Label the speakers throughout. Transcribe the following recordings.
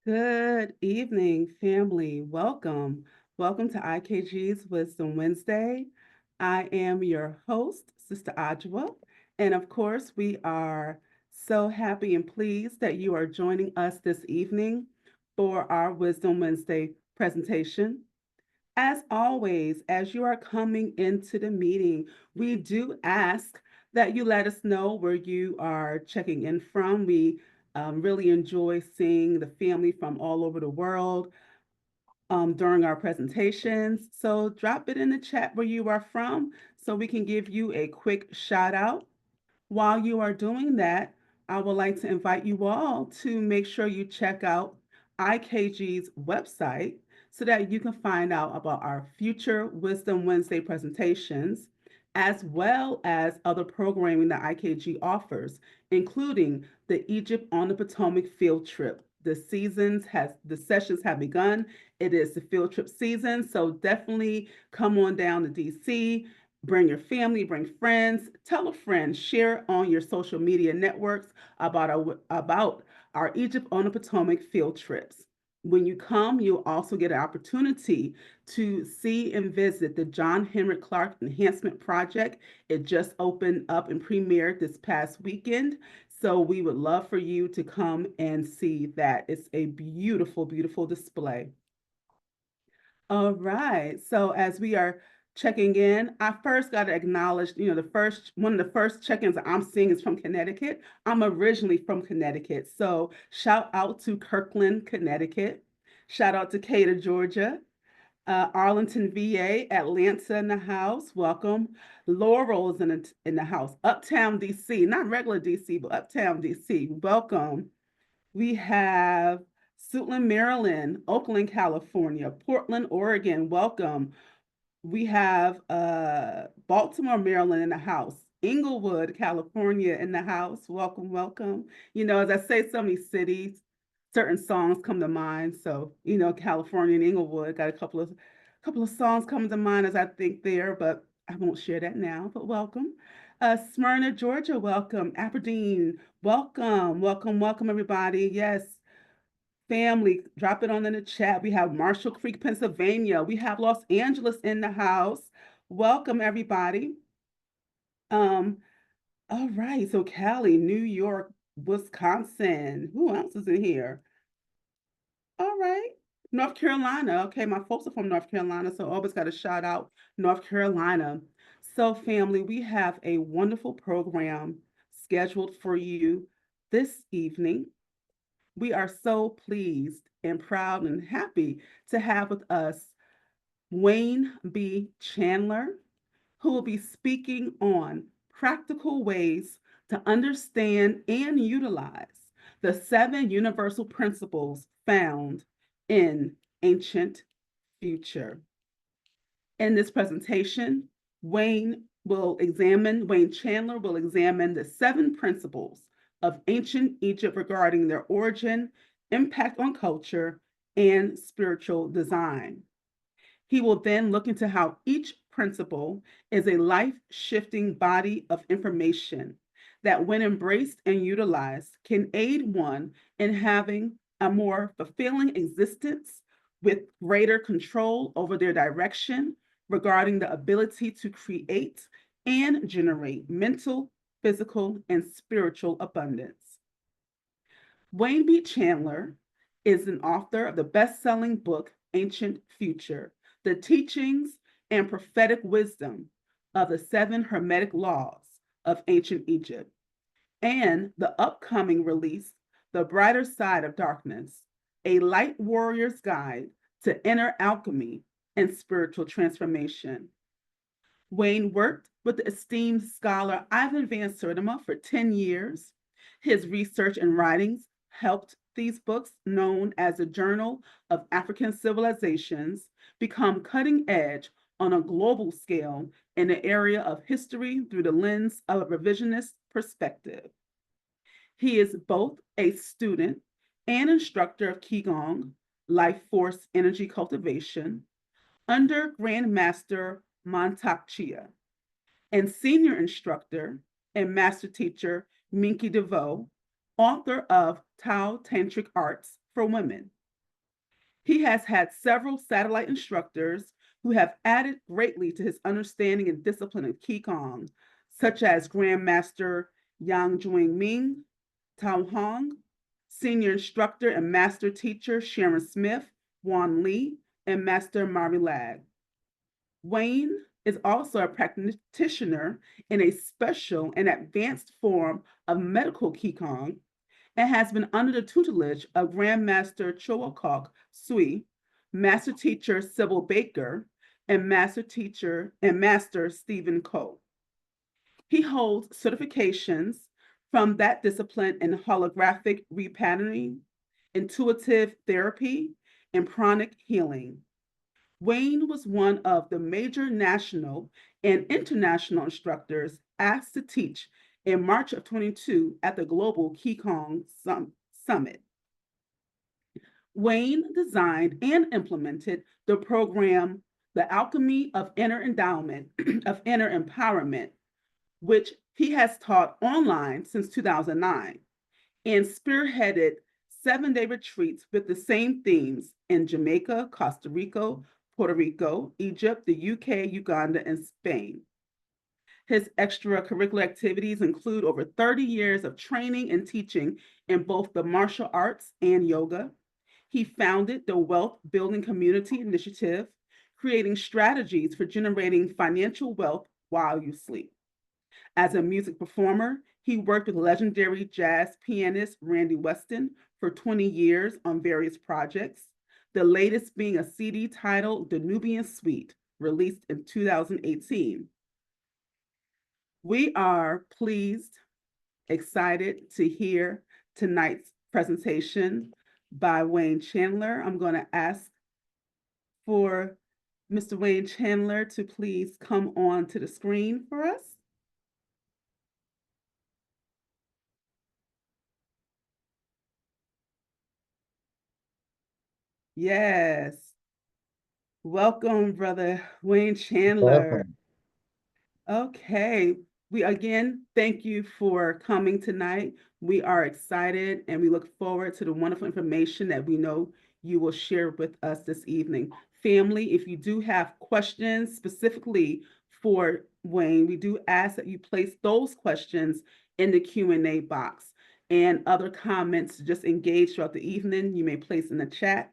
Speaker 1: Good evening, family. Welcome. Welcome to IKG's Wisdom Wednesday. I am your host, Sister Ajwa. And of course, we are so happy and pleased that you are joining us this evening for our Wisdom Wednesday presentation. As always, as you are coming into the meeting, we do ask that you let us know where you are checking in from. We really enjoy seeing the family from all over the world during our presentations. So drop it in the chat where you are from so we can give you a quick shout out. While you are doing that, I would like to invite you all to make sure you check out IKG's website so that you can find out about our future Wisdom Wednesday presentations, as well as other programming that IKG offers, including the Egypt on the Potomac field trip. The sessions have begun. It is the field trip season, so definitely come on down to DC. Bring your family, bring friends, tell a friend, share on your social media networks about our Egypt on the Potomac field trips. When you come, you'll also get an opportunity to see and visit the John Henrik Clark Enhancement Project. It just opened up and premiered this past weekend. So we would love for you to come and see that. It's a beautiful, beautiful display. All right. So as we are checking in, I first got to acknowledge, the first one of the first check-ins I'm seeing is from Connecticut. I'm originally from Connecticut. So shout out to Kirkland, Connecticut. Shout out to Cater, Georgia. Arlington, VA, Atlanta in the house. Welcome. Laurel is in the house. Uptown, DC, not regular DC, but Uptown, DC. Welcome. We have Suitland, Maryland, Oakland, California, Portland, Oregon. Welcome. We have Baltimore, Maryland in the house. Inglewood, California in the house. Welcome, welcome. As I say so many cities, certain songs come to mind. So, California and Inglewood got a couple of songs come to mind as I think there, but I won't share that now. But welcome. Smyrna, Georgia, welcome. Aberdeen, welcome, welcome, welcome, everybody. Yes, family, drop it on in the chat. We have Marshall Creek, Pennsylvania. We have Los Angeles in the house. Welcome, everybody. Um, all right, so Cali, New York, Wisconsin. Who else is in here? All right. North Carolina. Okay, my folks are from North Carolina, so always got to shout out North Carolina. So, family, we have a wonderful program scheduled for you this evening. We are so pleased and proud and happy to have with us Wayne B. Chandler, who will be speaking on practical ways to understand and utilize the seven universal principles found in ancient future. In this presentation, Wayne Chandler will examine the seven principles of ancient Egypt regarding their origin, impact on culture, and spiritual design. He will then look into how each principle is a life shifting body of information that, when embraced and utilized, can aid one in having a more fulfilling existence with greater control over their direction regarding the ability to create and generate mental, physical, and spiritual abundance. Wayne B. Chandler is an author of the best-selling book Ancient Future: The Teachings and Prophetic Wisdom of the Seven Hermetic Laws of Ancient Egypt, and the upcoming release The Brighter Side of Darkness: A Light Warrior's Guide to Inner Alchemy and Spiritual Transformation. Wayne worked with the esteemed scholar Ivan Van Sertima for 10 years. His research and writings helped these books, known as the Journal of African Civilizations, become cutting edge on a global scale in the area of history through the lens of a revisionist perspective. He is both a student and instructor of Qigong, life force energy cultivation, under Grandmaster Montauk Chia, and senior instructor and master teacher Minky DeVoe, author of Tao Tantric Arts for Women, He has had several satellite instructors who have added greatly to his understanding and discipline of Qigong, such as Grandmaster Yang Juing Ming, Tao Hong, Senior Instructor and Master Teacher Sharon Smith, Juan Lee, and Master Mari Lag. Wayne is also a practitioner in a special and advanced form of medical Qigong and has been under the tutelage of Grandmaster Choakok Sui, Master Teacher Sybil Baker, and Master Stephen Coe. He holds certifications from that discipline in holographic repatterning, intuitive therapy, and pranic healing. Wayne was one of the major national and international instructors asked to teach in March of 22 at the Global Qigong Summit. Wayne designed and implemented the program, The Alchemy of Inner Endowment, of Inner Empowerment, which he has taught online since 2009, and spearheaded 7-day retreats with the same themes in Jamaica, Costa Rica, Puerto Rico, Egypt, the UK, Uganda, and Spain. His extracurricular activities include over 30 years of training and teaching in both the martial arts and yoga. He founded the Wealth Building Community Initiative, creating strategies for generating financial wealth while you sleep. As a music performer, he worked with legendary jazz pianist Randy Weston for 20 years on various projects, the latest being a CD titled The Nubian Suite, released in 2018. We are pleased, excited to hear tonight's presentation by Wayne Chandler. I'm going to ask for Mr. Wayne Chandler to please come on to the screen for us. Yes. Welcome, Brother Wayne Chandler.
Speaker 2: Welcome.
Speaker 1: Okay. We again thank you for coming tonight. We are excited and we look forward to the wonderful information that we know you will share with us this evening. Family, if you do have questions specifically for Wayne, we do ask that you place those questions in the Q&A box, and other comments to just engage throughout the evening, you may place in the chat.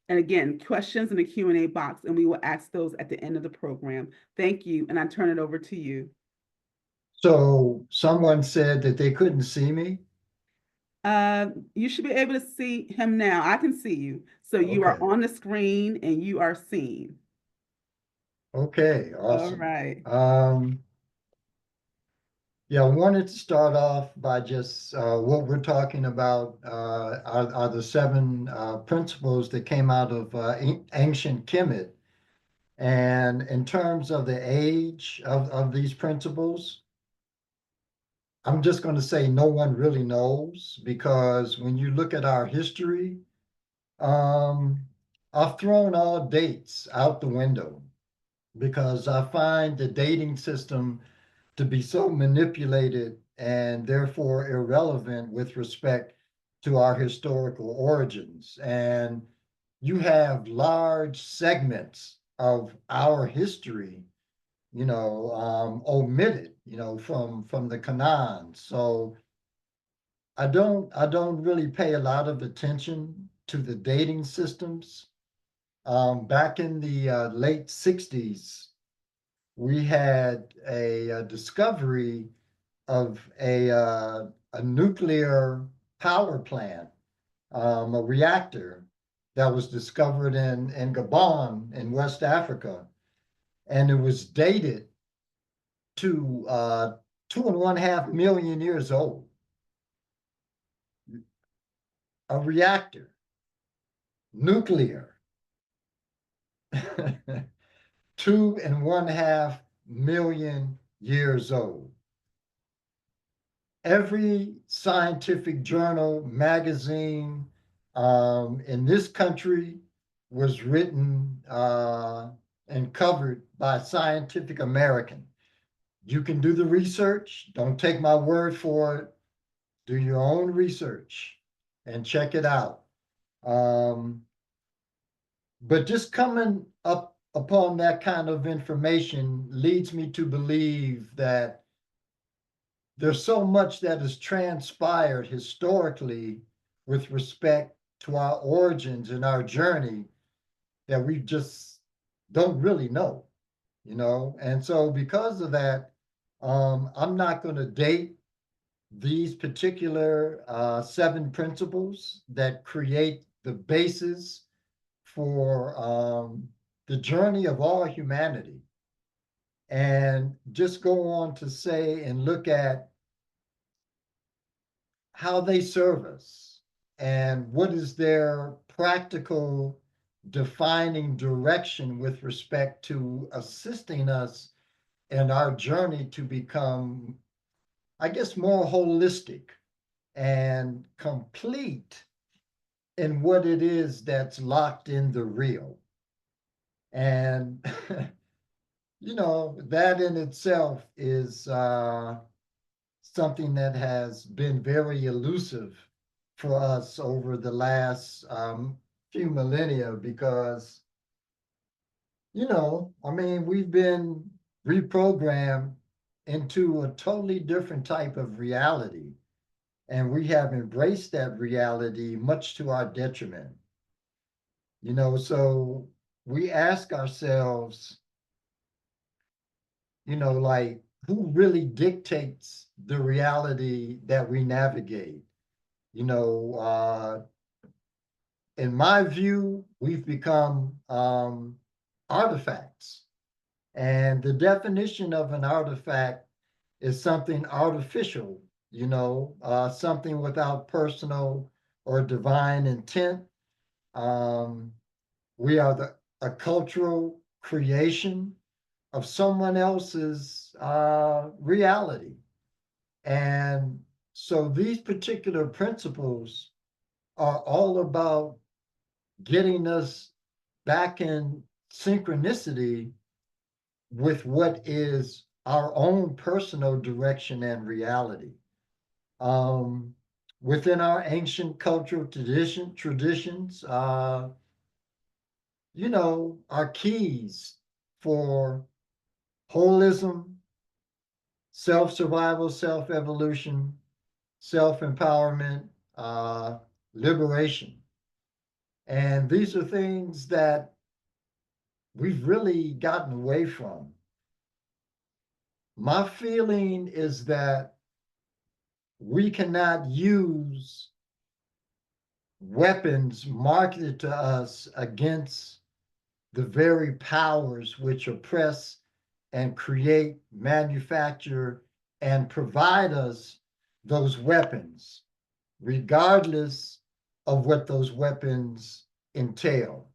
Speaker 1: And again, questions in the Q&A box, and we will ask those at the end of the program. Thank you, and I turn it over to you.
Speaker 2: So someone said that they couldn't see me.
Speaker 1: You should be able to see him now. I can see you. So you are
Speaker 2: Okay.
Speaker 1: on the screen and you are seen.
Speaker 2: Okay,
Speaker 1: All
Speaker 2: awesome.
Speaker 1: right.
Speaker 2: Yeah, I wanted to start off by just what we're talking about are the seven principles that came out of ancient Kemet. And in terms of the age of these principles, I'm just going to say no one really knows because when you look at our history, Um, I've thrown all dates out the window because I find the dating system to be so manipulated and therefore irrelevant with respect to our historical origins. And you have large segments of our history, omitted, from the Canaan. So I don't really pay a lot of attention to the dating systems. Back in the late 60s, we had a discovery of a nuclear power plant, a reactor that was discovered in Gabon in West Africa. And it was dated to 2.5 million years old. A reactor, nuclear. 2.5 million years old. Every scientific journal, magazine in this country was written and covered by Scientific American. You can do the research. Don't take my word for it. Do your own research and check it out. Um, But just coming up upon that kind of information leads me to believe that there's so much that has transpired historically with respect to our origins and our journey that we just don't really know, you know? And so because of that, I'm not going to date these particular seven principles that create the basis for the journey of all humanity, and just go on to say and look at how they serve us and what is their practical defining direction with respect to assisting us in our journey to become, I guess, more holistic and complete in what it is that's locked in the real. And, that in itself is something that has been very elusive for us over the last few millennia because, I mean, we've been reprogrammed into a totally different type of reality. And we have embraced that reality much to our detriment. So we ask ourselves, like, who really dictates the reality that we navigate? You know, in my view, we've become artifacts. And the definition of an artifact is something artificial, something without personal or divine intent. Um, we are a cultural creation of someone else's reality. And so these particular principles are all about getting us back in synchronicity with what is our own personal direction and reality. Um, Within our ancient cultural traditions, our keys for holism, self survival, self evolution, self empowerment, liberation. And these are things that we've really gotten away from. My feeling is that we cannot use weapons marketed to us against the very powers which oppress and create, manufacture, and provide us those weapons, regardless of what those weapons entail.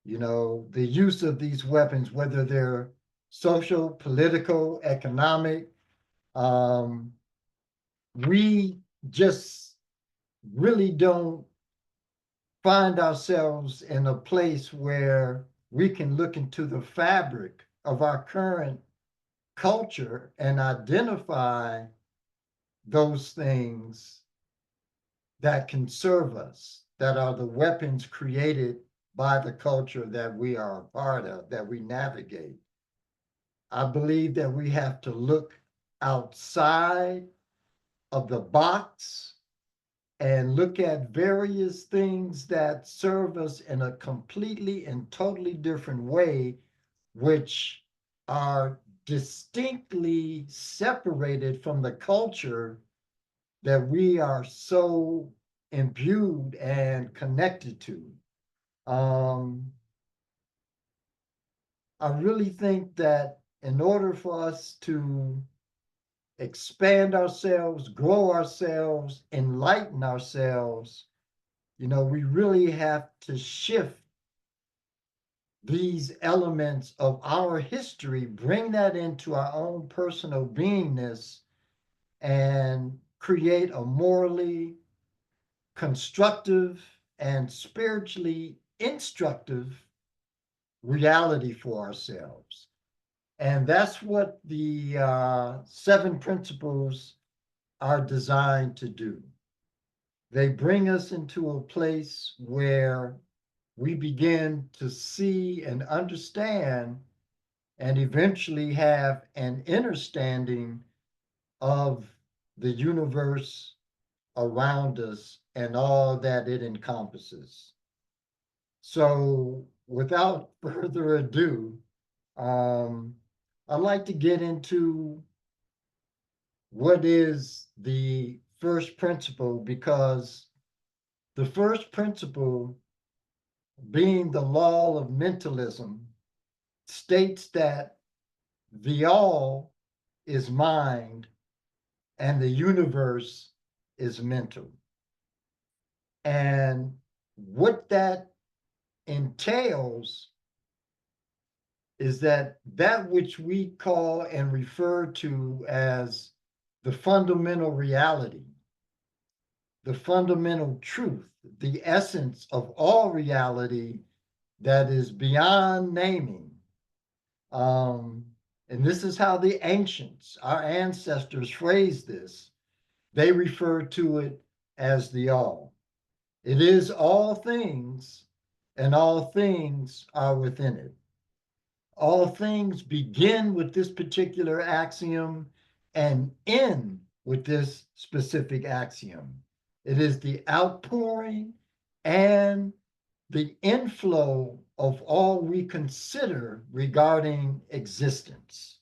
Speaker 2: The use of these weapons, whether they're social, political, economic, um, we just really don't find ourselves in a place where we can look into the fabric of our current culture and identify those things that can serve us, that are the weapons created by the culture that we are a part of, that we navigate. I believe that we have to look outside of the box and look at various things that serve us in a completely and totally different way, which are distinctly separated from the culture that we are so imbued and connected to. Um, I really think that in order for us to expand ourselves, grow ourselves, enlighten ourselves, we really have to shift these elements of our history, bring that into our own personal beingness, and create a morally constructive and spiritually instructive reality for ourselves. And that's what the seven principles are designed to do. They bring us into a place where we begin to see and understand and eventually have an understanding of the universe around us and all that it encompasses. So, without further ado, um, I'd like to get into what is the first principle, because the first principle, being the law of mentalism, states that the all is mind and the universe is mental. And what that entails is that that which we call and refer to as the fundamental reality, the fundamental truth, the essence of all reality that is beyond naming. Um, and this is how the ancients, our ancestors, phrased this. They refer to it as the all. It is all things, and all things are within it. All things begin with this particular axiom and end with this specific axiom. It is the outpouring and the inflow of all we consider regarding existence.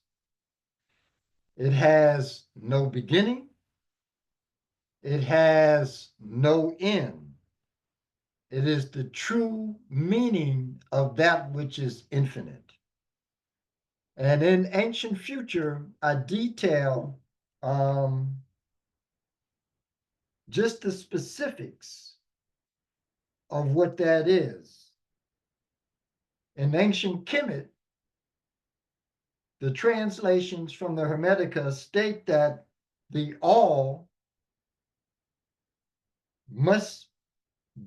Speaker 2: It has no beginning, it has no end. It is the true meaning of that which is infinite. And in Ancient Future, I detail just the specifics of what that is. In Ancient Kemet, the translations from the Hermetica state that the all must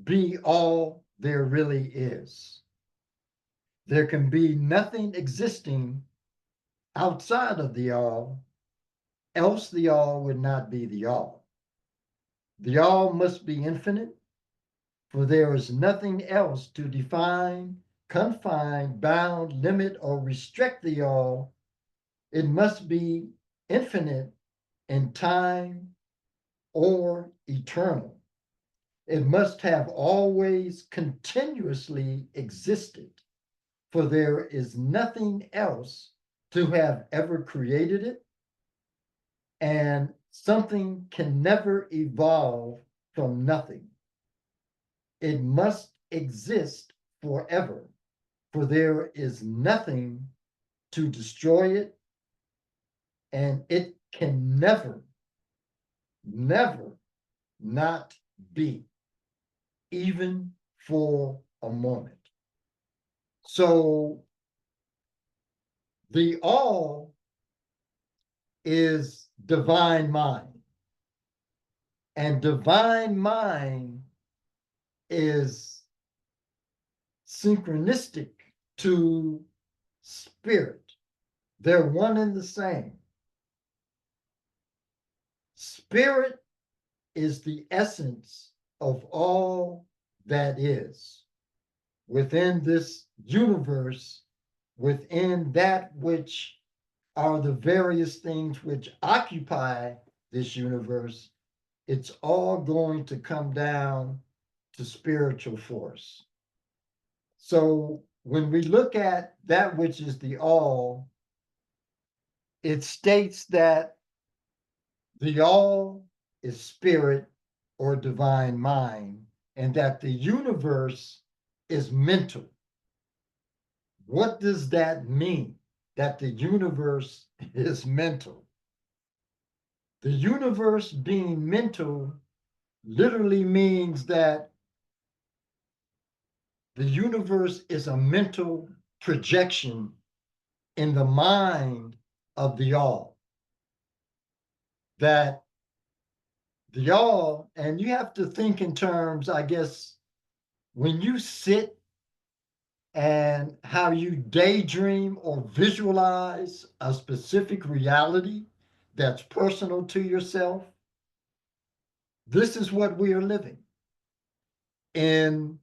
Speaker 2: be all there really is. There can be nothing existing outside of the all, else the all would not be the all. The all must be infinite, for there is nothing else to define, confine, bound, limit, or restrict the all. It must be infinite in time or eternal. It must have always continuously existed, for there is nothing else to have ever created it, and something can never evolve from nothing. It must exist forever, for there is nothing to destroy it, and it can never, never not be, even for a moment. So the all is divine mind, and divine mind is synchronistic to spirit. They're one and the same. Spirit is the essence of all that is within this universe, within that which are the various things which occupy this universe. It's all going to come down to spiritual force. So when we look at that which is the all, it states that the all is spirit or divine mind, and that the universe is mental. What does that mean? That the universe is mental? The universe being mental literally means that the universe is a mental projection in the mind of the all. That the all, and you have to think in terms, I guess, when you sit and how you daydream or visualize a specific reality that's personal to yourself, this is what we are living in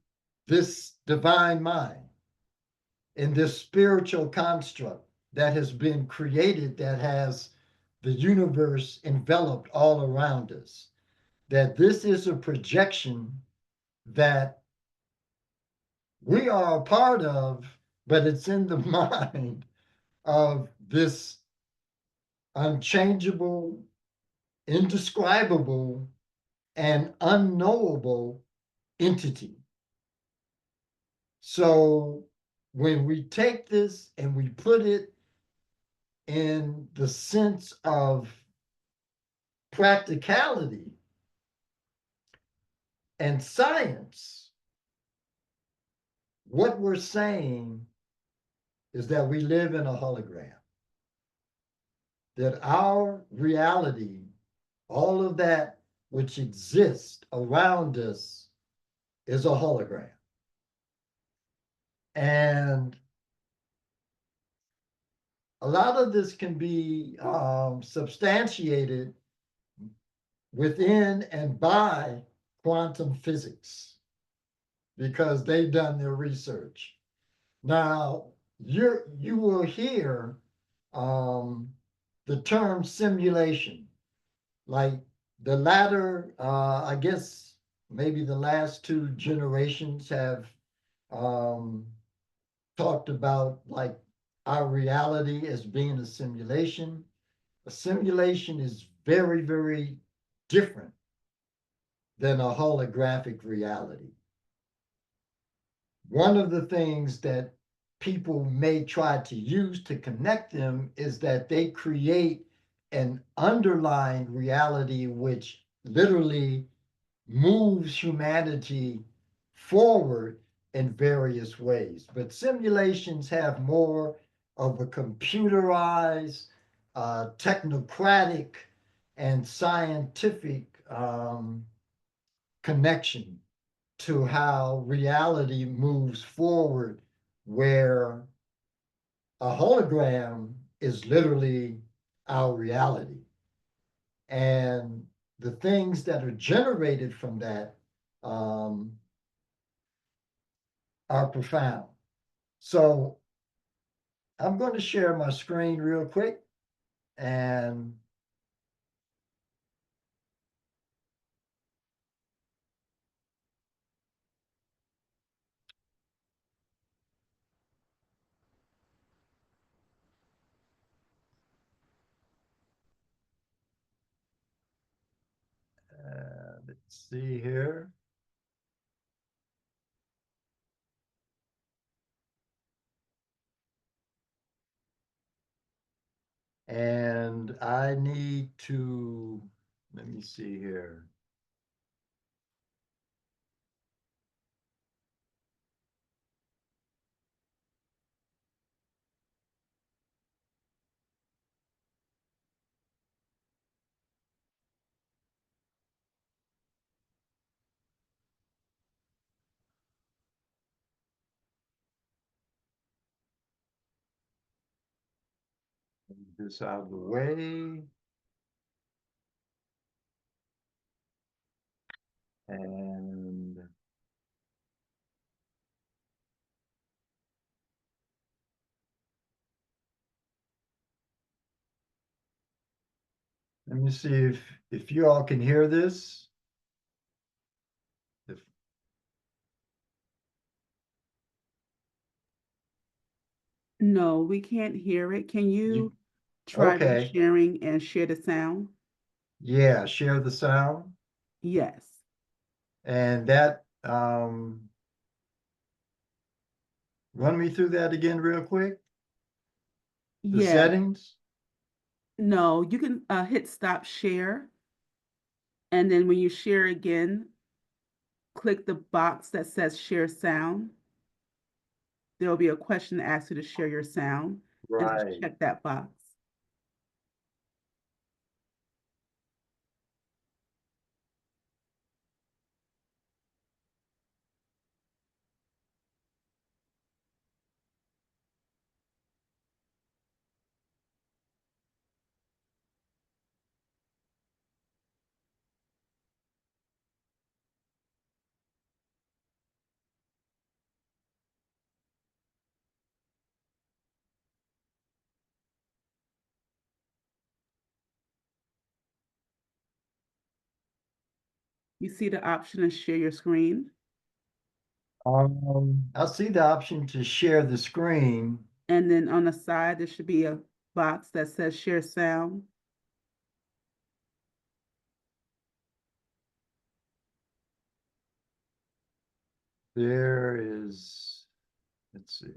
Speaker 2: this divine mind, in this spiritual construct that has been created, that has the universe enveloped all around us, that this is a projection that we are a part of, but it's in the mind of this unchangeable, indescribable, and unknowable entity. So when we take this and we put it in the sense of practicality and science, what we're saying is that we live in a hologram, that our reality, all of that which exists around us, is a hologram. And a lot of this can be substantiated within and by quantum physics because they've done their research. Now, you will hear um, the term simulation, like the latter, I guess maybe the last two generations have um, talked about like our reality as being a simulation. A simulation is very, very different than a holographic reality. One of the things that people may try to use to connect them is that they create an underlying reality which literally moves humanity forward in various ways. But simulations have more of a computerized, technocratic, and scientific connection to how reality moves forward, where a hologram is literally our reality. And the things that are generated from that um, are profound. So I'm going to share my screen real quick. And let's see here. And I need to, let me see here. Move this out of the way. And let me see if you all can hear this. If
Speaker 1: No, we can't hear it. Can
Speaker 2: you
Speaker 1: you try
Speaker 2: okay,
Speaker 1: resharing and share the sound?
Speaker 2: yeah, share the sound.
Speaker 1: Yes.
Speaker 2: And that run me through that again real quick. The
Speaker 1: Yeah.
Speaker 2: settings.
Speaker 1: No, you can hit stop share. And then when you share again, click the box that says share sound. There will be a question that asks you to share your sound and just
Speaker 2: Right.
Speaker 1: check that box. You see the option to share your screen,
Speaker 2: I see the option to share the screen.
Speaker 1: and then on the side, there should be a box that says share sound.
Speaker 2: There is, let's see,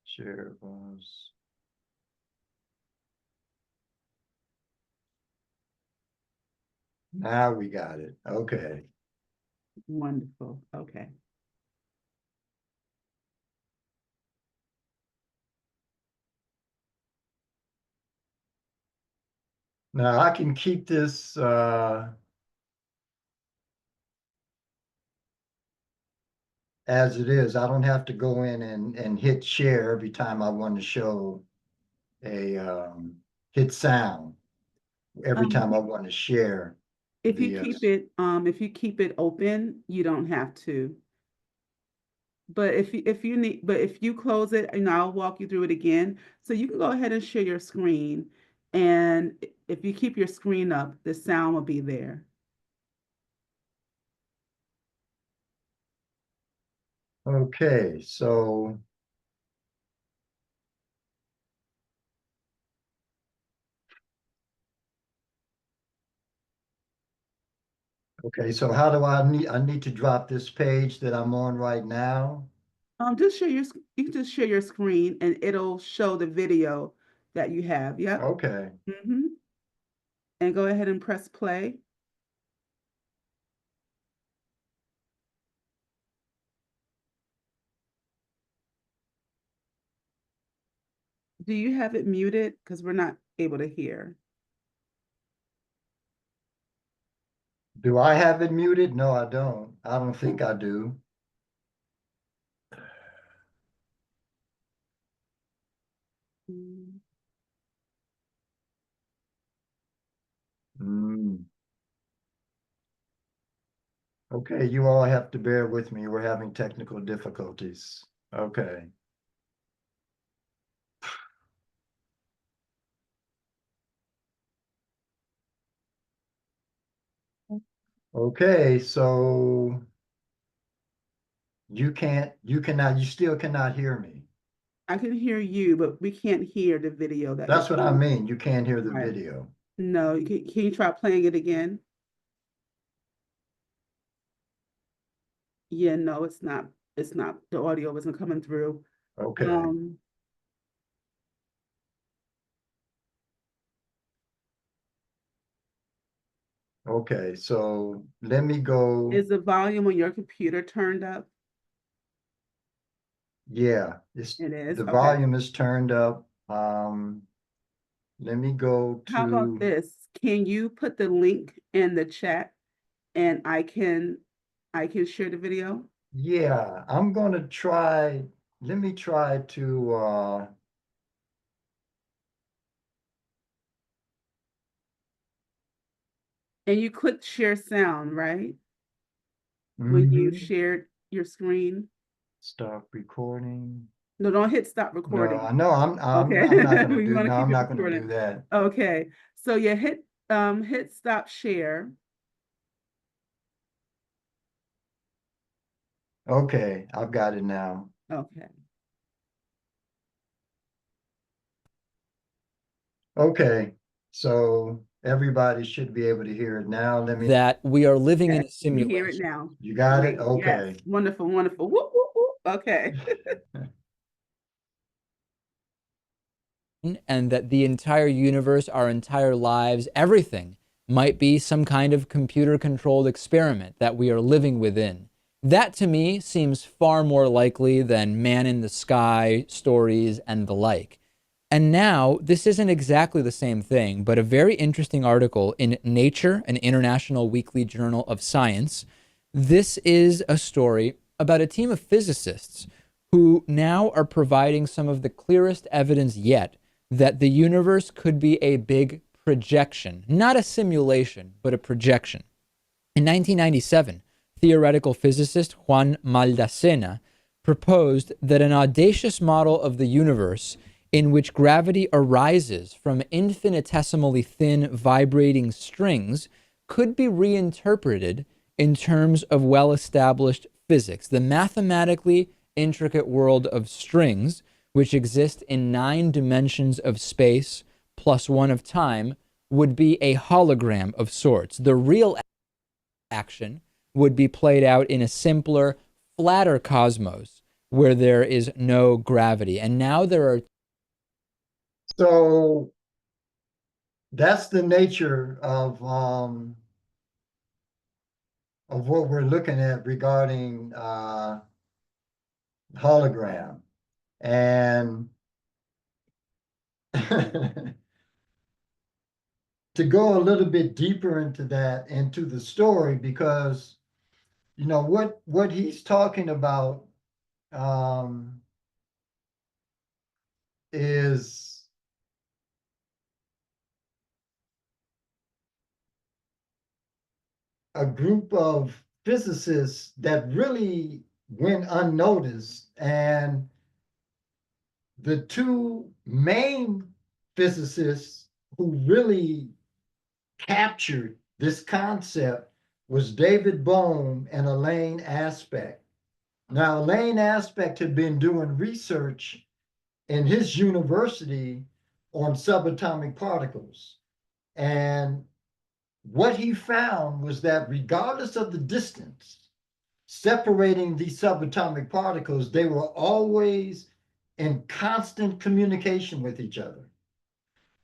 Speaker 2: share was. Now we got it. Okay.
Speaker 1: Wonderful. Okay.
Speaker 2: Now I can keep this as it is. I don't have to go in and hit share every time I want to show a hit sound every time I
Speaker 1: Um,
Speaker 2: want to share
Speaker 1: if you
Speaker 2: the
Speaker 1: if you keep it open, you don't have to. But if you need, but if you close it, and I'll walk you through it again. So you can go ahead and share your screen, and if you keep your screen up, the sound will be there.
Speaker 2: okay, so okay, so how do I need to drop this page that I'm on right now?
Speaker 1: Just share your, you can just share your screen, and it'll show the video that you have. Yep.
Speaker 2: Okay,
Speaker 1: And go ahead and press play. Do you have it muted? Because we're not able to hear.
Speaker 2: do I have it muted? No, I don't. I don't think I do.
Speaker 1: Mm.
Speaker 2: Mm. Okay, you all have to bear with me. We're having technical difficulties. Okay. Okay, so you still cannot hear me.
Speaker 1: I can hear you, but we can't hear the video that you're
Speaker 2: That's what I
Speaker 1: playing.
Speaker 2: mean. You can't hear the
Speaker 1: Right.
Speaker 2: video.
Speaker 1: No, can you try playing it again? Yeah, no, it's not. It's not. The audio isn't coming through.
Speaker 2: Okay,
Speaker 1: Um,
Speaker 2: okay, so let me go.
Speaker 1: is the volume on your computer turned up?
Speaker 2: Yeah, it's
Speaker 1: It is.
Speaker 2: the
Speaker 1: Okay.
Speaker 2: volume is turned up. Let me go
Speaker 1: How about
Speaker 2: to,
Speaker 1: this? Can you put the link in the chat and I can share the video?
Speaker 2: yeah, I'm gonna try, let me try to
Speaker 1: And you clicked share sound, right? When you
Speaker 2: mhm,
Speaker 1: shared your screen.
Speaker 2: stop recording.
Speaker 1: No, don't hit stop
Speaker 2: No,
Speaker 1: recording.
Speaker 2: I know
Speaker 1: Okay.
Speaker 2: I'm not gonna
Speaker 1: We
Speaker 2: do,
Speaker 1: want to
Speaker 2: no,
Speaker 1: keep
Speaker 2: I'm
Speaker 1: it
Speaker 2: not gonna
Speaker 1: recording.
Speaker 2: do that.
Speaker 1: Okay. So yeah, hit stop share.
Speaker 2: Okay, I've got it now.
Speaker 1: Okay.
Speaker 2: Okay, so everybody should be able to hear it now. Let me,
Speaker 3: that we are living in
Speaker 1: Yes,
Speaker 3: a
Speaker 1: we hear it
Speaker 3: simulation.
Speaker 1: now.
Speaker 2: you got it?
Speaker 1: Great. Yes.
Speaker 2: Okay.
Speaker 1: Wonderful, wonderful. Whoop, whoop, whoop. Okay.
Speaker 3: And that the entire universe, our entire lives, everything might be some kind of computer controlled experiment that we are living within. That to me seems far more likely than man in the sky stories and the like. And now, this isn't exactly the same thing, but a very interesting article in Nature, an international weekly journal of science. This is a story about a team of physicists who now are providing some of the clearest evidence yet that the universe could be a big projection, not a simulation, but a projection. In 1997, theoretical physicist Juan Maldacena proposed that an audacious model of the universe in which gravity arises from infinitesimally thin vibrating strings could be reinterpreted in terms of well-established physics. The mathematically intricate world of strings, which exist in 9 dimensions of space plus 1 of time, would be a hologram of sorts. The real action would be played out in a simpler, flatter cosmos where there is no gravity. And now there are.
Speaker 2: So that's the nature of what we're looking at regarding hologram. And to go a little bit deeper into that, into the story, because you know what he's talking about is a group of physicists that really went unnoticed, and the two main physicists who really captured this concept was David Bohm and Elaine Aspect. Now, Elaine Aspect had been doing research in his university on subatomic particles. And what he found was that regardless of the distance separating these subatomic particles, they were always in constant communication with each other.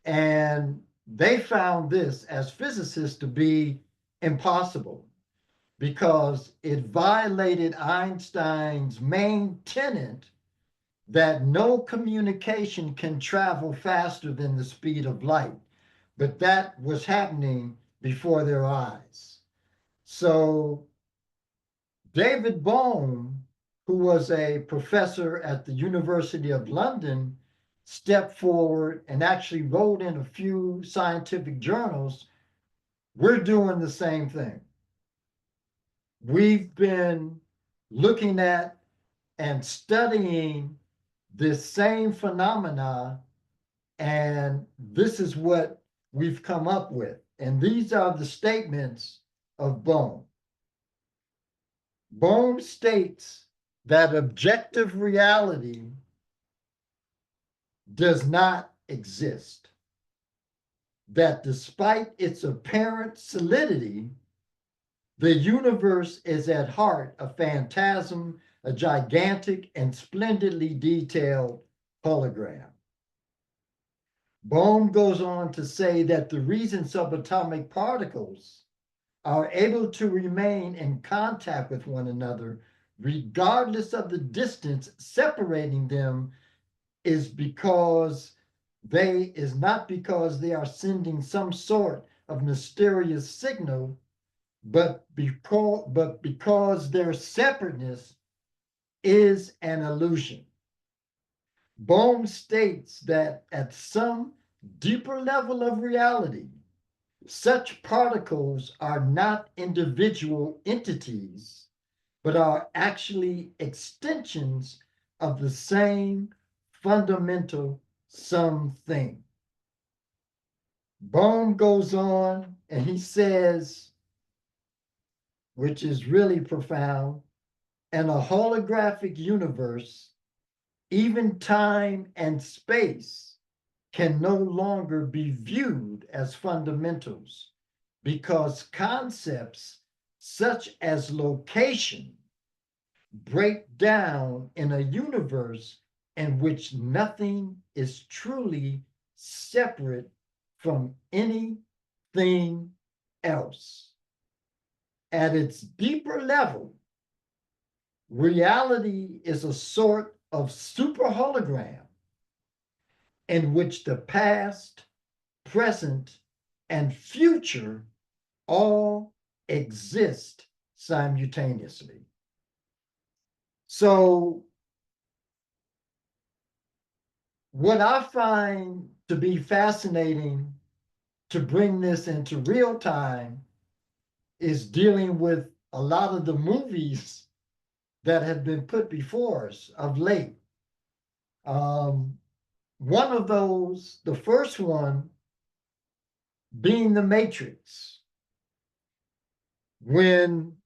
Speaker 2: And they found this as physicists to be impossible because it violated Einstein's main tenet that no communication can travel faster than the speed of light. But that was happening before their eyes. So David Bohm, who was a professor at the University of London, stepped forward and actually wrote in a few scientific journals, we're doing the same thing. We've been looking at and studying this same phenomena, and this is what we've come up with. And these are the statements of Bohm. Bohm states that objective reality does not exist, that despite its apparent solidity, the universe is at heart a phantasm, a gigantic and splendidly detailed hologram. Bohm goes on to say that the reason subatomic particles are able to remain in contact with one another, regardless of the distance separating them, is not because they are sending some sort of mysterious signal, but because their separateness is an illusion. Bohm states that at some deeper level of reality, such particles are not individual entities, but are actually extensions of the same fundamental something. Bohm goes on and he says, which is really profound, in a holographic universe, even time and space can no longer be viewed as fundamentals because concepts such as location break down in a universe in which nothing is truly separate from anything else. At its deeper level, reality is a sort of super hologram in which the past, present, and future all exist simultaneously. So, what I find to be fascinating to bring this into real time is dealing with a lot of the movies that have been put before us of late. One of those, the first one being The Matrix. When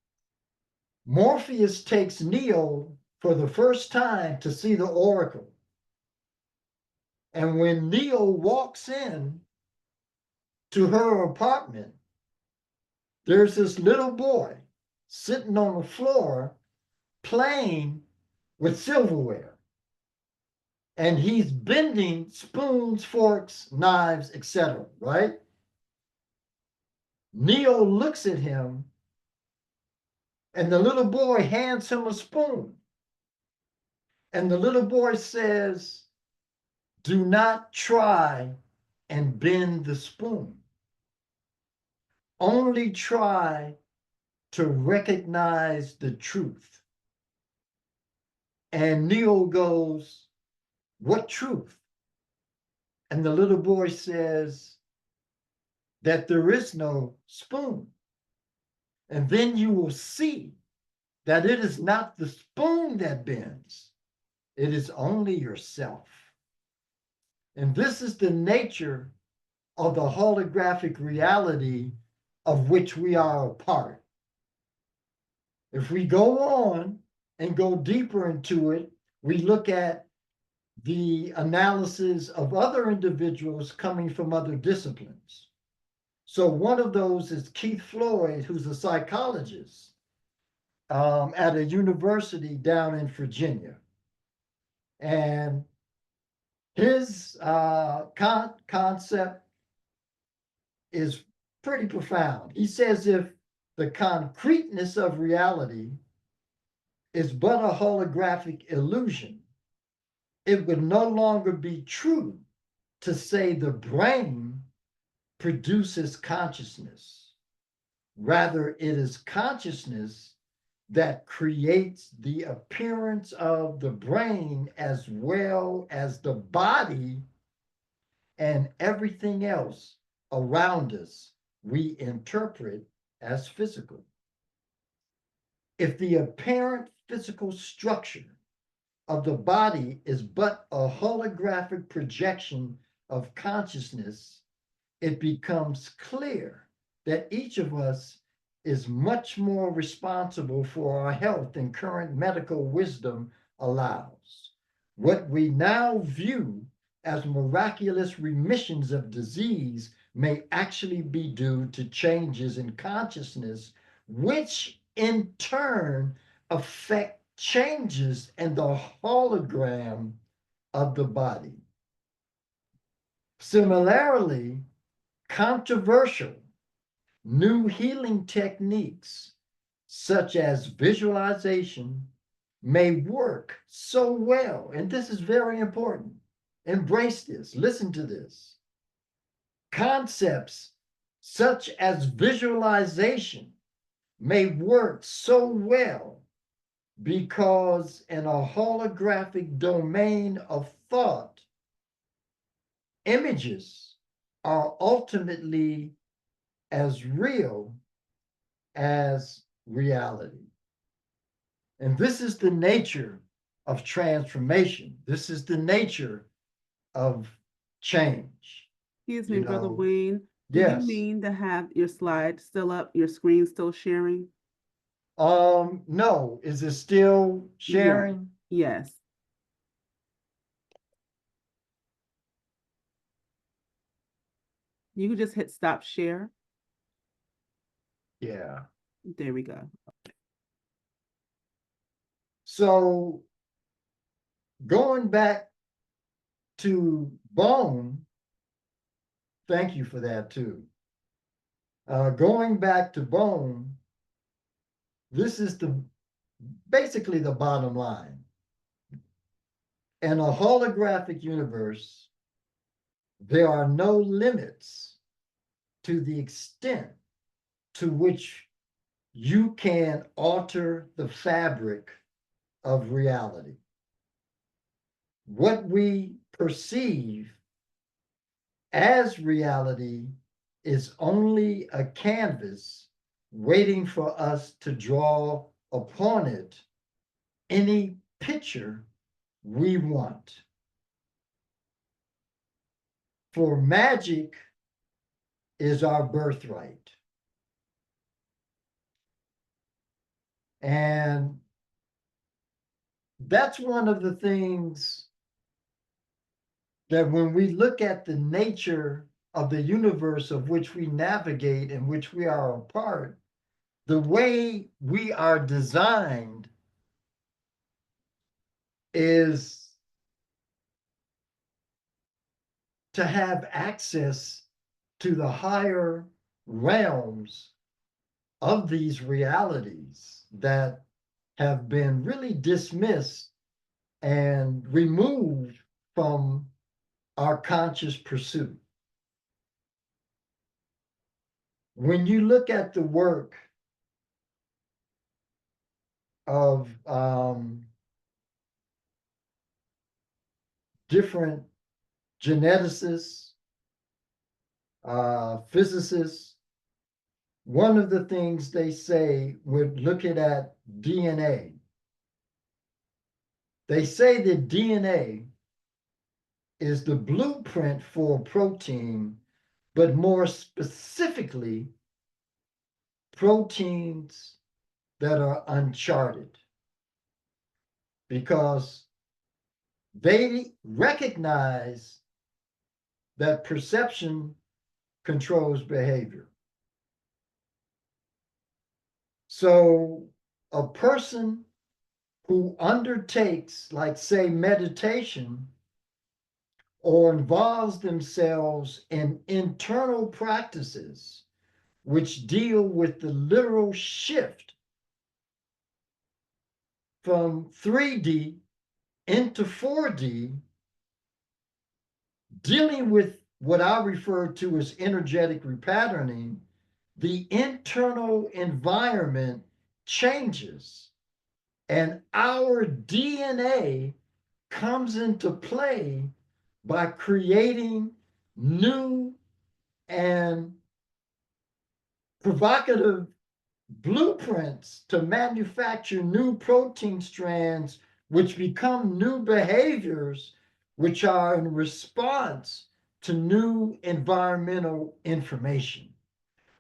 Speaker 2: Morpheus takes Neo for the first time to see the oracle, and when Neo walks in to her apartment, there's this little boy sitting on the floor playing with silverware. And he's bending spoons, forks, knives, etc., right? Neo looks at him, and the little boy hands him a spoon. And the little boy says, "Do not try and bend the spoon. Only try to recognize the truth." And Neo goes, "What truth?" And the little boy says that there is no spoon. And then you will see that it is not the spoon that bends, it is only yourself. And this is the nature of the holographic reality of which we are a part. If we go on and go deeper into it, we look at the analysis of other individuals coming from other disciplines. So one of those is Keith Floyd, who's a psychologist at a university down in Virginia. And his concept is pretty profound. He says if the concreteness of reality is but a holographic illusion, it would no longer be true to say the brain produces consciousness. Rather, it is consciousness that creates the appearance of the brain as well as the body and everything else around us we interpret as physical. If the apparent physical structure of the body is but a holographic projection of consciousness, it becomes clear that each of us is much more responsible for our health than current medical wisdom allows. What we now view as miraculous remissions of disease may actually be due to changes in consciousness, which in turn affect changes in the hologram of the body. Similarly, controversial new healing techniques such as visualization may work so well, and this is very important. Embrace this, listen to this. Concepts such as visualization may work so well because in a holographic domain of thought, images are ultimately as real as reality. And this is the nature of transformation. This is the nature of change.
Speaker 1: Excuse me, Brother
Speaker 2: know,
Speaker 1: Wayne. Do you
Speaker 2: yes.
Speaker 1: mean to have your slide still up, your screen still sharing?
Speaker 2: No, is it still
Speaker 1: Yes.
Speaker 2: sharing?
Speaker 1: Yes. You can just hit stop share.
Speaker 2: Yeah.
Speaker 1: There we go.
Speaker 2: So going back to bone, thank you for that too. Going back to bone, this is basically the bottom line. In a holographic universe, there are no limits to the extent to which you can alter the fabric of reality. What we perceive as reality is only a canvas waiting for us to draw upon it any picture we want. For magic is our birthright. And that's one of the things that when we look at the nature of the universe of which we navigate and which we are a part, the way we are designed is to have access to the higher realms of these realities that have been really dismissed and removed from our conscious pursuit. When you look at the work of different geneticists, physicists, one of the things they say when looking at DNA, they say that DNA is the blueprint for protein, but more specifically, proteins that are uncharted, because they recognize that perception controls behavior. So a person who undertakes, like, say, meditation or involves themselves in internal practices which deal with the literal shift from 3D into 4D, dealing with what I refer to as energetic repatterning, the internal environment changes and our DNA comes into play by creating new and provocative blueprints to manufacture new protein strands, which become new behaviors, which are in response to new environmental information,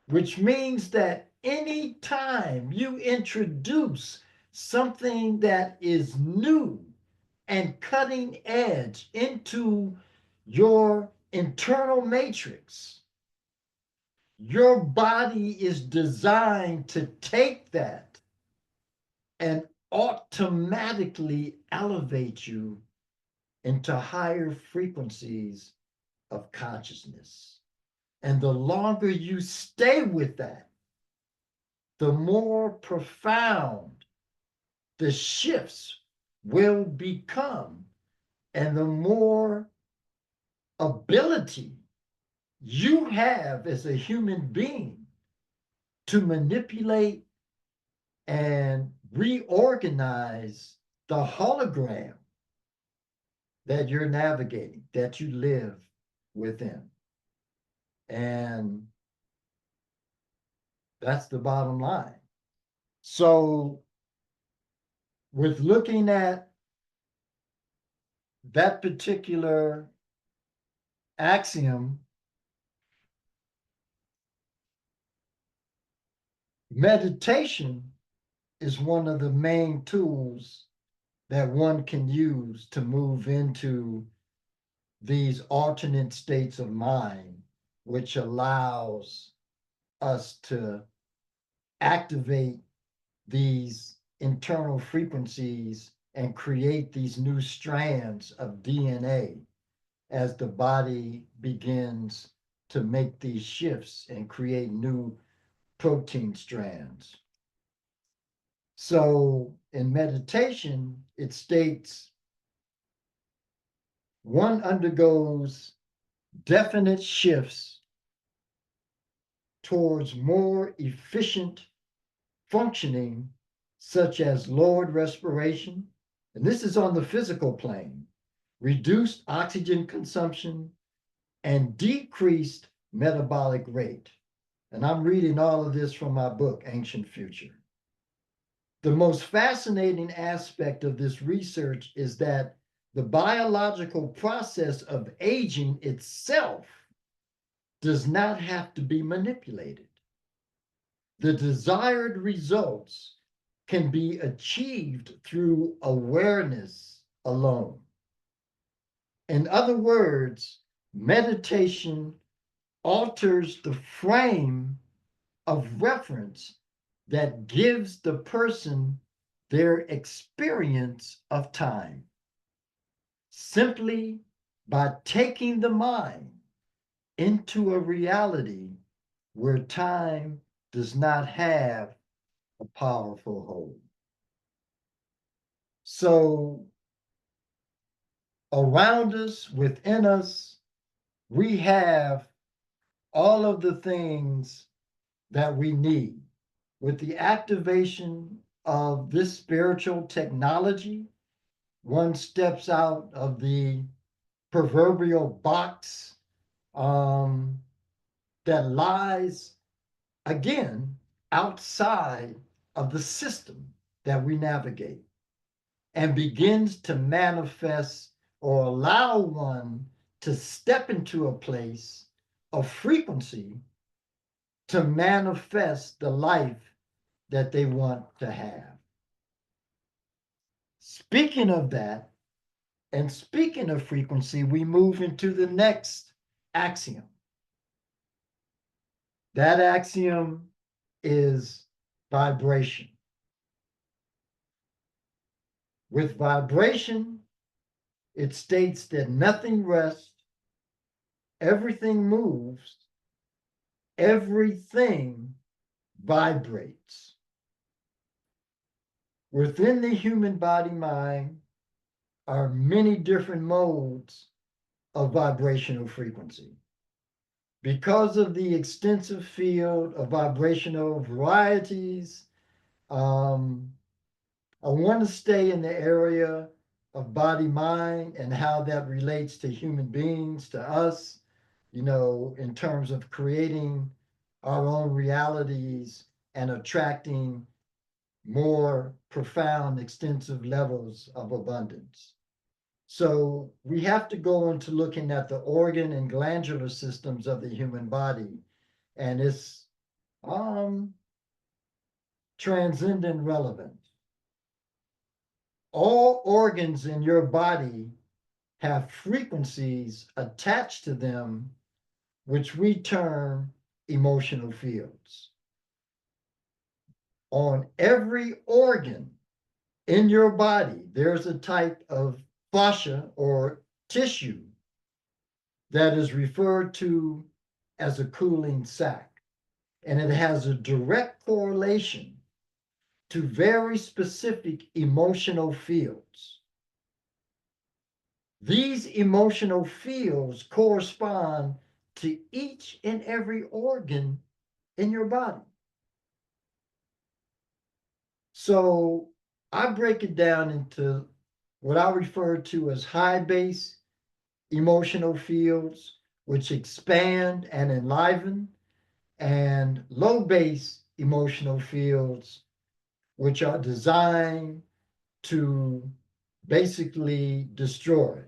Speaker 2: which means that any time you introduce something that is new and cutting edge into your internal matrix, your body is designed to take that and automatically elevate you into higher frequencies of consciousness. And the longer you stay with that, the more profound the shifts will become, and the more ability you have as a human being to manipulate and reorganize the hologram that you're navigating, that you live within. And that's the bottom line. So, with looking at that particular axiom, meditation is one of the main tools that one can use to move into these alternate states of mind, which allows us to activate these internal frequencies and create these new strands of DNA as the body begins to make these shifts and create new protein strands. So in meditation, it states one undergoes definite shifts towards more efficient functioning, such as lowered respiration, and this is on the physical plane, reduced oxygen consumption, and decreased metabolic rate. And I'm reading all of this from my book, Ancient Future. The most fascinating aspect of this research is that the biological process of aging itself does not have to be manipulated. The desired results can be achieved through awareness alone. In other words, meditation alters the frame of reference that gives the person their experience of time. Simply by taking the mind into a reality where time does not have a powerful hold. So, around us, within us, we have all of the things that we need. With the activation of this spiritual technology, one steps out of the proverbial box um, that lies, again, outside of the system that we navigate and begins to manifest or allow one to step into a place of frequency to manifest the life that they want to have. Speaking of that, and speaking of frequency, we move into the next axiom. That axiom is vibration. With vibration, it states that nothing rests, everything moves, everything vibrates. Within the human body mind are many different modes of vibrational frequency. Because of the extensive field of vibrational varieties, I want to stay in the area of body mind and how that relates to human beings, to us, in terms of creating our own realities and attracting more profound, extensive levels of abundance. So we have to go into looking at the organ and glandular systems of the human body, and it's transcendent relevant. All organs in your body have frequencies attached to them, which we term emotional fields. On every organ in your body, there's a type of fascia or tissue that is referred to as a cooling sac, and it has a direct correlation to very specific emotional fields. These emotional fields correspond to each and every organ in your body. So I break it down into what I refer to as high base emotional fields, which expand and enliven, and low base emotional fields, which are designed to basically destroy.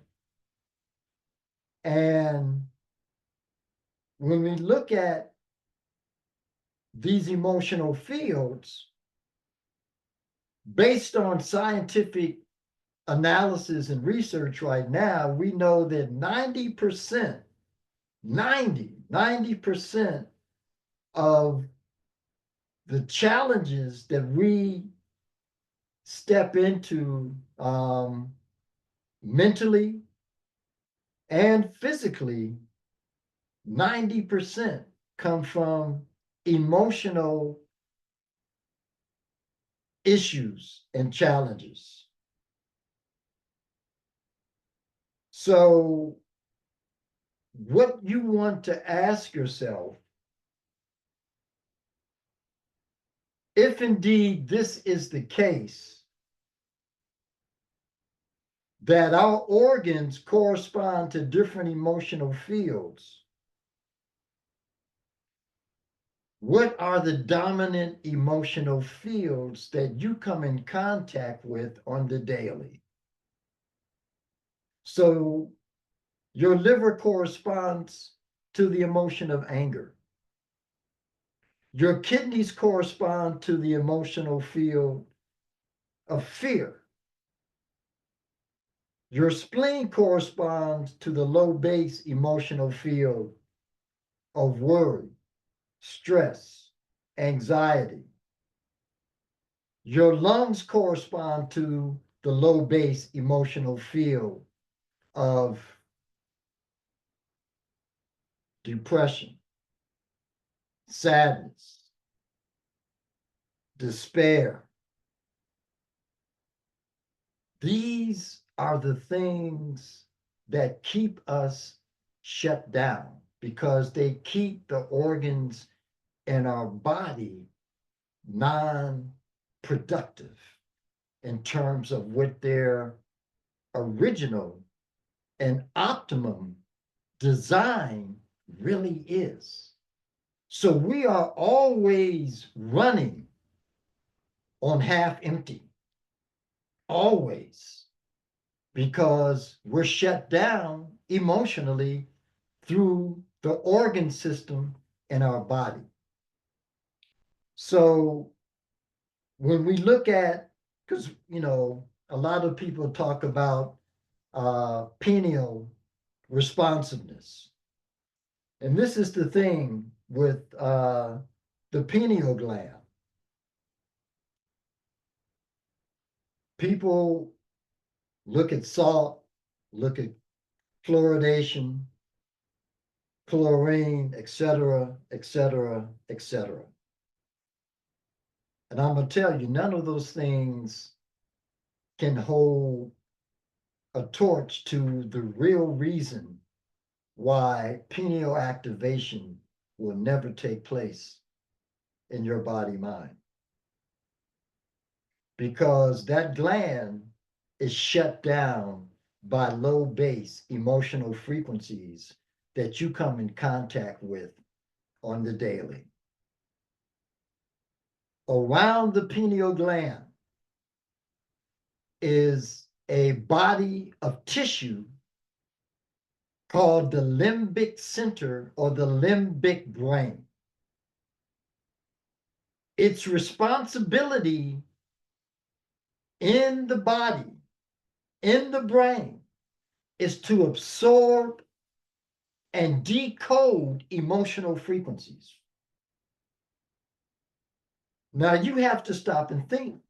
Speaker 2: And when we look at these emotional fields, based on scientific analysis and research right now, we know that 90%, 90% of the challenges that we step into mentally and physically, 90% come from emotional issues and challenges. So, what you want to ask yourself, if indeed this is the case, that our organs correspond to different emotional fields, what are the dominant emotional fields that you come in contact with on the daily? So your liver corresponds to the emotion of anger. Your kidneys correspond to the emotional field of fear. Your spleen corresponds to the low base emotional field of worry, stress, anxiety. Your lungs correspond to the low base emotional field of depression, sadness, despair. These are the things that keep us shut down because they keep the organs in our body non-productive in terms of what their original and optimum design really is. So we are always running on half empty, always, because we're shut down emotionally through the organ system in our body. So when we look at, because a lot of people talk about pineal responsiveness, and this is the thing with the pineal gland. People look at salt, look at fluoridation, chlorine, et cetera, et cetera, et cetera. And I'm going to tell you, none of those things can hold a torch to the real reason why pineal activation will never take place in your body mind. Because that gland is shut down by low base emotional frequencies that you come in contact with on the daily. Around the pineal gland is a body of tissue called the limbic center or the limbic brain. Its responsibility in the body, in the brain, is to absorb and decode emotional frequencies. Now you have to stop and think,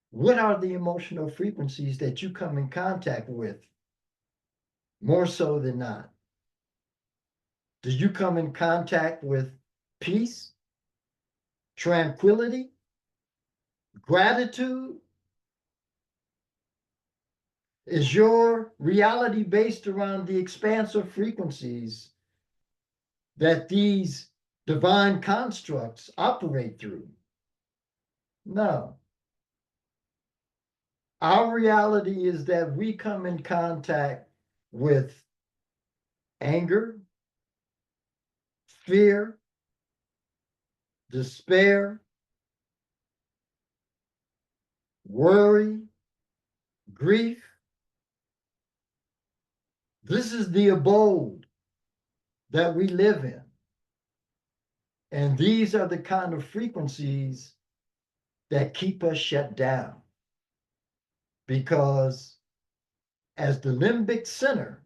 Speaker 2: what are the emotional frequencies that you come in contact with more so than not? Do you come in contact with peace, tranquility, gratitude? Is your reality based around the expansive frequencies that these divine constructs operate through? No. Our reality is that we come in contact with anger, fear, despair, worry, grief. This is the abode that we live in. And these are the kind of frequencies that keep us shut down. Because as the limbic center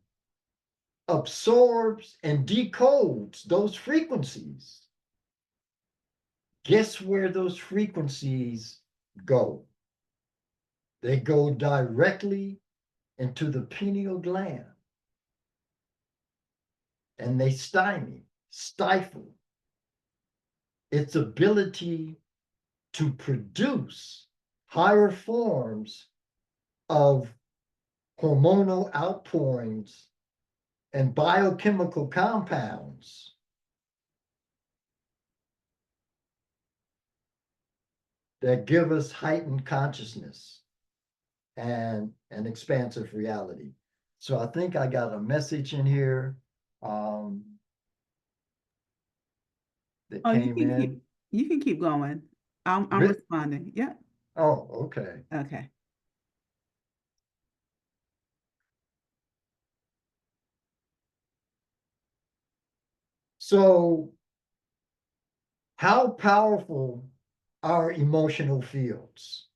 Speaker 2: absorbs and decodes those frequencies, guess where those frequencies go? They go directly into the pineal gland. And they stifle its ability to produce higher forms of hormonal outpourings and biochemical compounds that give us heightened consciousness and an expansive reality. So I think I got a message in here that
Speaker 1: Oh,
Speaker 2: came in.
Speaker 1: you can keep going. I'm responding. Yeah.
Speaker 2: Oh, okay.
Speaker 1: Okay.
Speaker 2: So how powerful are emotional fields?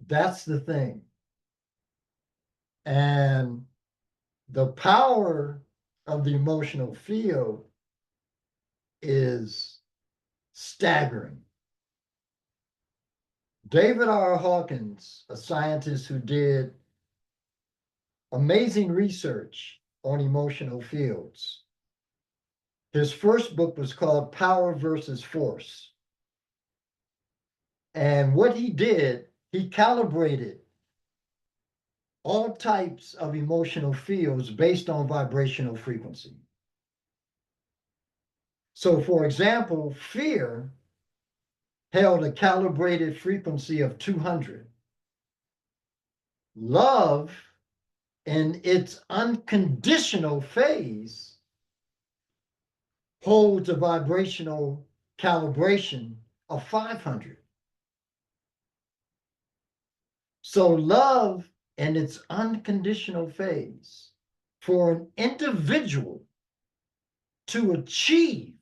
Speaker 2: That's the thing. And the power of the emotional field is staggering. David R. Hawkins, a scientist who did amazing research on emotional fields, his first book was called Power versus Force. And what he did, he calibrated all types of emotional fields based on vibrational frequency. So, for example, fear held a calibrated frequency of 200. Love, in its unconditional phase, holds a vibrational calibration of 500. So, love in its unconditional phase, for an individual to achieve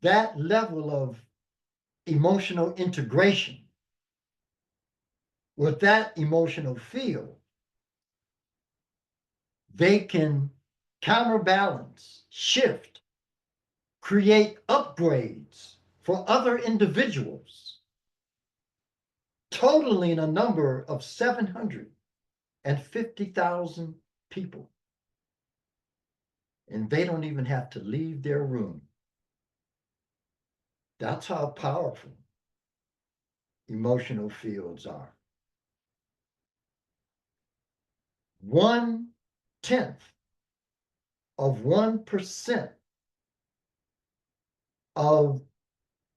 Speaker 2: that level of emotional integration with that emotional field, they can counterbalance, shift, create upgrades for other individuals, totaling a number of 750,000 people. And they don't even have to leave their room. That's how powerful emotional fields are. 1/10 of 1% of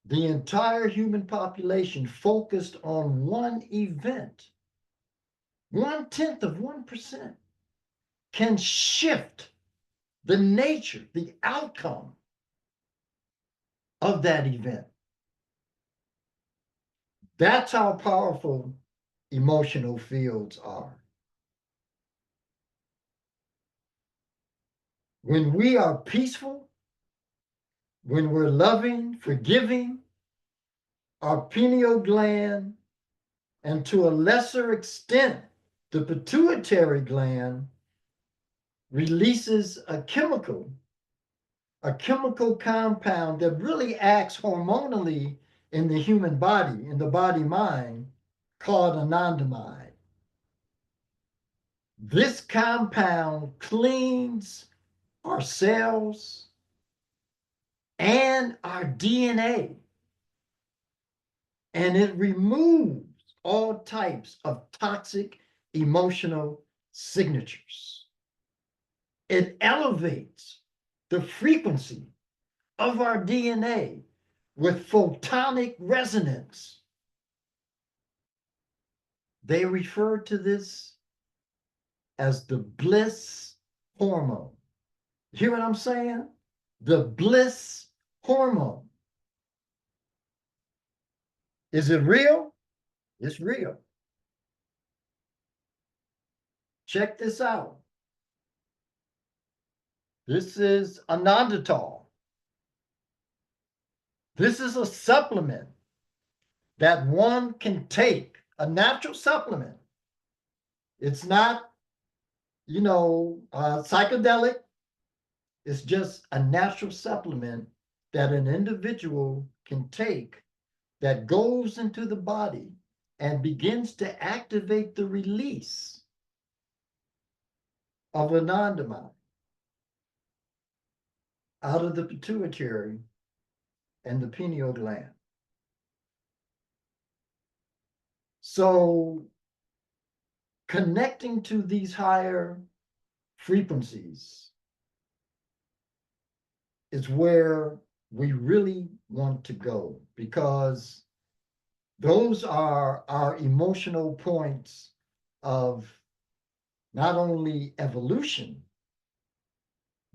Speaker 2: the entire human population focused on one event, 1/10 of 1% can shift the nature, the outcome of that event. That's how powerful emotional fields are. When we are peaceful, when we're loving, forgiving, our pineal gland, and to a lesser extent, the pituitary gland, releases a chemical compound that really acts hormonally in the human body, in the body mind, called anandamide. This compound cleans our cells and our DNA, and it removes all types of toxic emotional signatures. It elevates the frequency of our DNA with photonic resonance. They refer to this as the bliss hormone. Hear what I'm saying? The bliss hormone. Is it real? It's real. Check this out. This is ananditol. This is a supplement that one can take, a natural supplement. It's not, psychedelic. It's just a natural supplement that an individual can take that goes into the body and begins to activate the release of anandamide out of the pituitary and the pineal gland. So connecting to these higher frequencies is where we really want to go, because those are our emotional points of not only evolution,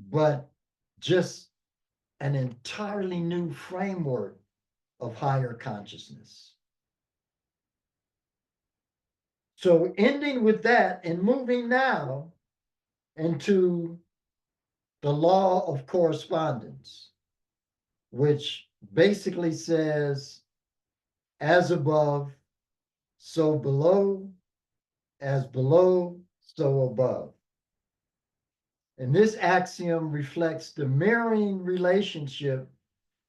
Speaker 2: but just an entirely new framework of higher consciousness. So ending with that and moving now into the law of correspondence, which basically says, as above, so below, as below, so above. And this axiom reflects the mirroring relationship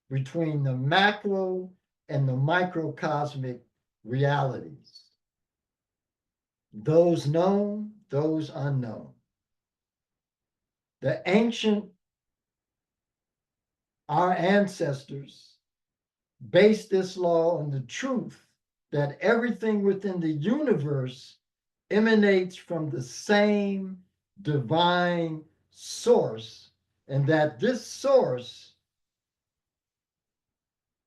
Speaker 2: between the macro and the microcosmic realities. Those known, those unknown. The ancient, our ancestors, based this law on the truth that everything within the universe emanates from the same divine source, and that this source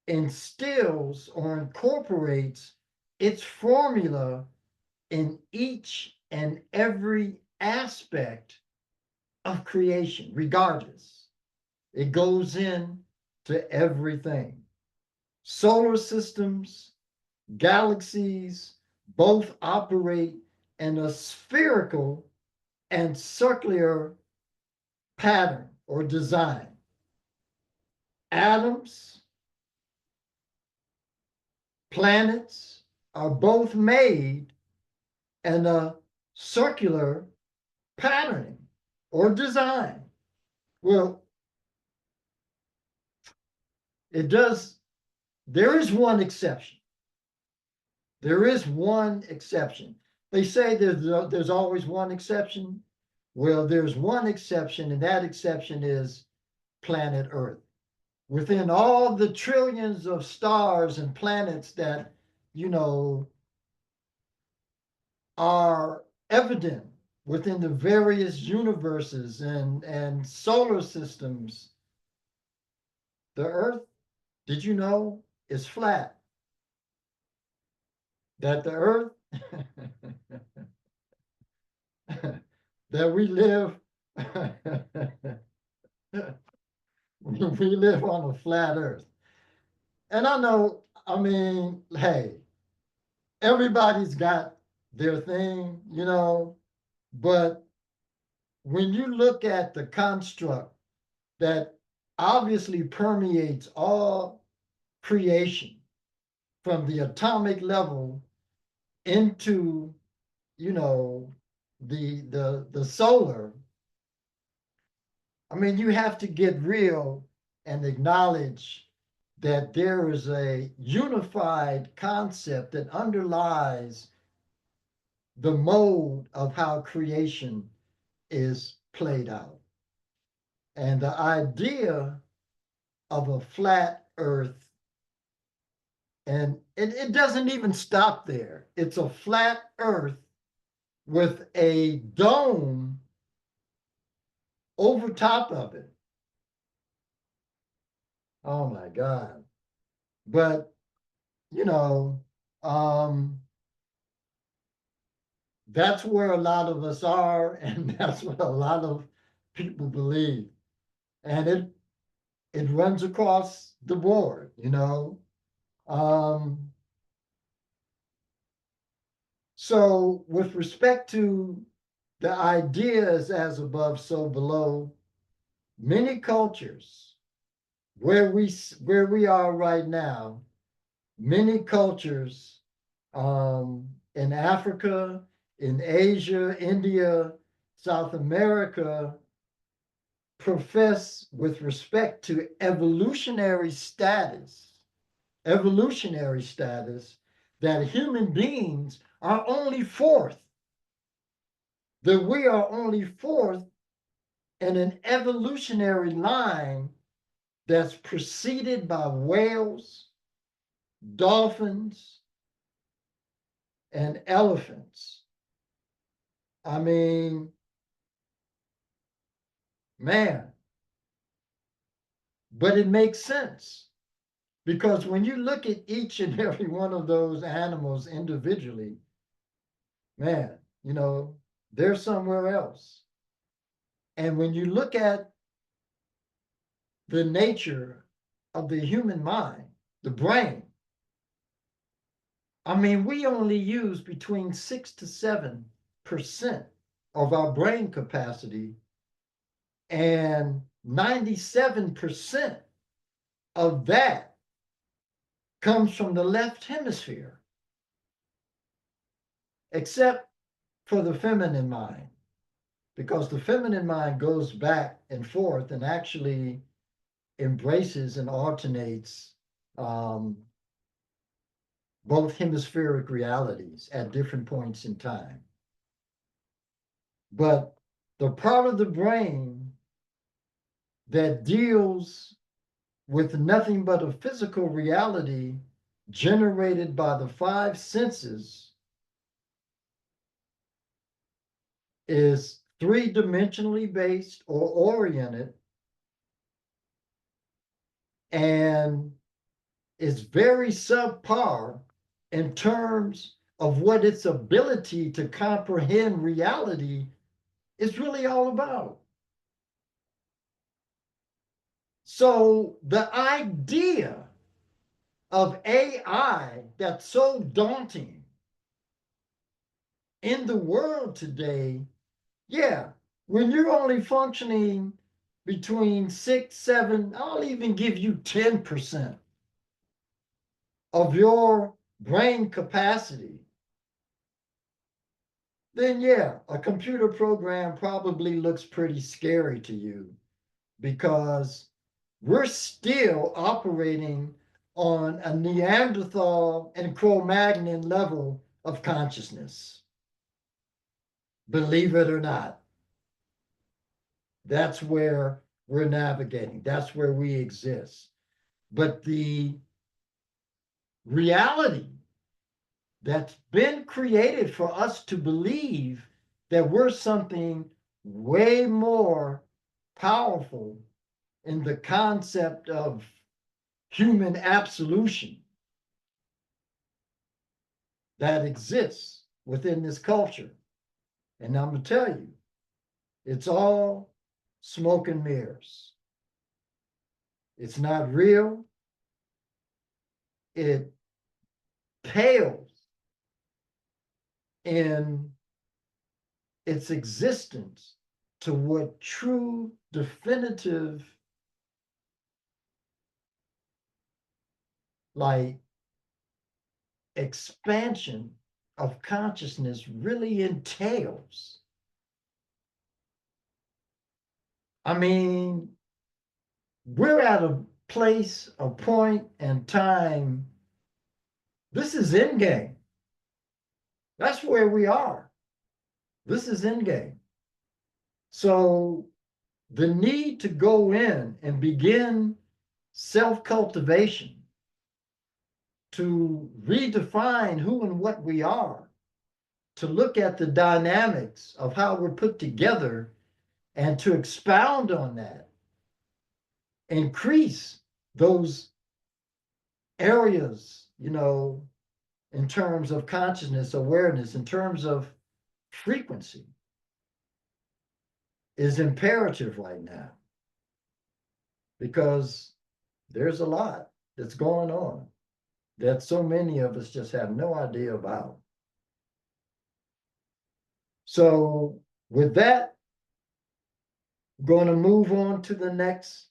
Speaker 2: instills or incorporates its formula in each and every aspect of creation, regardless. It goes in to everything. Solar systems, galaxies, both operate in a spherical and circular pattern or design. Atoms, planets are both made in a circular patterning or design. Well, it does, there is one exception. There is one exception. They say there's always one exception. Well, there's one exception, and that exception is planet Earth. Within all the trillions of stars and planets that, you know, are evident within the various universes and solar systems, the Earth, did you know, is flat? That the Earth that we live we live on a flat Earth. And I know, I mean, hey, everybody's got their thing, you know, but when you look at the construct that obviously permeates all creation from the atomic level into, you know, the solar, I mean, you have to get real and acknowledge that there is a unified concept that underlies the mode of how creation is played out. And the idea of a flat earth, and it doesn't even stop there. It's a flat earth with a dome over top of it. Oh my God. But, you know, that's where a lot of us are, and that's what a lot of people believe. And it runs across the board, you know. So with respect to the ideas as above, so below, many cultures where we are right now, many cultures in Africa, in Asia, India, South America, profess with respect to evolutionary status, that human beings are only fourth, that we are only fourth in an evolutionary line that's preceded by whales, dolphins, and elephants. I mean, man, but it makes sense because when you look at each and every one of those animals individually, man, you know, they're somewhere else. And when you look at the nature of the human mind, the brain, I mean, we only use between 6 to 7% of our brain capacity, and 97% of that comes from the left hemisphere, except for the feminine mind, because the feminine mind goes back and forth and actually embraces and alternates both hemispheric realities at different points in time. But the part of the brain that deals with nothing but a physical reality generated by the five senses is three-dimensionally based or oriented, and is very subpar in terms of what its ability to comprehend reality is really all about. So the idea of AI that's so daunting in the world today, yeah, when you're only functioning between 6, 7, I'll even give you 10% of your brain capacity, then yeah, a computer program probably looks pretty scary to you, because we're still operating on a Neanderthal and Cro-Magnon level of consciousness. Believe it or not, that's where we're navigating. That's where we exist. But the reality that's been created for us to believe that we're something way more powerful in the concept of human absolution that exists within this culture. And I'm going to tell you, it's all smoke and mirrors. It's not real. It pales in its existence to what true, definitive, like, expansion of consciousness really entails. I mean, we're at a place, a point, and time. This is endgame. That's where we are. This is endgame. So the need to go in and begin self-cultivation to redefine who and what we are, to look at the dynamics of how we're put together and to expound on that, increase those areas, in terms of consciousness, awareness, in terms of frequency, is imperative right now, because there's a lot that's going on that so many of us just have no idea about. So with that, I'm going to move on to the next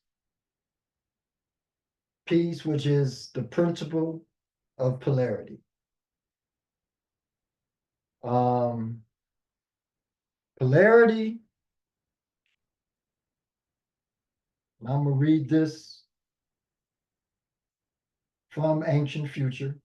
Speaker 2: piece, which is the principle of polarity. Polarity, I'm going to read this from Ancient Future.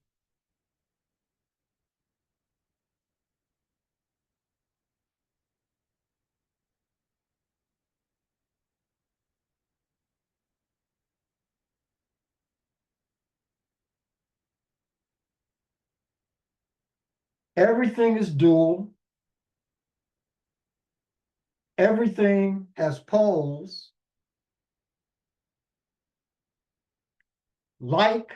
Speaker 2: Everything is dual. Everything has poles. Like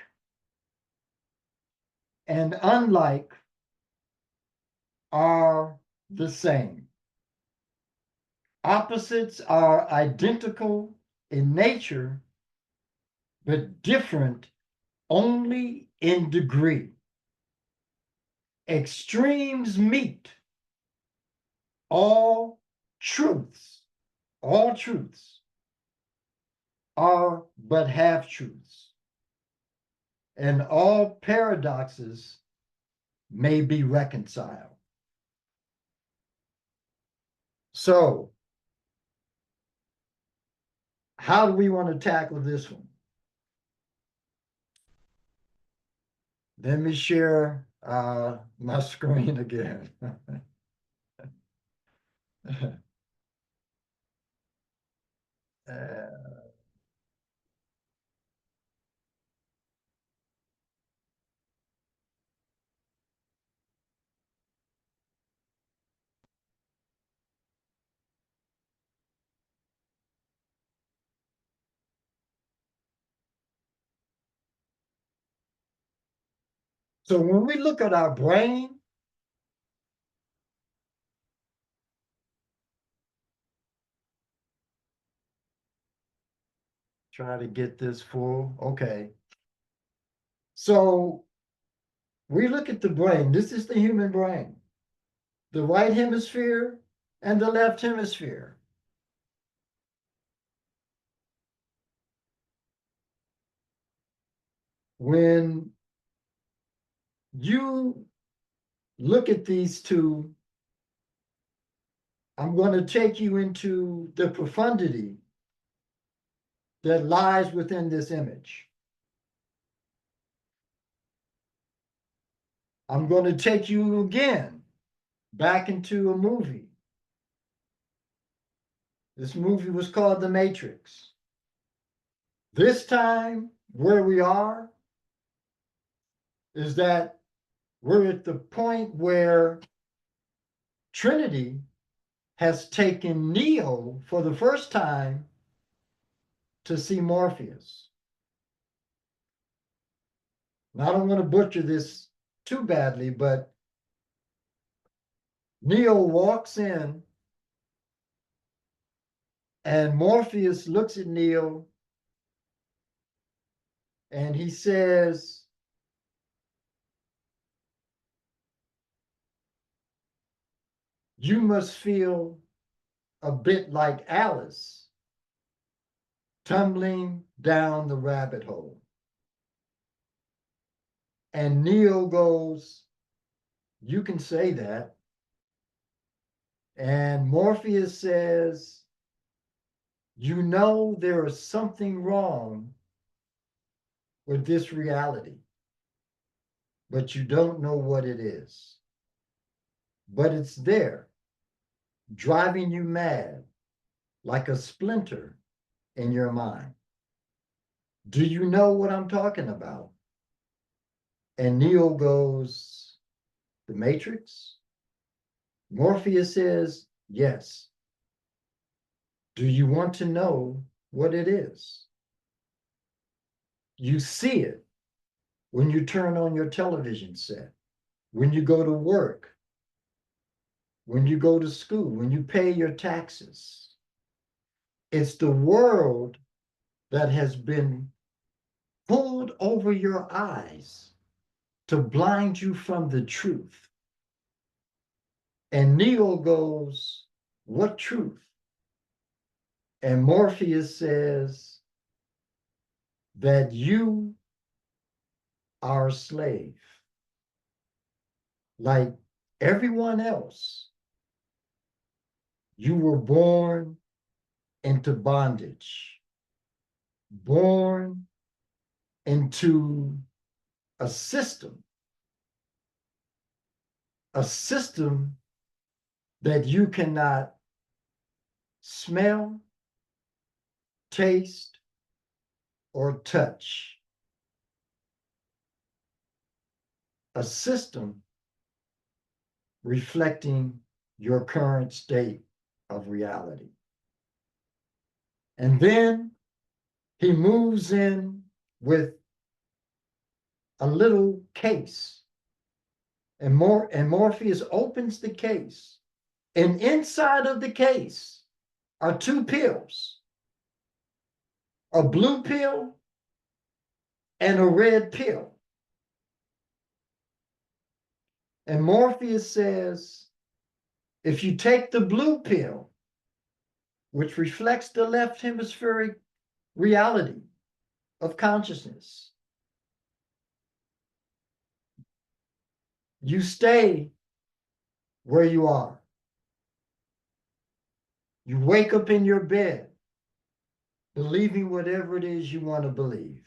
Speaker 2: and unlike are the same. Opposites are identical in nature, but different only in degree. Extremes meet. All truths, all truths are but half truths. and all paradoxes may be reconciled. So, how do we want to tackle this one? Let me share my screen again. Uh, so when we look at our brain, try to get this full. Okay. So we look at the brain. This is the human brain, the right hemisphere and the left hemisphere. When you look at these two, I'm going to take you into the profundity that lies within this image. I'm going to take you again back into a movie. This movie was called The Matrix. This time, where we are is that we're at the point where Trinity has taken Neo for the first time to see Morpheus. Now, I don't want to butcher this too badly, but Neo walks in and Morpheus looks at Neo and he says, "You must feel a bit like Alice tumbling down the rabbit hole." And Neo goes, "You can say that." And Morpheus says, "You know there is something wrong with this reality, but you don't know what it is. But it's there, driving you mad like a splinter in your mind. Do you know what I'm talking about?" And Neo goes, "The Matrix?" Morpheus says, "Yes. Do you want to know what it is? You see it when you turn on your television set, when you go to work, when you go to school, when you pay your taxes. It's the world that has been pulled over your eyes to blind you from the truth." And Neo goes, "What truth?" And Morpheus says, "That you are a slave, like everyone else. You were born into bondage, born into a system that you cannot smell, taste, or touch. A system reflecting your current state of reality." And then he moves in with a little case. And Morpheus opens the case. And inside of the case are two pills, a blue pill and a red pill. And Morpheus says, if you take the blue pill, which reflects the left hemispheric reality of consciousness, You stay where you are. You wake up in your bed, believing whatever it is you want to believe.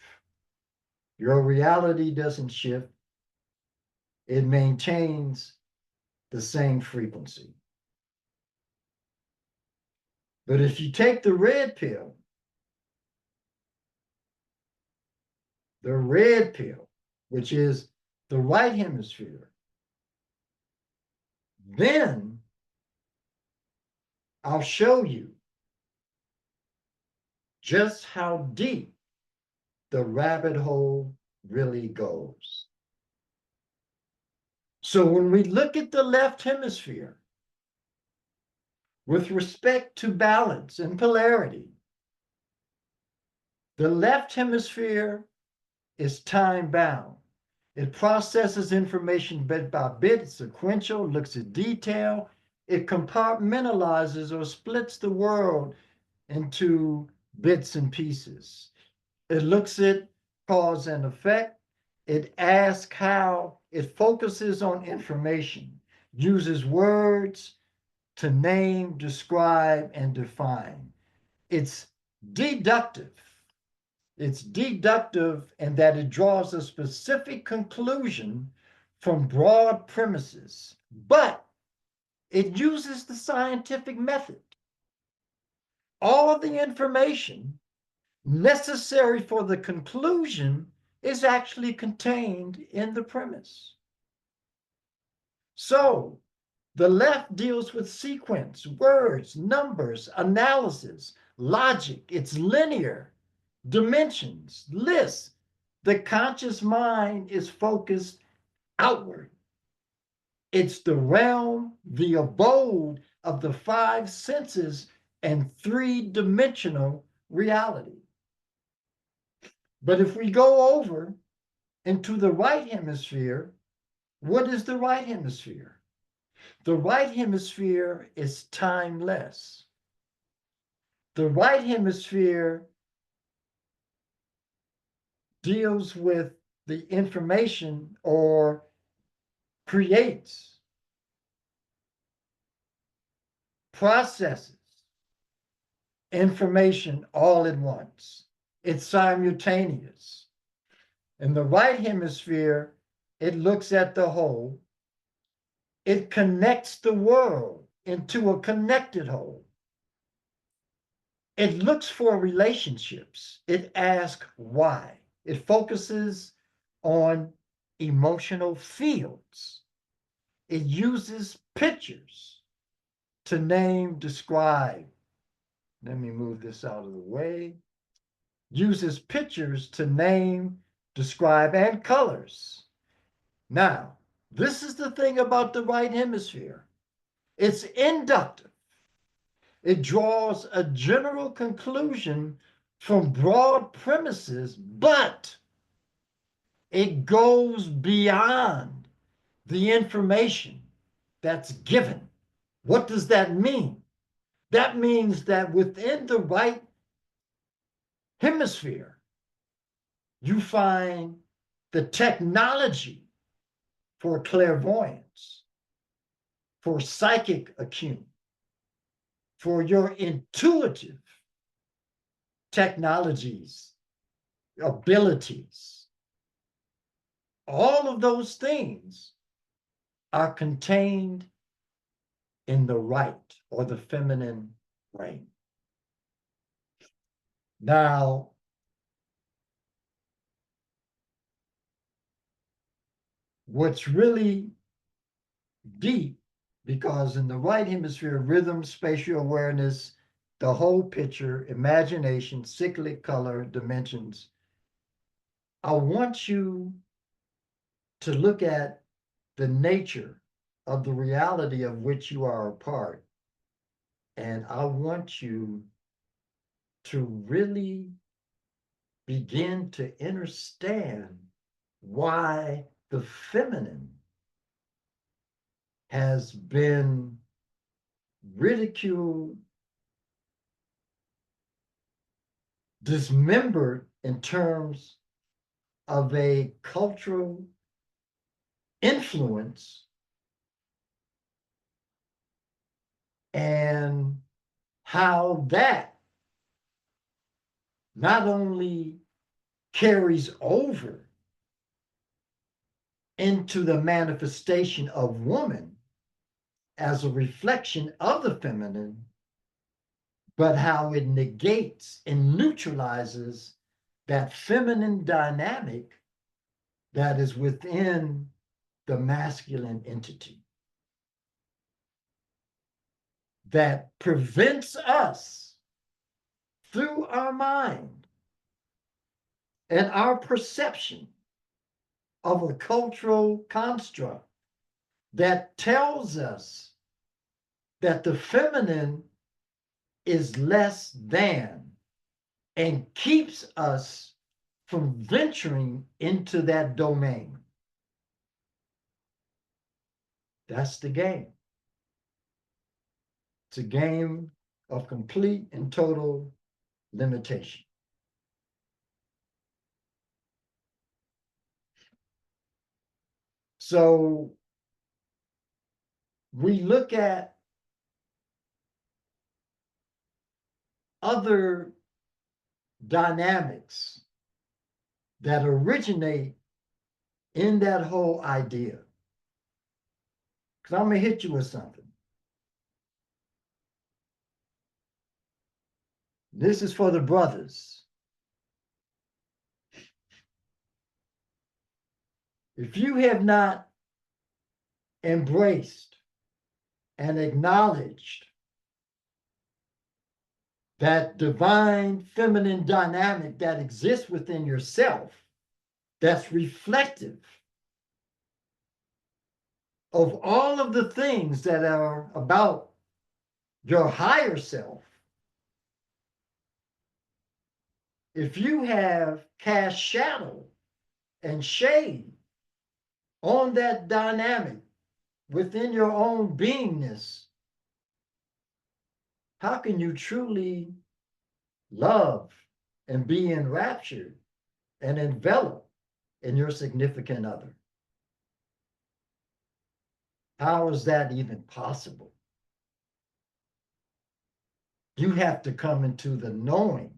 Speaker 2: Your reality doesn't shift. It maintains the same frequency. But if you take the red pill, which is the right hemisphere, then I'll show you just how deep the rabbit hole really goes. So when we look at the left hemisphere with respect to balance and polarity, the left hemisphere is time bound. It processes information bit by bit, it's sequential, looks at detail. It compartmentalizes or splits the world into bits and pieces. It looks at cause and effect. It asks how. It focuses on information, uses words to name, describe, and define. It's deductive. It's deductive in that it draws a specific conclusion from broad premises, but it uses the scientific method. All of the information necessary for the conclusion is actually contained in the premise. So the left deals with sequence, words, numbers, analysis, logic. It's linear, dimensions, lists. The conscious mind is focused outward. It's the realm, the abode of the five senses and three-dimensional reality. But if we go over into the right hemisphere, what is the right hemisphere? The right hemisphere is timeless. The right hemisphere deals with the information or creates, processes information all at once. It's simultaneous. In the right hemisphere, it looks at the whole. It connects the world into a connected whole. It looks for relationships. It asks why. It focuses on emotional fields. It uses pictures to name, describe. Let me move this out of the way. Uses pictures to name, describe, and colors. Now, this is the thing about the right hemisphere. It's inductive. It draws a general conclusion from broad premises, but it goes beyond the information that's given. What does that mean? That means that within the right hemisphere, you find the technology for clairvoyance, for psychic acumen, for your intuitive technologies, abilities. All of those things are contained in the right or the feminine brain. Now, what's really deep, because in the right hemisphere, rhythm, spatial awareness, the whole picture, imagination, cyclic color, dimensions, I want you to look at the nature of the reality of which you are a part. And I want you to really begin to understand why the feminine has been ridiculed, dismembered in terms of a cultural influence, and how that not only carries over into the manifestation of woman as a reflection of the feminine, but how it negates and neutralizes that feminine dynamic that is within the masculine entity, that prevents us through our mind and our perception of a cultural construct that tells us that the feminine is less than and keeps us from venturing into that domain. That's the game. It's a game of complete and total limitation. So we look at other dynamics that originate in that whole idea. Because I'm going to hit you with something. This is for the brothers. If you have not embraced and acknowledged that divine feminine dynamic that exists within yourself, that's reflective of all of the things that are about your higher self, if you have cast shadow and shade on that dynamic within your own beingness, how can you truly love and be enraptured and enveloped in your significant other? How is that even possible? You have to come into the knowing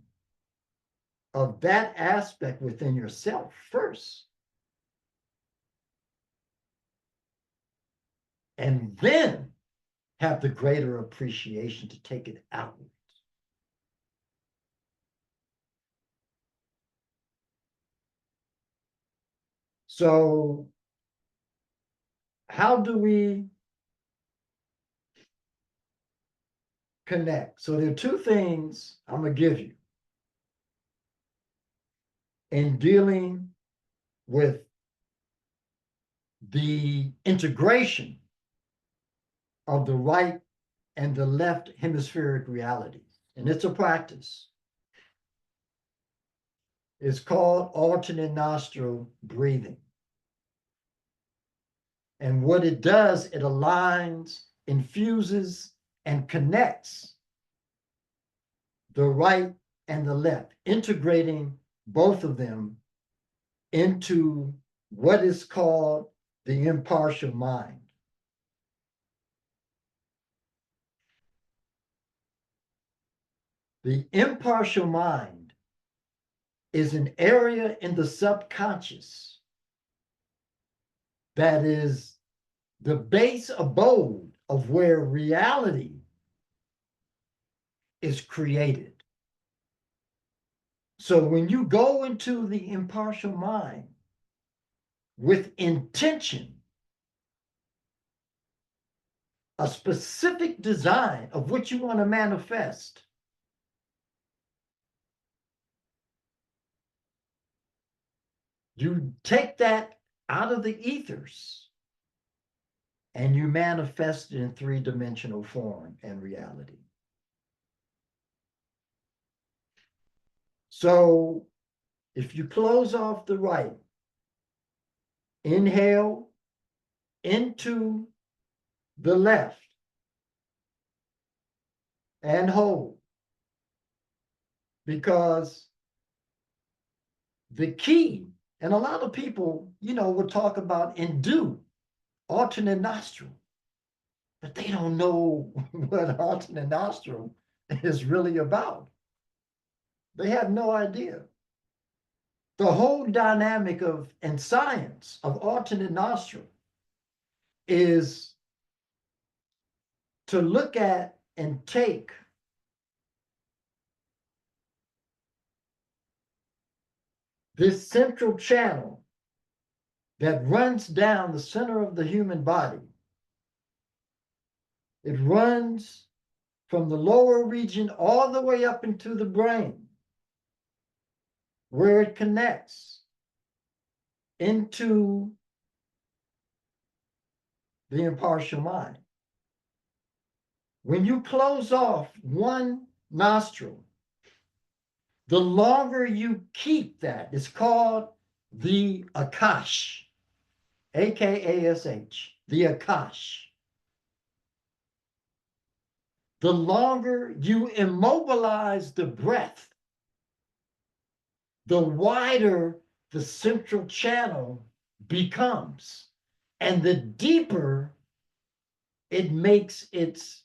Speaker 2: of that aspect within yourself first. And then have the greater appreciation to take it outwards. So, how do we connect? So, there are two things I'm going to give you in dealing with the integration of the right and the left hemispheric realities. And it's a practice. It's called alternate nostril breathing. And what it does, it aligns, infuses, and connects the right and the left, integrating both of them into what is called the impartial mind. The impartial mind is an area in the subconscious that is the base abode of where reality is created. So when you go into the impartial mind with intention, a specific design of what you want to manifest, you take that out of the ethers and you manifest it in three-dimensional form and reality. So if you close off the right, inhale into the left and hold, because the key, and a lot of people, will talk about and do alternate nostril, but they don't know what alternate nostril is really about. They have no idea. The whole dynamic of and science of alternate nostril is to look at and take this central channel that runs down the center of the human body. It runs from the lower region all the way up into the brain, where it connects into the impartial mind. When you close off one nostril, the longer you keep that, it's called the Akash, A-K-A-S-H, the Akash. The longer you immobilize the breath, the wider the central channel becomes, and the deeper it makes its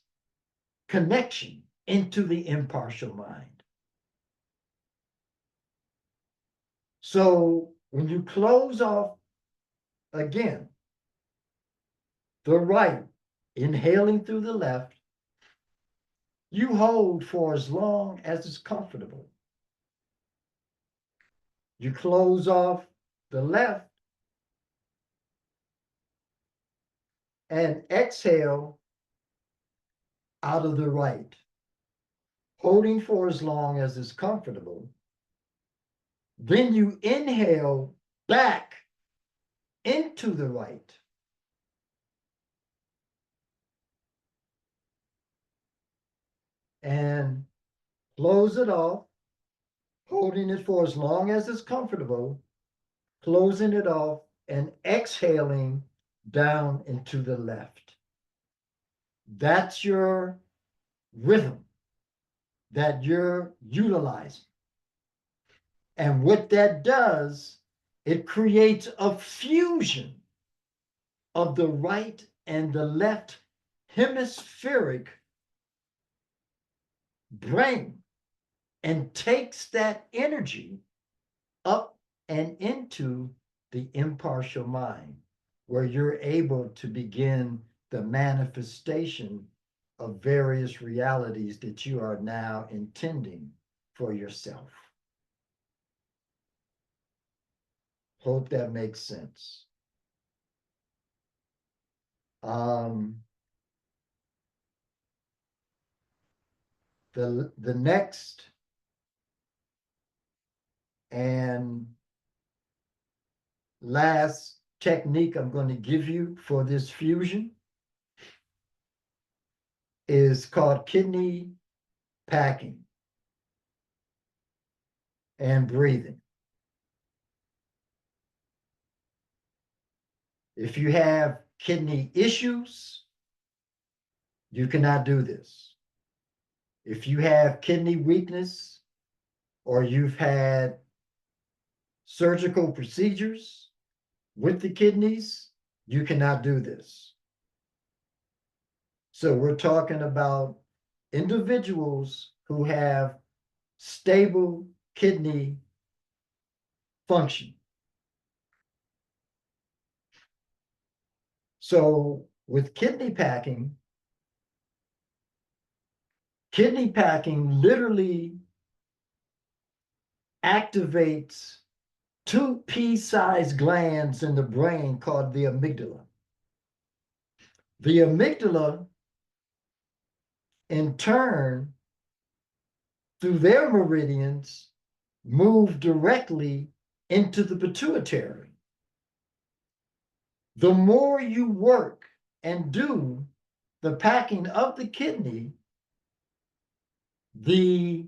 Speaker 2: connection into the impartial mind. So when you close off again, the right, inhaling through the left, you hold for as long as it's comfortable. You close off the left and exhale out of the right, holding for as long as is comfortable. Then you inhale back into the right. And close it off, holding it for as long as it's comfortable, closing it off and exhaling down into the left. That's your rhythm that you're utilizing. And what that does, it creates a fusion of the right and the left hemispheric brain and takes that energy up and into the impartial mind, where you're able to begin the manifestation of various realities that you are now intending for yourself. Hope that makes sense. The next and last technique I'm going to give you for this fusion is called kidney packing and breathing. If you have kidney issues, you cannot do this. If you have kidney weakness or you've had surgical procedures with the kidneys, you cannot do this. So we're talking about individuals who have stable kidney function. So with kidney packing literally activates two pea-sized glands in the brain called the amygdala. The amygdala, in turn, through their meridians, move directly into the pituitary. The more you work and do the packing of the kidney, the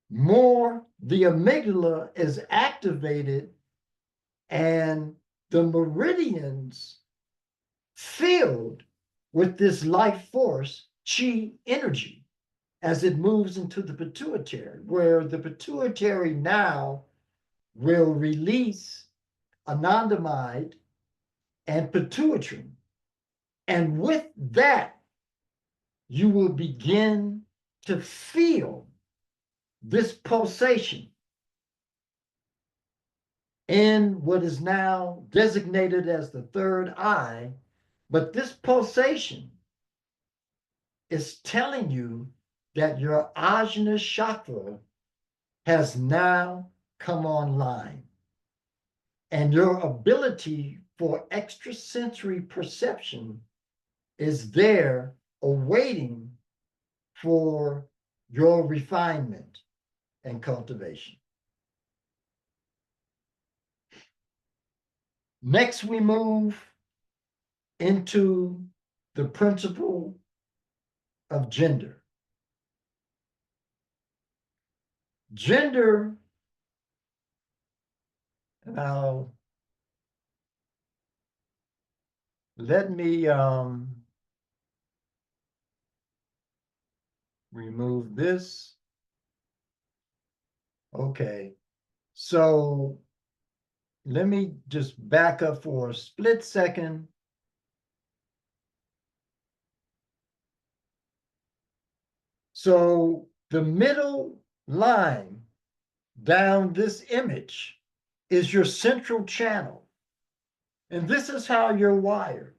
Speaker 2: more the amygdala is activated and the meridians filled with this life force, chi energy, as it moves into the pituitary, where the pituitary now will release anandamide and pituitrin, And with that, you will begin to feel this pulsation in what is now designated as the third eye. But this pulsation is telling you that your ajna chakra has now come online. And your ability for extrasensory perception is there awaiting for your refinement and cultivation. Next, we move into the principle of gender. Gender, now let me remove this. Okay, so let me just back up for a split second. So the middle line down this image is your central channel. And this is how you're wired.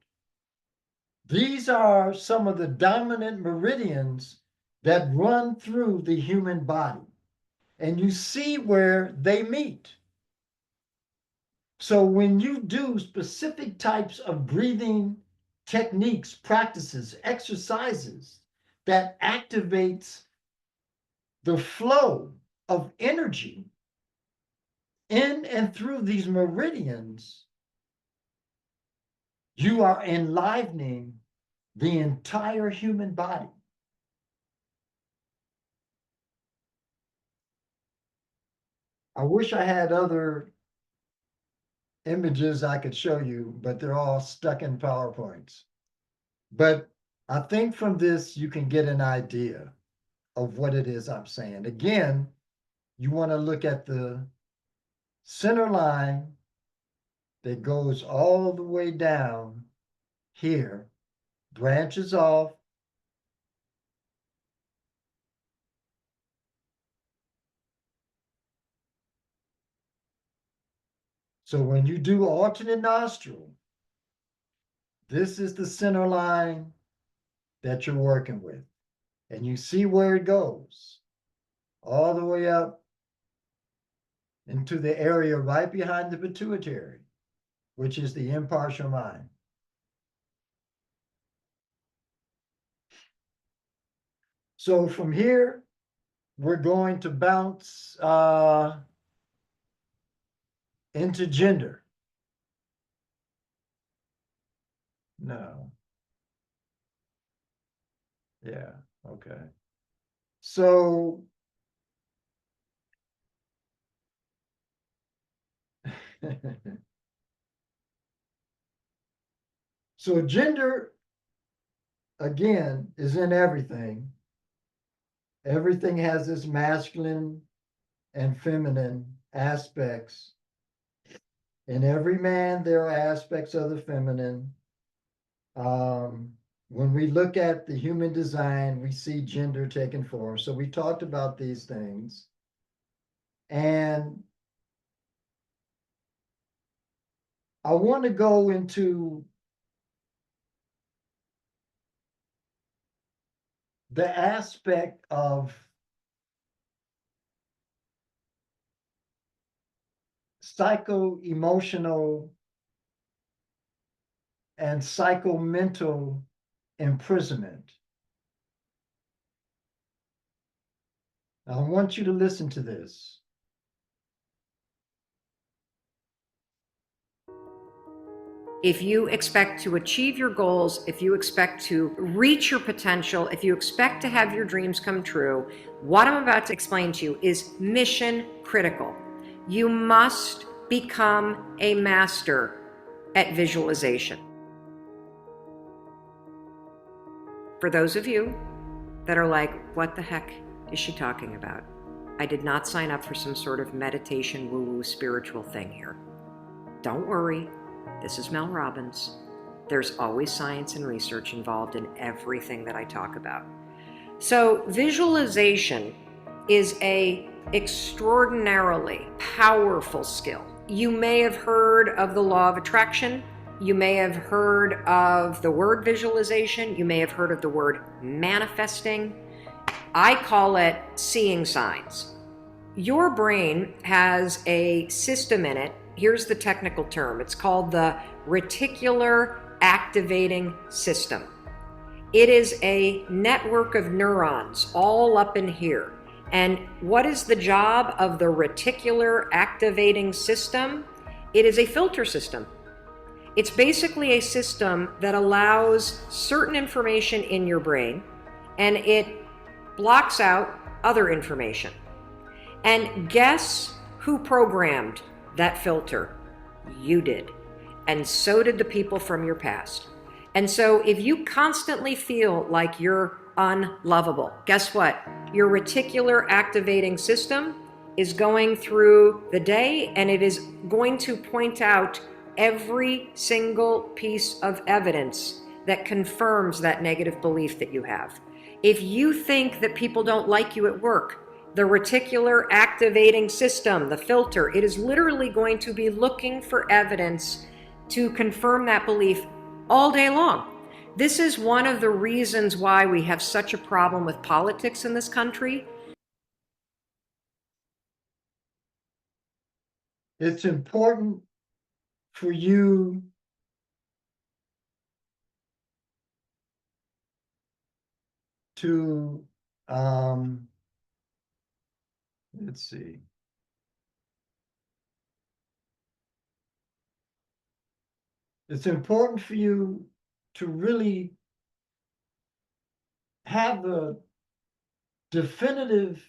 Speaker 2: These are some of the dominant meridians that run through the human body. And you see where they meet. So when you do specific types of breathing techniques, practices, exercises that activates the flow of energy in and through these meridians, you are enlivening the entire human body. I wish I had other images I could show you, but they're all stuck in PowerPoints. But I think from this, you can get an idea of what it is I'm saying. Again, you want to look at the center line that goes all the way down here, branches off. So when you do alternate nostril, this is the center line that you're working with. And you see where it goes, all the way up into the area right behind the pituitary, which is the impartial mind. So from here, we're going to bounce into gender. No. Yeah, okay. So so gender, again, is in everything. Everything has its masculine and feminine aspects. In every man, there are aspects of the feminine. When we look at the human design, we see gender taking form. So we talked about these things. And I want to go into the aspect of psycho-emotional and psycho-mental imprisonment. Now, I want you to listen to this.
Speaker 4: If you expect to achieve your goals, if you expect to reach your potential, if you expect to have your dreams come true, what I'm about to explain to you is mission critical. You must become a master at visualization. For those of you that are like, what the heck is she talking about? I did not sign up for some sort of meditation, woo-woo spiritual thing here. Don't worry. This is Mel Robbins. There's always science and research involved in everything that I talk about. So visualization is a extraordinarily powerful skill. You may have heard of the law of attraction. You may have heard of the word visualization. You may have heard of the word manifesting. I call it seeing signs. Your brain has a system in it. Here's the technical term. It's called the reticular activating system. It is a network of neurons all up in here. And what is the job of the reticular activating system? It is a filter system. It's basically a system that allows certain information in your brain and it blocks out other information. And guess who programmed that filter? You did. And so did the people from your past. And so if you constantly feel like you're unlovable, guess what? Your reticular activating system is going through the day and it is going to point out every single piece of evidence that confirms that negative belief that you have. If you think that people don't like you at work, the reticular activating system, the filter, it is literally going to be looking for evidence to confirm that belief all day long. This is one of the reasons why we have such a problem with politics in this country.
Speaker 2: It's important for you to, let's see. It's important for you to really have a definitive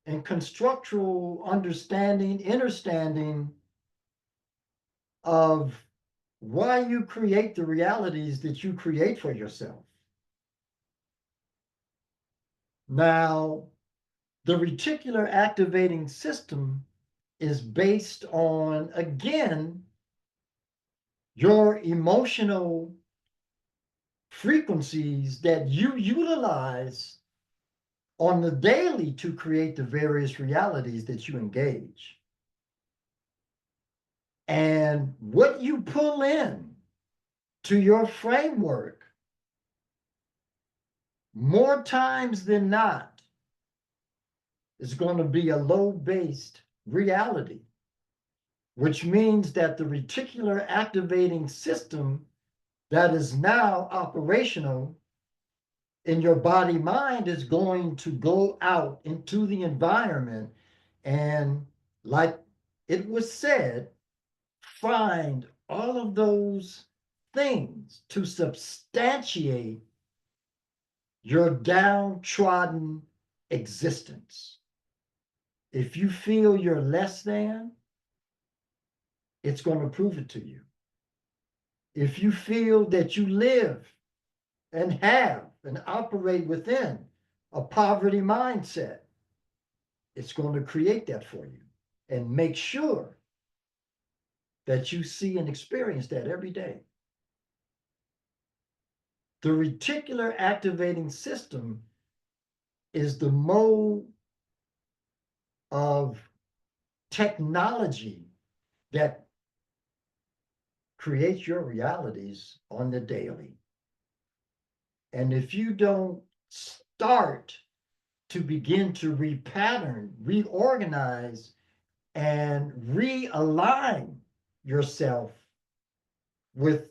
Speaker 2: and constructual understanding of why you create the realities that you create for yourself. Now, the reticular activating system is based on, again, your emotional frequencies that you utilize on the daily to create the various realities that you engage. And what you pull in to your framework, more times than not, is going to be a low-based reality, which means that the reticular activating system that is now operational in your body mind is going to go out into the environment and, like it was said, find all of those things to substantiate your downtrodden existence. If you feel you're less than, it's going to prove it to you. If you feel that you live and have and operate within a poverty mindset, it's going to create that for you and make sure that you see and experience that every day. The reticular activating system is the mode of technology that creates your realities on the daily. And if you don't start to begin to repattern, reorganize, and realign yourself with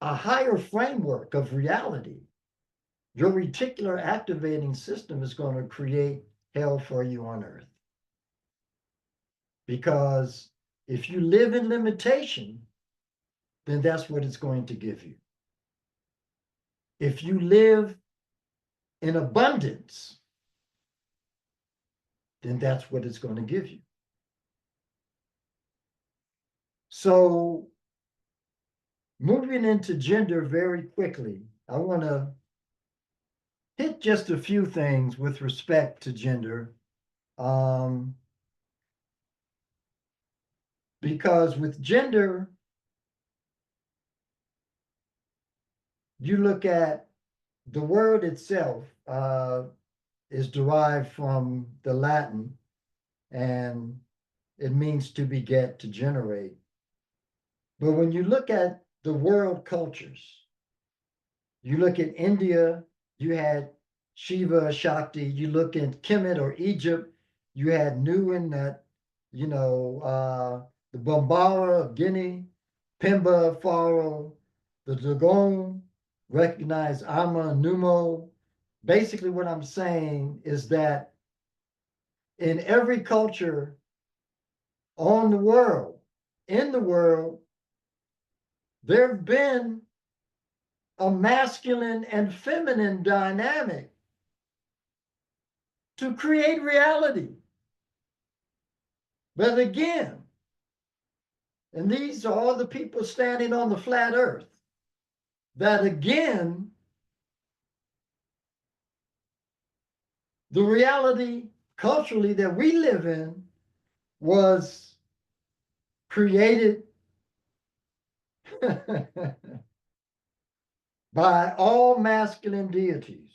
Speaker 2: a higher framework of reality, your reticular activating system is going to create hell for you on earth. Because if you live in limitation, then that's what it's going to give you. If you live in abundance, then that's what it's going to give you. So, moving into gender very quickly, I want to hit just a few things with respect to gender. Because with gender, you look at the word itself, is derived from the Latin, and it means to beget, to generate. But when you look at the world cultures, you look at India, you had Shiva, Shakti. You look at Kemet or Egypt, you had Nu and Nut, the Bambara of Guinea, Pimba, Pharaoh, the Dagon, recognize Amma, Numo. Basically, what I'm saying is that in every culture on the world, in the world, there have been a masculine and feminine dynamic to create reality. But again, and these are all the people standing on the flat earth, that again, the reality culturally that we live in was created by all masculine deities.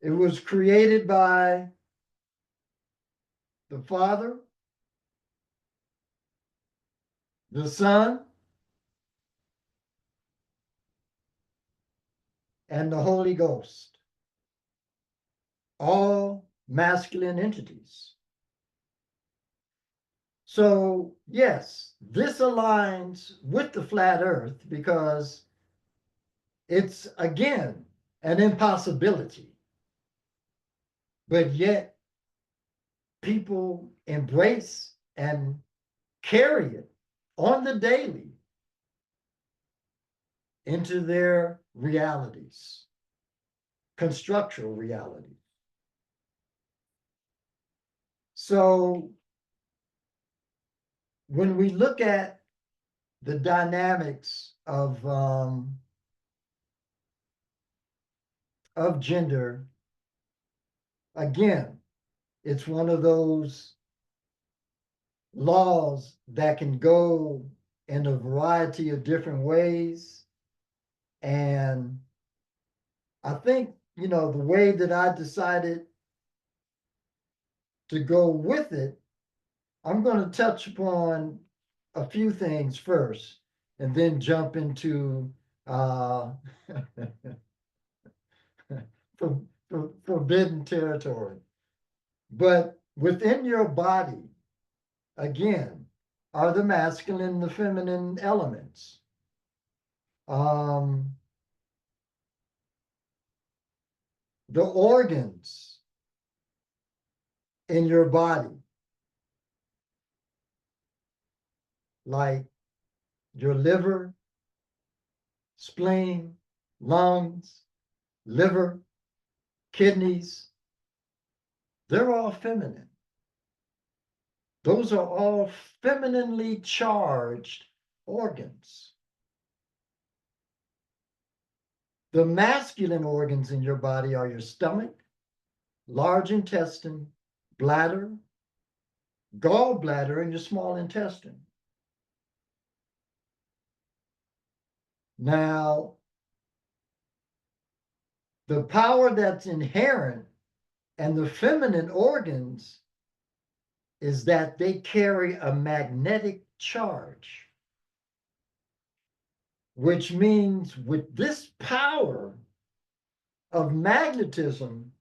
Speaker 2: It was created by the Father, the Son, and the Holy Ghost, all masculine entities. So, yes, this aligns with the flat earth because it's, again, an impossibility. But yet, people embrace and carry it on the daily into their realities, constructural realities. So, when we look at the dynamics of gender, again, it's one of those laws that can go in a variety of different ways. And I think, the way that I decided to go with it, I'm going to touch upon a few things first and then jump into forbidden territory. But within your body, again, are the masculine and the feminine elements. The organs in your body, like your liver, spleen, lungs, liver, kidneys, they're all feminine. Those are all femininely charged organs. The masculine organs in your body are your stomach, large intestine, bladder, gallbladder, and your small intestine. Now, the power that's inherent in the feminine organs is that they carry a magnetic charge, which means with this power of magnetism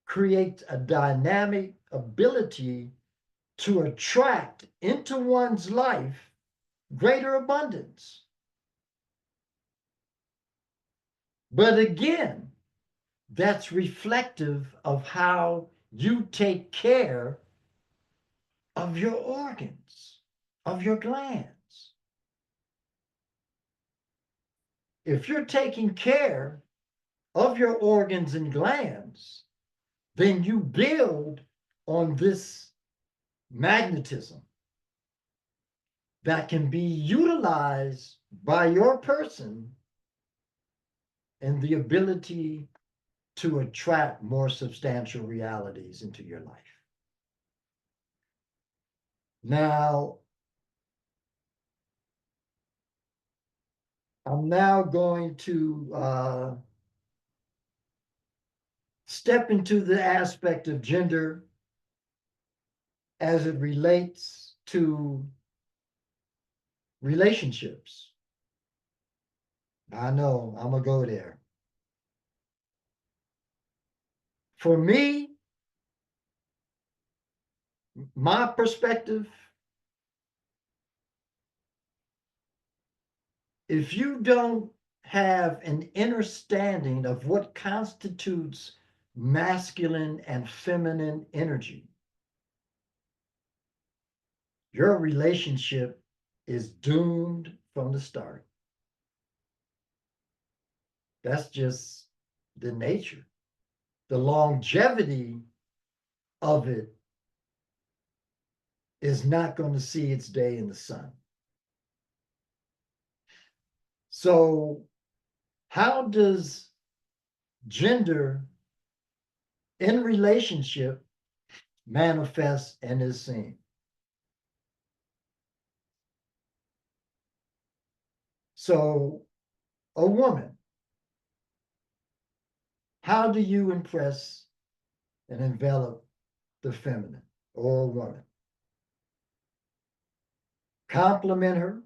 Speaker 2: creates a dynamic ability to attract into one's life greater abundance. But again, that's reflective of how you take care of your organs, of your glands. If you're taking care of your organs and glands, then you build on this magnetism that can be utilized by your person and the ability to attract more substantial realities into your life. Now, I'm now going to step into the aspect of gender as it relates to relationships. I know, I'm gonna go there. For me, my perspective, if you don't have an understanding of what constitutes masculine and feminine energy, your relationship is doomed from the start. That's just the nature. The longevity of it is not going to see its day in the sun. So, how does gender in relationship manifest and is seen? So, a woman, how do you impress and envelop the feminine or a woman? Compliment her,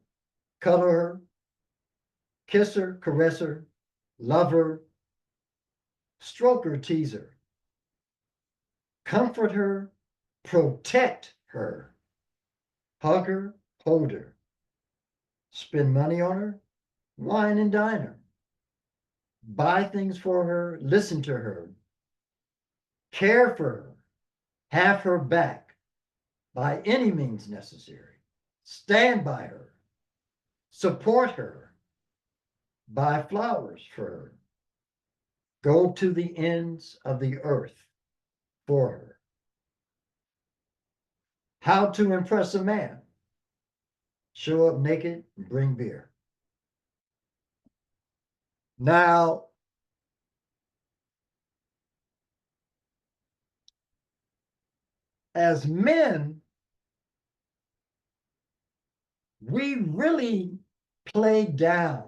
Speaker 2: cuddle her, kiss her, caress her, love her, stroke her, tease her, comfort her, protect her, hug her, hold her, spend money on her, wine and dine her, buy things for her, listen to her, care for her, have her back by any means necessary, stand by her, support her, buy flowers for her, go to the ends of the earth for her. How to impress a man? Show up naked and bring beer. Now, as men, we really play down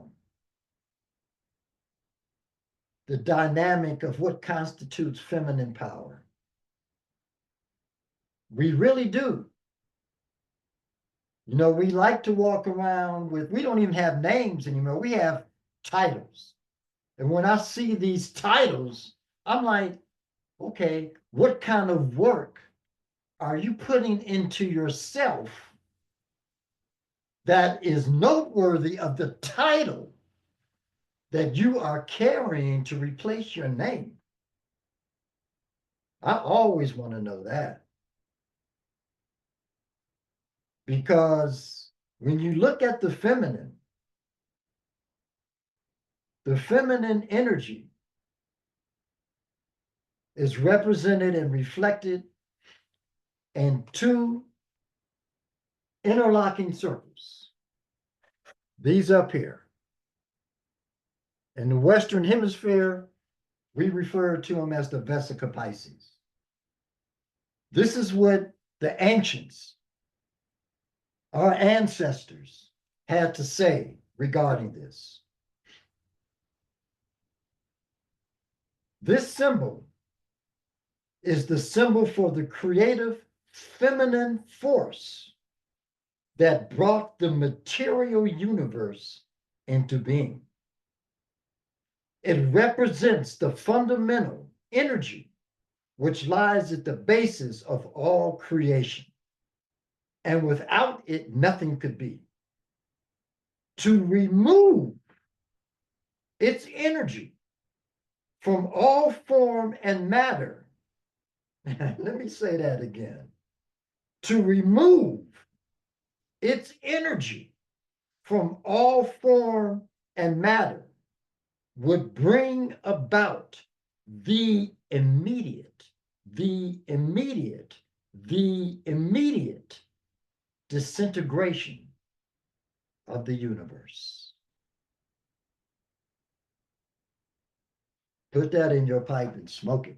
Speaker 2: the dynamic of what constitutes feminine power. We really do. You know, we like to walk around with, we don't even have names anymore. We have titles. And when I see these titles, I'm like, okay, what kind of work are you putting into yourself that is noteworthy of the title that you are carrying to replace your name? I always want to know that. Because when you look at the feminine energy is represented and reflected in two interlocking circles. These up here. In the Western Hemisphere, we refer to them as the Vesica Pisces. This is what the ancients, our ancestors, had to say regarding this. This symbol is the symbol for the creative feminine force that brought the material universe into being. It represents the fundamental energy which lies at the basis of all creation. And without it, nothing could be. To remove its energy from all form and matter, let me say that again. To remove its energy from all form and matter would bring about the immediate disintegration of the universe. Put that in your pipe and smoke it.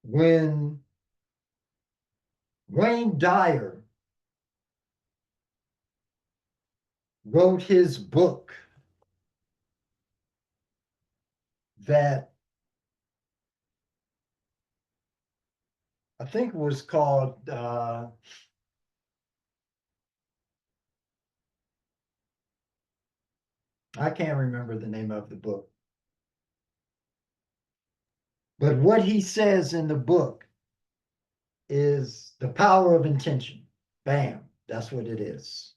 Speaker 2: When Wayne Dyer wrote his book that I think was called I can't remember the name of the book. But what he says in the book is the power of intention. Bam, that's what it is.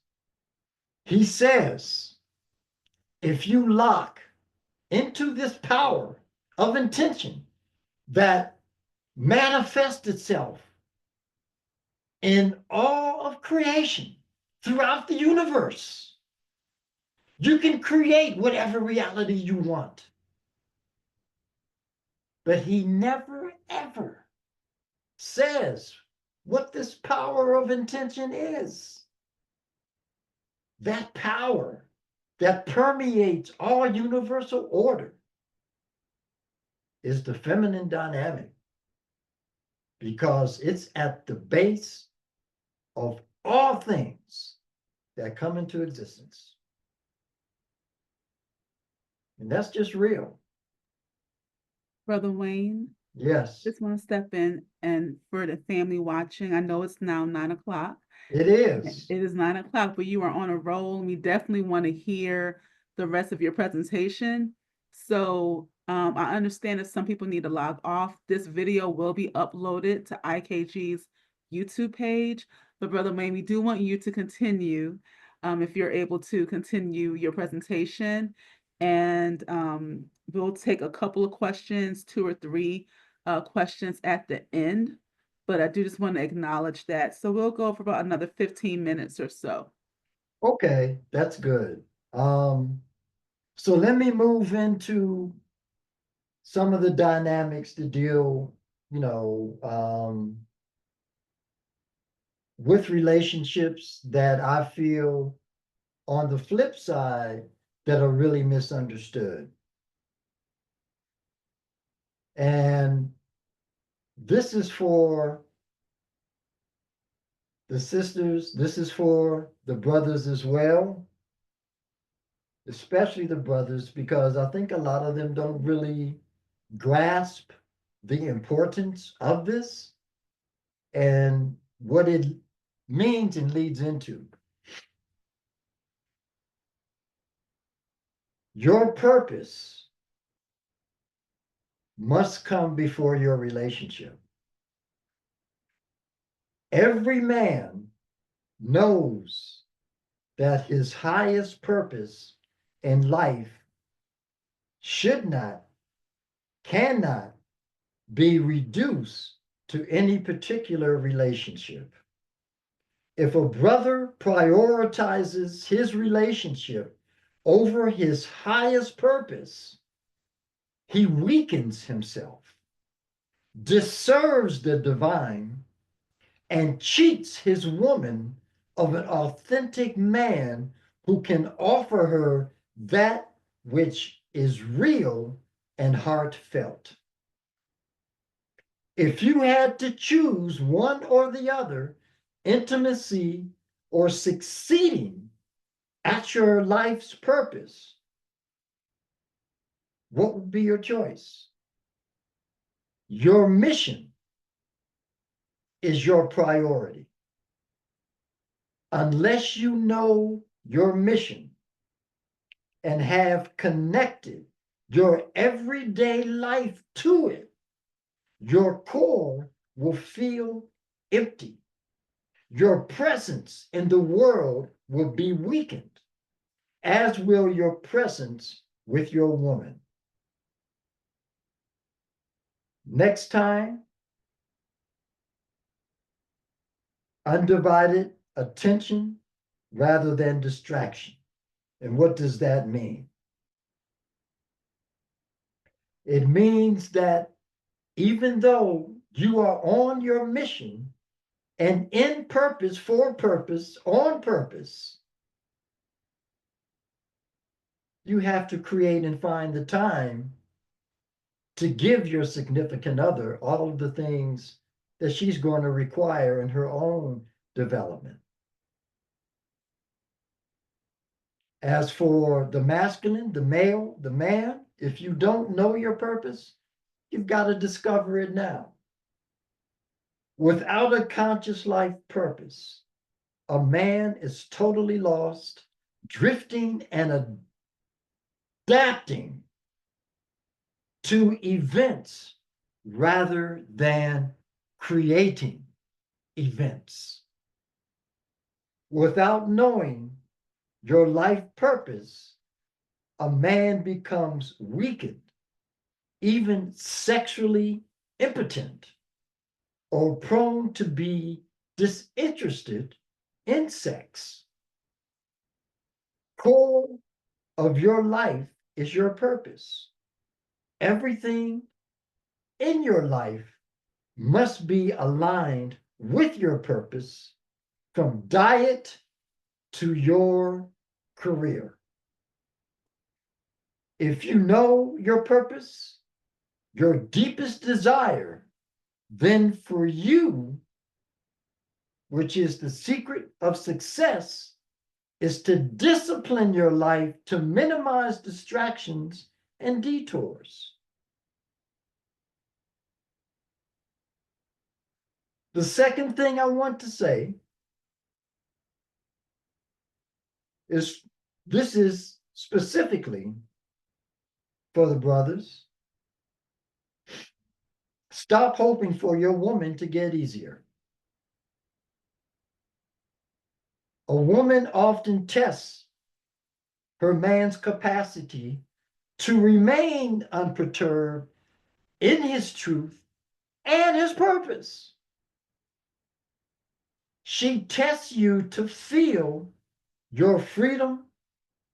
Speaker 2: He says, if you lock into this power of intention that manifests itself in all of creation throughout the universe, you can create whatever reality you want. But he never, ever says what this power of intention is. That power that permeates all universal order is the feminine dynamic, because it's at the base of all things that come into existence. And that's just real.
Speaker 1: Brother Wayne,
Speaker 2: Yes,
Speaker 1: just want to step in, and for the family watching, I know it's now 9 o'clock.
Speaker 2: it is.
Speaker 1: It is 9 o'clock, but you are on a roll. We definitely want to hear the rest of your presentation. So I understand that some people need to log off. This video will be uploaded to IKG's YouTube page. But Brother Wayne, we do want you to continue, if you're able to continue your presentation. And we'll take a couple of questions, 2 or 3 questions at the end. But I do just want to acknowledge that. So we'll go for about another 15 minutes or so.
Speaker 2: Okay, that's good. So let me move into some of the dynamics to deal, with relationships that I feel on the flip side that are really misunderstood. And this is for the sisters, this is for the brothers as well, especially the brothers, because I think a lot of them don't really grasp the importance of this and what it means and leads into. Your purpose must come before your relationship. Every man knows that his highest purpose in life should not, cannot be reduced to any particular relationship. If a brother prioritizes his relationship over his highest purpose, he weakens himself, deserves the divine, and cheats his woman of an authentic man who can offer her that which is real and heartfelt. If you had to choose one or the other, intimacy or succeeding at your life's purpose, what would be your choice? Your mission is your priority. Unless you know your mission and have connected your everyday life to it, your core will feel empty. Your presence in the world will be weakened, as will your presence with your woman. Next time, undivided attention rather than distraction. And what does that mean? It means that even though you are on your mission and in purpose, for purpose, on purpose, you have to create and find the time to give your significant other all of the things that she's going to require in her own development. As for the masculine, the male, the man, if you don't know your purpose, you've got to discover it now. Without a conscious life purpose, a man is totally lost, drifting and adapting to events rather than creating events. Without knowing your life purpose, a man becomes weakened, even sexually impotent, or prone to be disinterested in sex. Core of your life is your purpose. Everything in your life must be aligned with your purpose, from diet to your career. If you know your purpose, your deepest desire, then for you, which is the secret of success, is to discipline your life to minimize distractions and detours. The second thing I want to say is this is specifically for the brothers. Stop hoping for your woman to get easier. A woman often tests her man's capacity to remain unperturbed in his truth and his purpose. She tests you to feel your freedom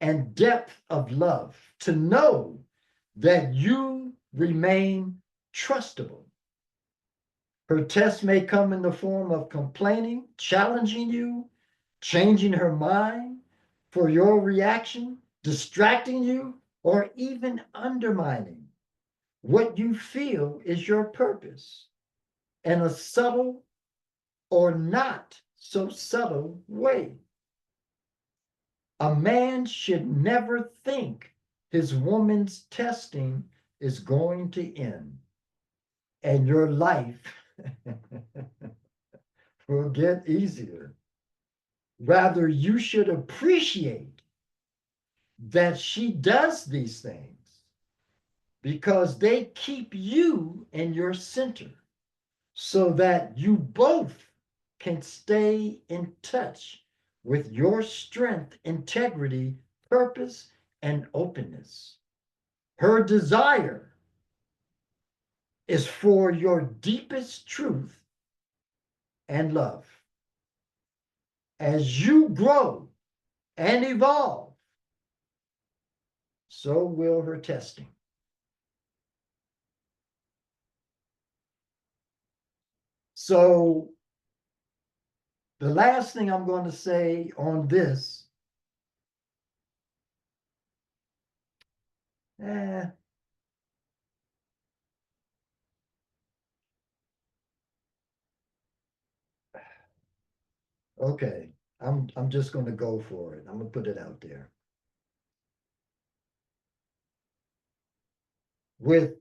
Speaker 2: and depth of love, to know that you remain trustable. Her test may come in the form of complaining, challenging you, changing her mind for your reaction, distracting you, or even undermining what you feel is your purpose in a subtle or not so subtle way. A man should never think his woman's testing is going to end and your life will get easier. Rather, you should appreciate that she does these things because they keep you in your center so that you both can stay in touch with your strength, integrity, purpose, and openness. Her desire is for your deepest truth and love. As you grow and evolve, so will her testing. So, the last thing I'm going to say on this, okay, I'm just going to go for it. I'm going to put it out there. With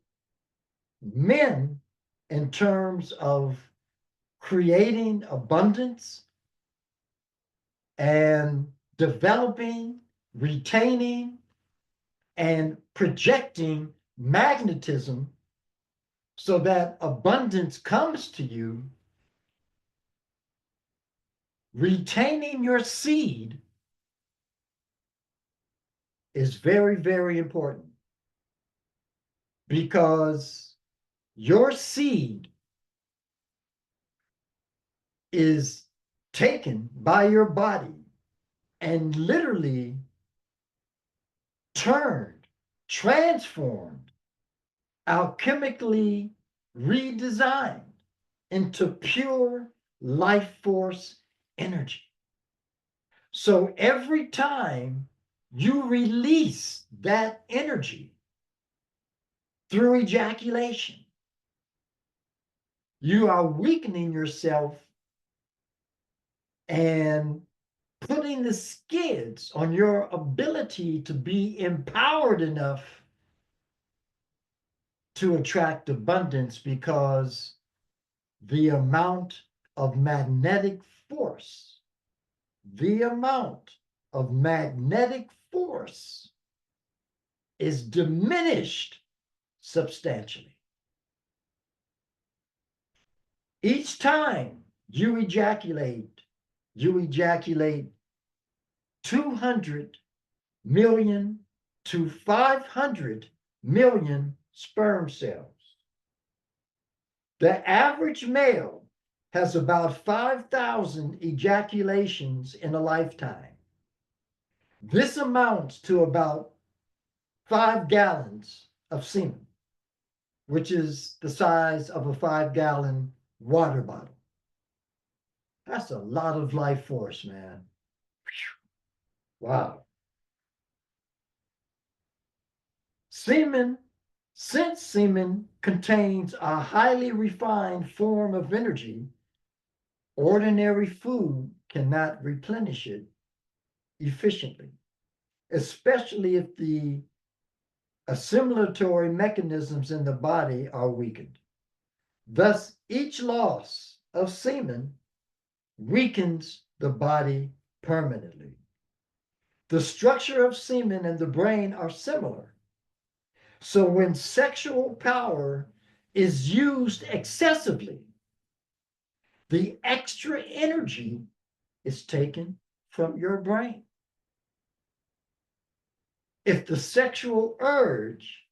Speaker 2: men, in terms of creating abundance and developing, retaining, and projecting magnetism so that abundance comes to you, retaining your seed is very, very important, because your seed is taken by your body and literally turned, transformed, alchemically redesigned into pure life force energy. So every time you release that energy through ejaculation, you are weakening yourself and putting the skids on your ability to be empowered enough to attract abundance, because the amount of magnetic force, the amount of magnetic force is diminished substantially. Each time you ejaculate 200 million to 500 million sperm cells. The average male has about 5,000 ejaculations in a lifetime. This amounts to about 5 gallons of semen, which is the size of a 5-gallon water bottle. That's a lot of life force, man. Wow. Semen, since semen contains a highly refined form of energy, ordinary food cannot replenish it efficiently, especially if the assimilatory mechanisms in the body are weakened. Thus, each loss of semen weakens the body permanently. The structure of semen and the brain are similar. So when sexual power is used excessively, the extra energy is taken from your brain. If the sexual urge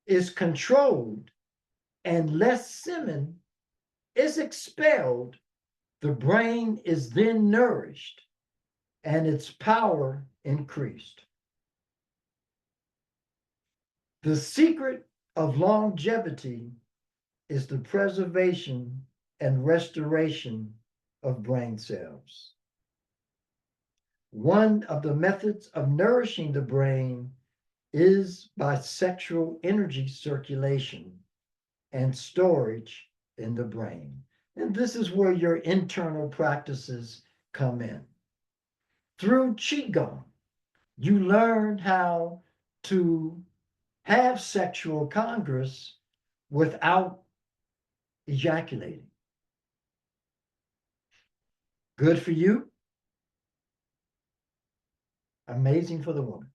Speaker 2: is controlled and less semen is expelled, the brain is then nourished and its power increased. The secret of longevity is the preservation and restoration of brain cells. One of the methods of nourishing the brain is by sexual energy circulation and storage in the brain. And this is where your internal practices come in. Through Qigong, you learn how to have sexual congress without ejaculating. Good for you. Amazing for the woman.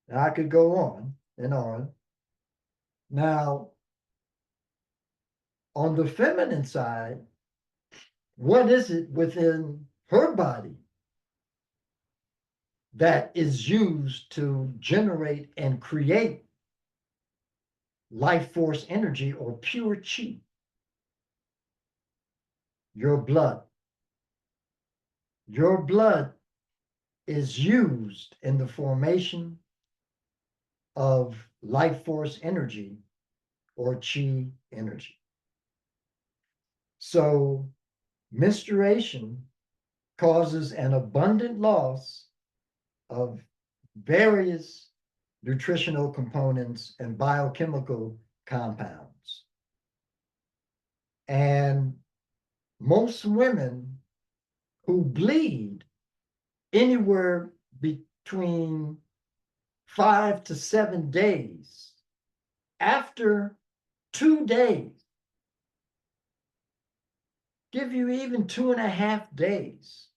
Speaker 2: Now, I could go on and on. Now, on the feminine side, what is it within her body that is used to generate and create life force energy or pure chi? Your blood. Your blood is used in the formation of life force energy or chi energy. So menstruation causes an abundant loss of various nutritional components and biochemical compounds. And most women who bleed anywhere between 5 to 7 days, after 2 days, give you even 2.5 days,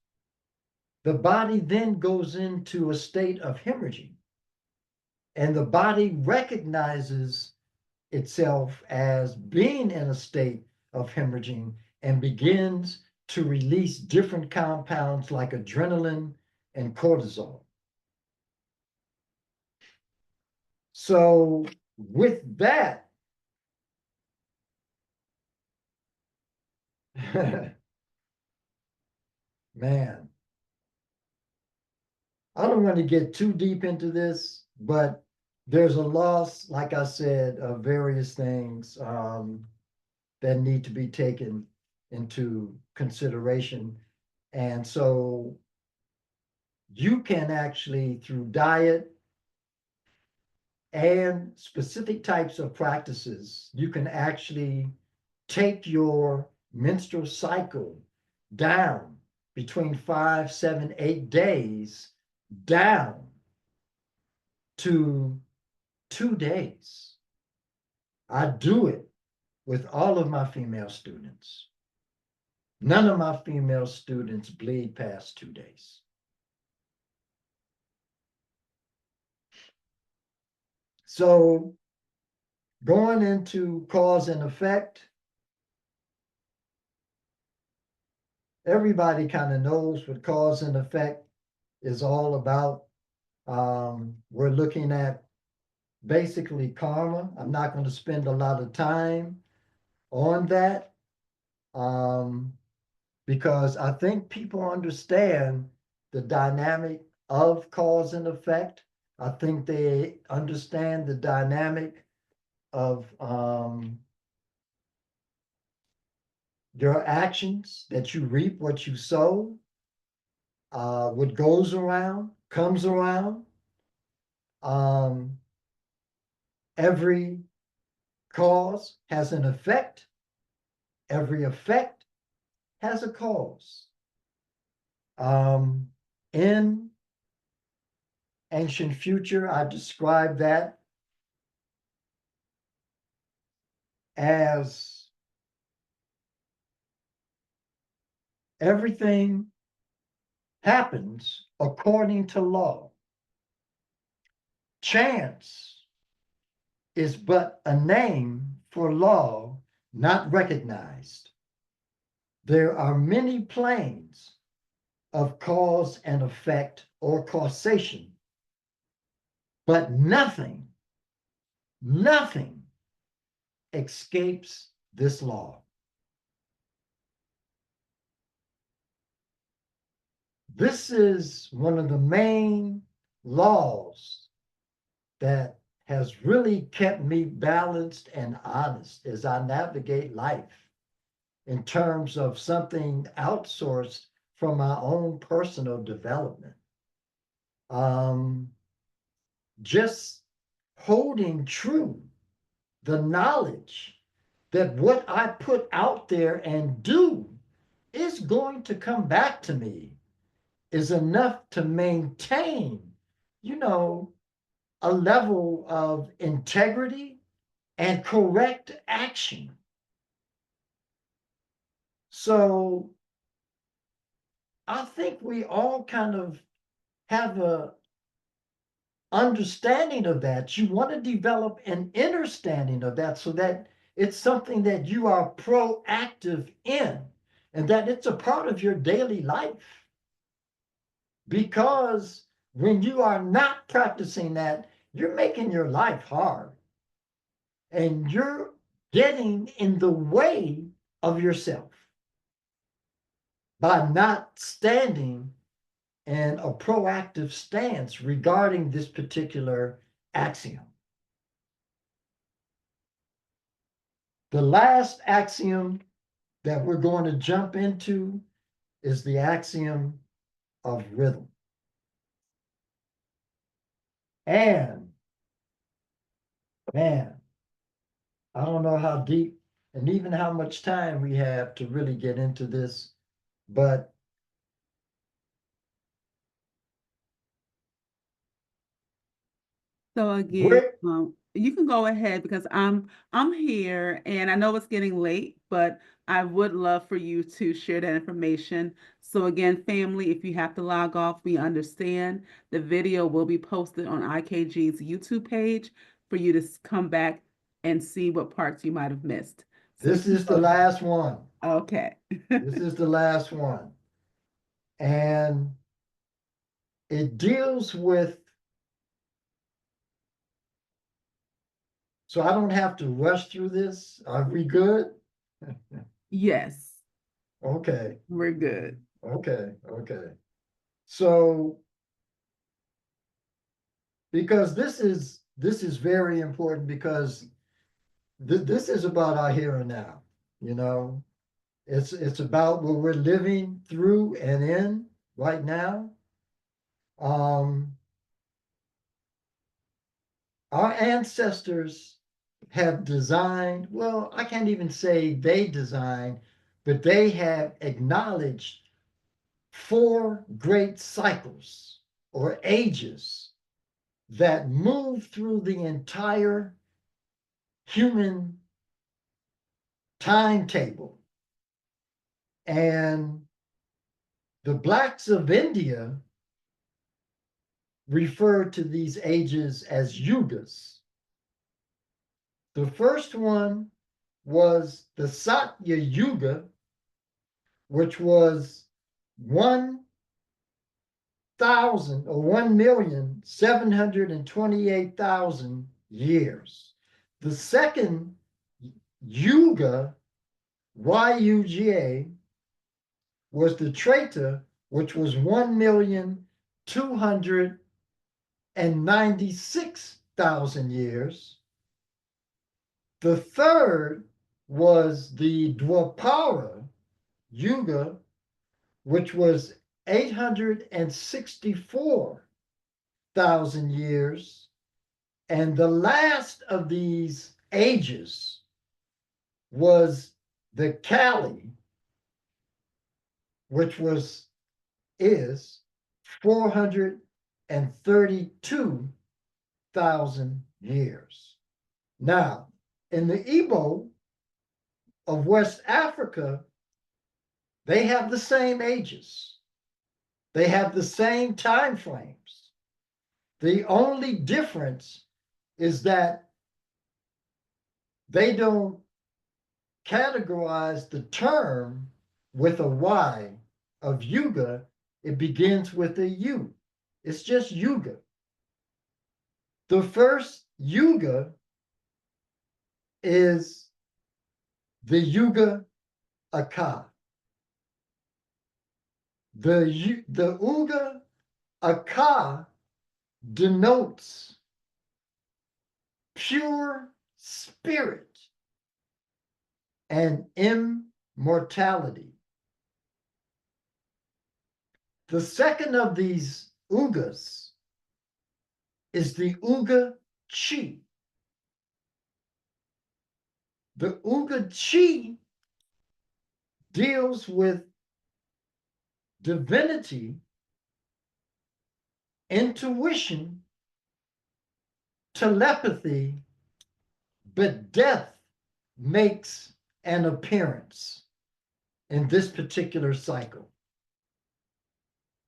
Speaker 2: the body then goes into a state of hemorrhaging. And the body recognizes itself as being in a state of hemorrhaging and begins to release different compounds like adrenaline and cortisol. So with that, man, I don't want to get too deep into this, but there's a loss, like I said, of various things that need to be taken into consideration. And so you can actually, through diet, and specific types of practices, you can actually take your menstrual cycle down between 5, 7, 8 days down to 2 days. I do it with all of my female students. None of my female students bleed past 2 days. So going into cause and effect, everybody kind of knows what cause and effect is all about. We're looking at basically karma. I'm not going to spend a lot of time on that because I think people understand the dynamic of cause and effect. I think they understand the dynamic of your actions, that you reap what you sow. What goes around comes around. Every cause has an effect. Every effect has a cause. In ancient future, I describe that as everything happens according to law. Chance is but a name for law not recognized. There are many planes of cause and effect or causation, but nothing escapes this law. This is one of the main laws that has really kept me balanced and honest as I navigate life in terms of something outsourced from my own personal development. Just holding true the knowledge that what I put out there and do is going to come back to me is enough to maintain, a level of integrity and correct action. So I think we all kind of have a understanding of that. You want to develop an understanding of that so that it's something that you are proactive in and that it's a part of your daily life. Because when you are not practicing that, you're making your life hard and you're getting in the way of yourself by not standing in a proactive stance regarding this particular axiom. The last axiom that we're going to jump into is the axiom of rhythm. And man, I don't know how deep and even how much time we have to really get into this, but
Speaker 1: So again,
Speaker 2: we're
Speaker 1: you can go ahead because I'm here and I know it's getting late, but I would love for you to share that information. So again, family, if you have to log off, we understand. The video will be posted on IKG's YouTube page for you to come back and see what parts you might have missed. So you
Speaker 2: this
Speaker 1: can
Speaker 2: is the
Speaker 1: go ahead.
Speaker 2: last one.
Speaker 1: Okay.
Speaker 2: This is the last one. And it deals with, so I don't have to rush through this. Are we good?
Speaker 1: Yes,
Speaker 2: Okay,
Speaker 1: we're good.
Speaker 2: okay. So because this is very important because this is about our here and now, you know. It's about what we're living through and in right now. Um Our ancestors have designed, well, I can't even say they designed, but they have acknowledged four great cycles or ages that move through the entire human timetable. And the blacks of India refer to these ages as yugas. The first one was the Satya Yuga, which was 1,000 or 1,728,000 years. The second Yuga, YUGA, was the Treta, which was 1,296,000 years. The third was the Dwapara Yuga, which was 864,000 years. And the last of these ages was the Kali, which is 432,000 years. Now, in the Igbo of West Africa, they have the same ages. They have the same time frames. The only difference is that they don't categorize the term with a Y of yuga. It begins with a U. It's just yuga. The first yuga is the Yuga Aka. The Uga Aka denotes pure spirit and immortality. The second of these Ugas is the Uga Chi. The Uga Chi deals with divinity, intuition, telepathy, but death makes an appearance in this particular cycle.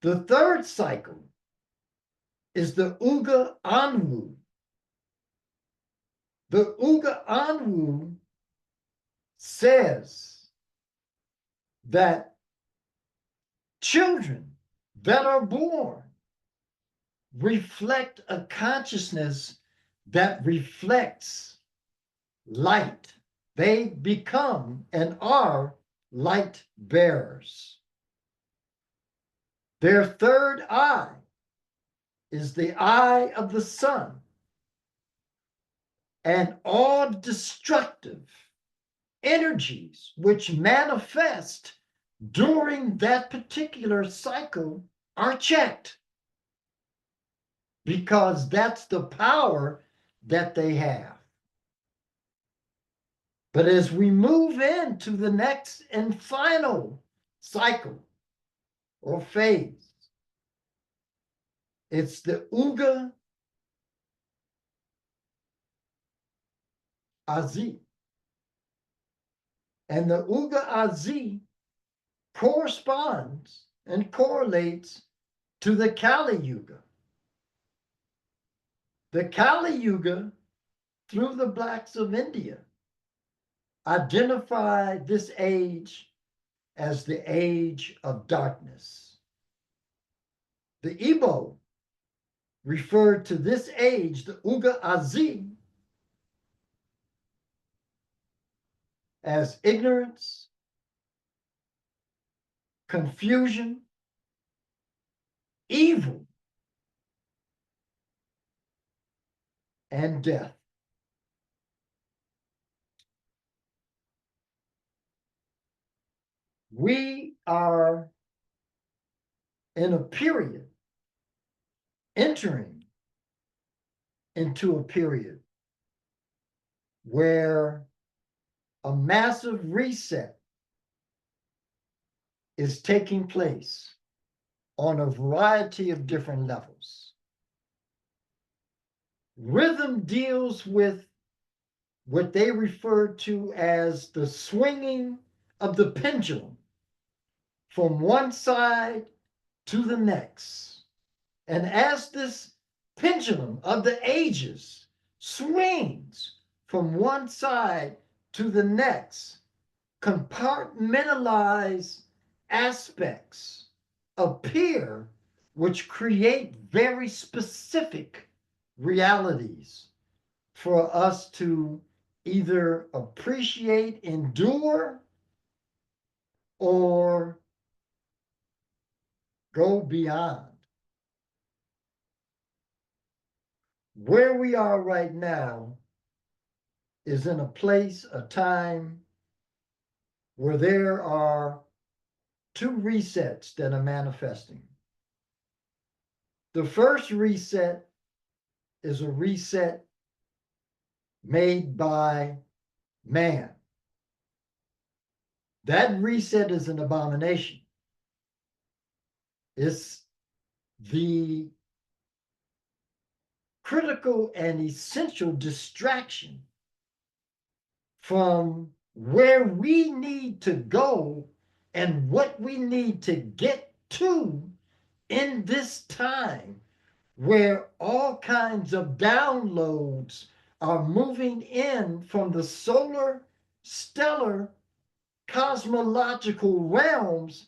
Speaker 2: The third cycle is the Uga Anwu. The Uga Anwu says that children that are born reflect a consciousness that reflects light. They become and are light bearers. Their third eye is the eye of the sun, and all destructive energies which manifest during that particular cycle are checked, because that's the power that they have. But as we move into the next and final cycle or phase, it's the Uga Azi. And the Uga Azi corresponds and correlates to the Kali Yuga. The Kali Yuga, through the blacks of India, identify this age as the age of darkness. The Igbo referred to this age, the Uga Azi, as ignorance, confusion, evil, and death. We are in a period entering into a period where a massive reset is taking place on a variety of different levels. Rhythm deals with what they refer to as the swinging of the pendulum from one side to the next. And as this pendulum of the ages swings from one side to the next, compartmentalized aspects appear which create very specific realities for us to either appreciate, endure, or go beyond. Where we are right now is in a place, a time where there are two resets that are manifesting. The first reset is a reset made by man. That reset is an abomination. It's the critical and essential distraction from where we need to go and what we need to get to in this time where all kinds of downloads are moving in from the solar, stellar, cosmological realms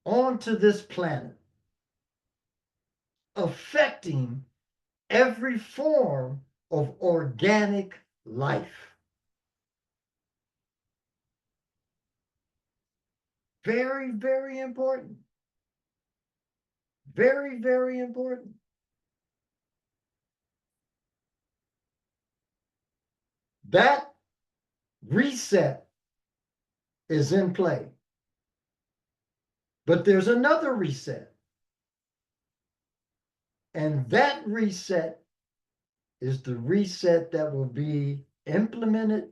Speaker 2: onto this planet, affecting every form of organic life. Very, very important. Very, very important. That reset is in play. But there's another reset. And that reset is the reset that will be implemented,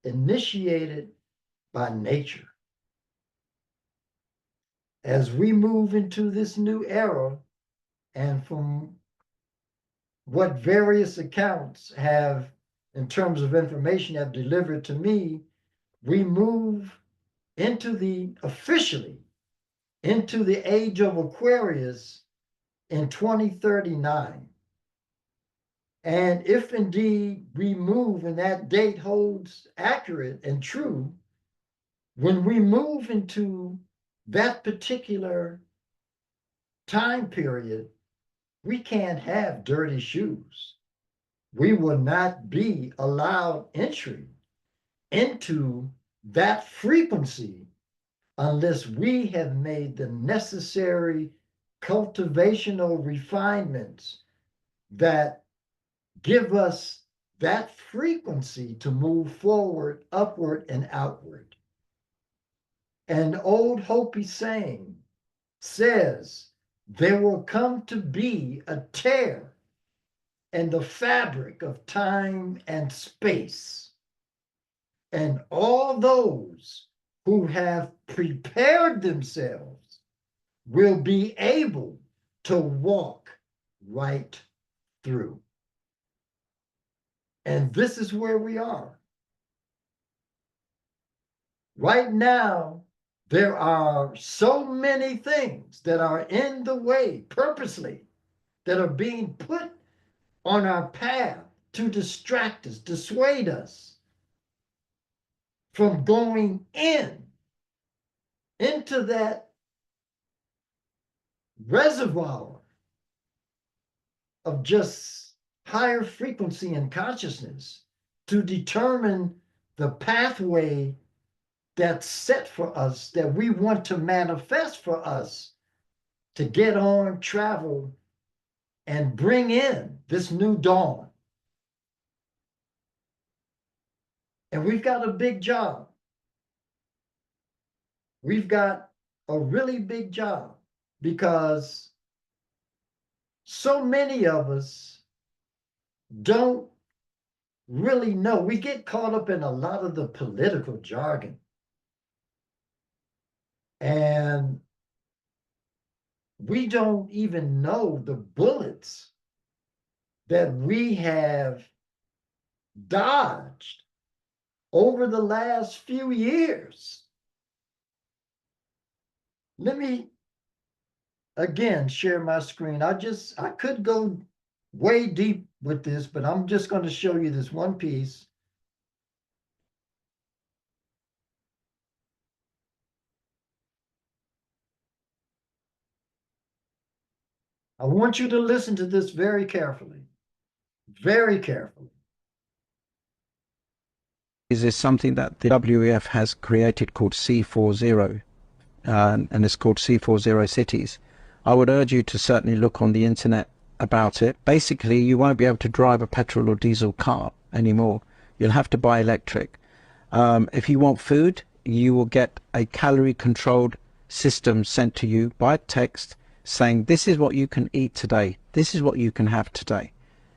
Speaker 2: initiated by nature. As we move into this new era, and from what various accounts have, in terms of information, have delivered to me, we move officially into the age of Aquarius in 2039. And if indeed we move and that date holds accurate and true, when we move into that particular time period, we can't have dirty shoes. We will not be allowed entry into that frequency unless we have made the necessary cultivational refinements that give us that frequency to move forward, upward, and outward. An old Hopi saying says, there will come to be a tear in the fabric of time and space. And all those who have prepared themselves will be able to walk right through. And this is where we are. Right now, there are so many things that are in the way purposely that are being put on our path to distract us, dissuade us from going into that reservoir of just higher frequency and consciousness to determine the pathway that's set for us, that we want to manifest for us, to get on, travel, and bring in this new dawn. And we've got a big job. We've got a really big job because so many of us don't really know. We get caught up in a lot of the political jargon. And we don't even know the bullets that we have dodged over the last few years. Let me again share my screen. I could go way deep with this, but I'm just going to show you this one piece. I want you to listen to this very carefully. Very carefully.
Speaker 5: Is something that the WEF has created called C40, and it's called C40 cities. I would urge you to certainly look on the internet about it. Basically, you won't be able to drive a petrol or diesel car anymore. You'll have to buy electric. If you want food, you will get a calorie controlled system sent to you by text saying, this is what you can eat today. This is what you can have today.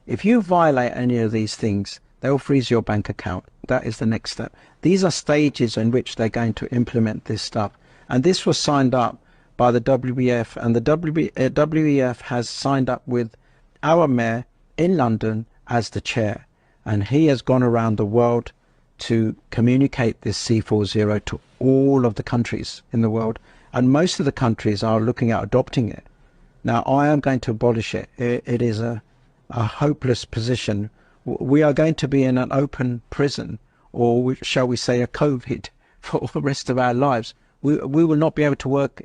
Speaker 5: If you violate any of these things, they'll freeze your bank account. That is the next step. These are stages in which they're going to implement this stuff. And this was signed up by the WEF, and the WEF has signed up with our mayor in London as the chair. And he has gone around the world to communicate this C40 to all of the countries in the world. And most of the countries are looking at adopting it. Now, I am going to abolish it. It is a hopeless position. We are going to be in an open prison, or shall we say a COVID, for the rest of our lives. We will not be able to work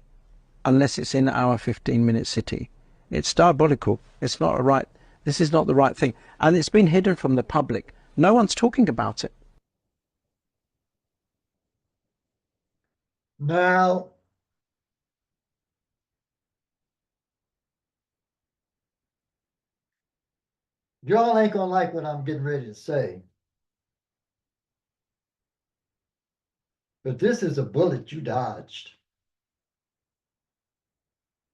Speaker 5: unless it's in our 15-minute city. It's diabolical. It's not right. This is not the right thing. And it's been hidden from the public. No one's talking about it.
Speaker 2: Now, y'all ain't gonna like what I'm getting ready to say. But this is a bullet you dodged.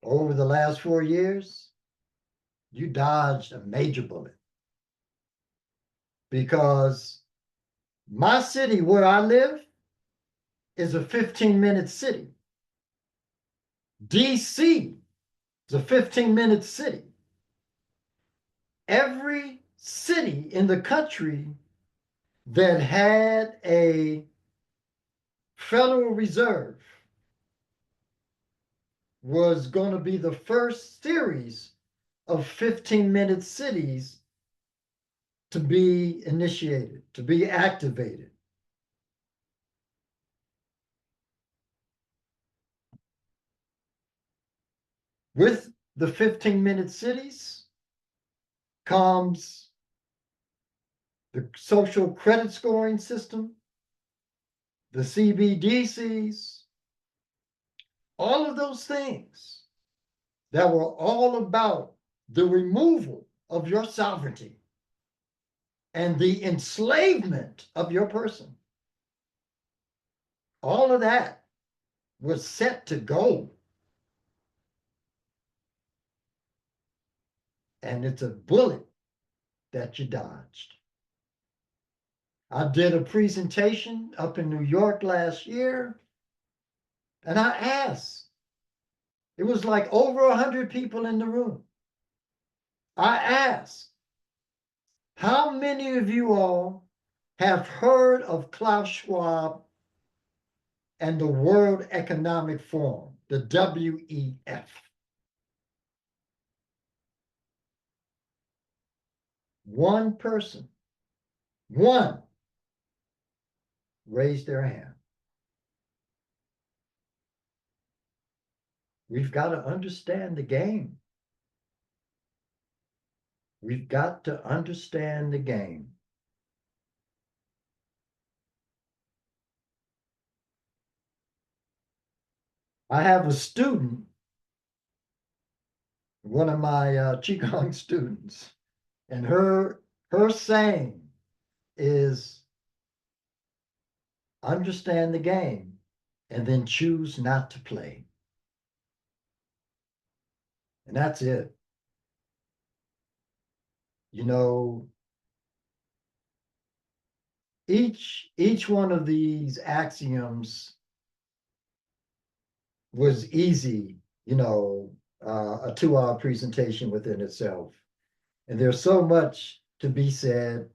Speaker 2: Over the last 4 years, you dodged a major bullet. Because my city where I live is a 15-minute city. DC is a 15-minute city. Every city in the country that had a Federal Reserve was going to be the first series of 15-minute cities to be initiated, to be activated. With the 15-minute cities comes the social credit scoring system, the CBDCs, all of those things that were all about the removal of your sovereignty and the enslavement of your person. All of that was set to go. And it's a bullet that you dodged. I did a presentation up in New York last year, and I asked, it was like over 100 people in the room. I asked, how many of you all have heard of Klaus Schwab and the World Economic Forum, the WEF? One person, one, raised their hand. We've got to understand the game. We've got to understand the game. I have a student, one of my Qigong students, and her saying is understand the game and then choose not to play. And that's it. You know, each one of these axioms was easy, a 2-hour presentation within itself. And there's so much to be said.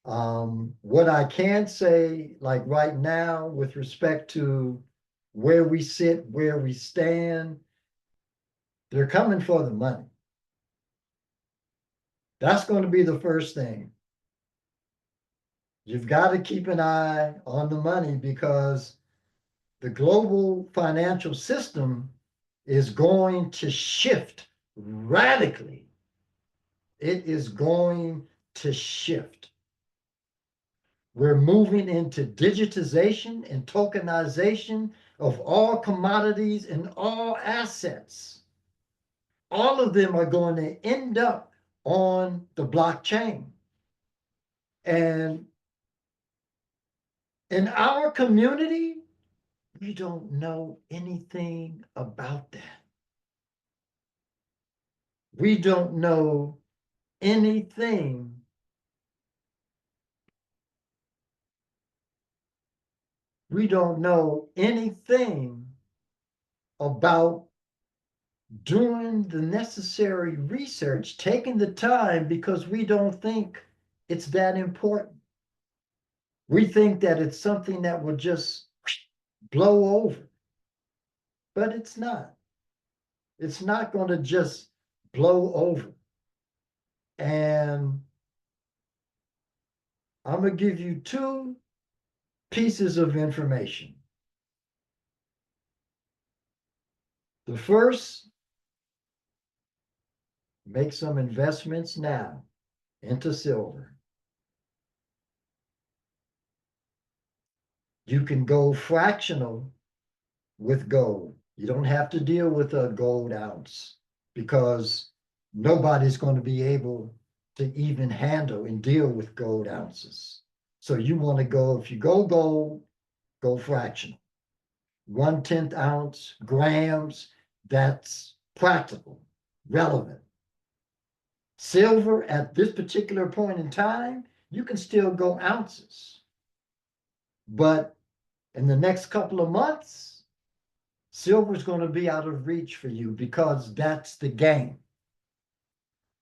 Speaker 2: What I can say, like right now, with respect to where we sit, where we stand, they're coming for the money. That's going to be the first thing. You've got to keep an eye on the money because the global financial system is going to shift radically. It is going to shift. We're moving into digitization and tokenization of all commodities and all assets. All of them are going to end up on the blockchain. And in our community, we don't know anything about that. We don't know anything about doing the necessary research, taking the time, because we don't think it's that important. We think that it's something that will just blow over, but it's not. It's not going to just blow over. And I'm going to give you 2 pieces of information. The first, make some investments now into silver. You can go fractional with gold. You don't have to deal with a gold ounce because nobody's going to be able to even handle and deal with gold ounces. So you want to go, if you go gold, go fractional. 1/10 ounce, grams, that's practical, relevant. Silver at this particular point in time, you can still go ounces. But in the next couple of months, silver is going to be out of reach for you because that's the game.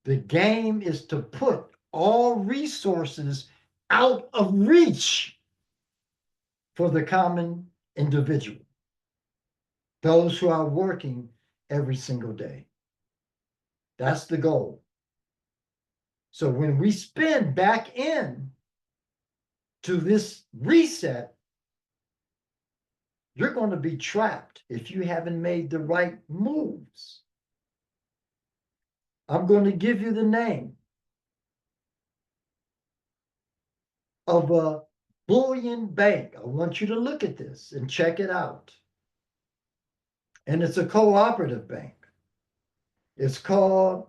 Speaker 2: The game is to put all resources out of reach for the common individual, those who are working every single day. That's the goal. So when we spin back in to this reset, you're going to be trapped if you haven't made the right moves. I'm going to give you the name of a bullion bank. I want you to look at this and check it out. And it's a cooperative bank. It's called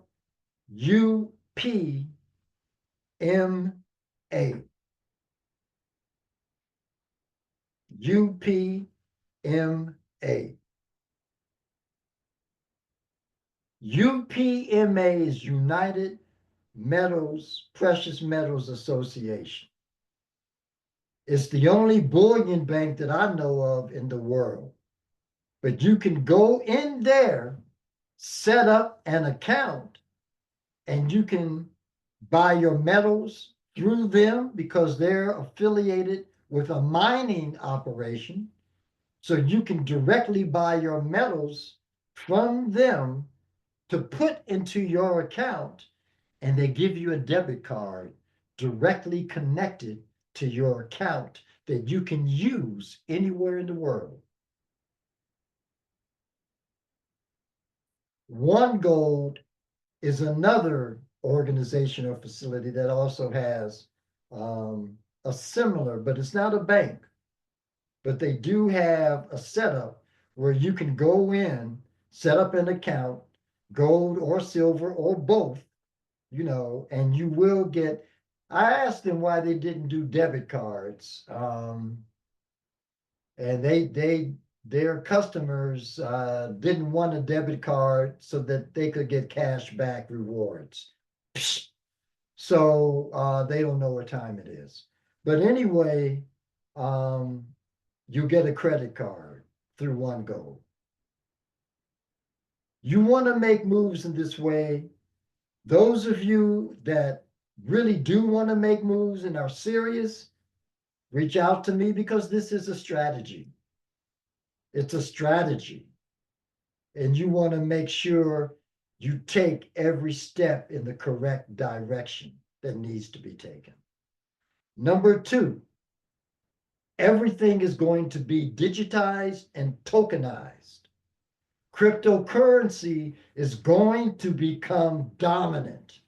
Speaker 2: UPMA. UPMA. UPMA is United Metals, Precious Metals Association. It's the only bullion bank that I know of in the world. But you can go in there, set up an account, and you can buy your metals through them because they're affiliated with a mining operation. So you can directly buy your metals from them to put into your account, and they give you a debit card directly connected to your account that you can use anywhere in the world. One Gold is another organization or facility that also has a similar, but it's not a bank, but they do have a setup where you can go in, set up an account, gold or silver or both, and you will get. I asked them why they didn't do debit cards, and their customers didn't want a debit card so that they could get cash back rewards. So they don't know what time it is. But anyway, you get a credit card through One Goal. You want to make moves in this way. Those of you that really do want to make moves and are serious, reach out to me because this is a strategy. It's a strategy. And you want to make sure you take every step in the correct direction that needs to be taken. Number two, everything is going to be digitized and tokenized. Cryptocurrency is going to become dominant.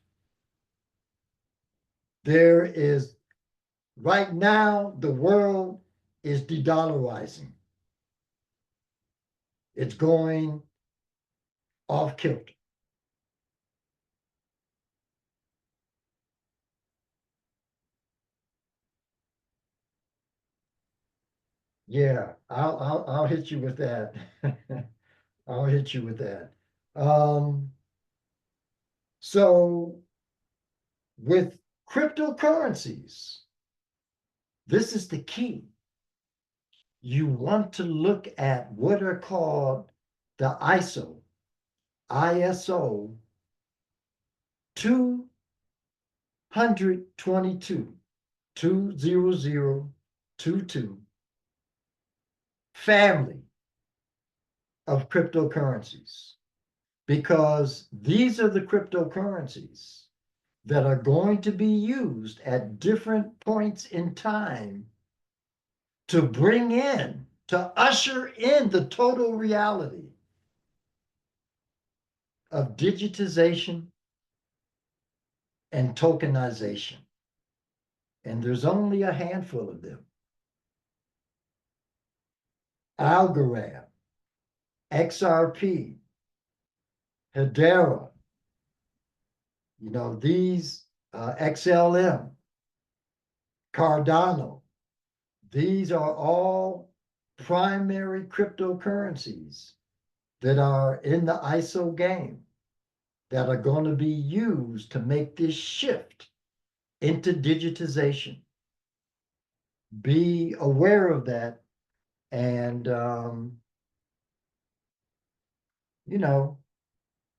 Speaker 2: There is, right now, the world is de-dollarizing. It's going off kilter. Yeah, I'll hit you with that. I'll hit you with that. So with cryptocurrencies, this is the key. You want to look at what are called the ISO 222, 20022 family of cryptocurrencies, because these are the cryptocurrencies that are going to be used at different points in time to bring in, to usher in the total reality of digitization and tokenization. And there's only a handful of them. Algorand, XRP, Hedera, these XLM, Cardano, these are all primary cryptocurrencies that are in the ISO game that are going to be used to make this shift into digitization. Be aware of that and,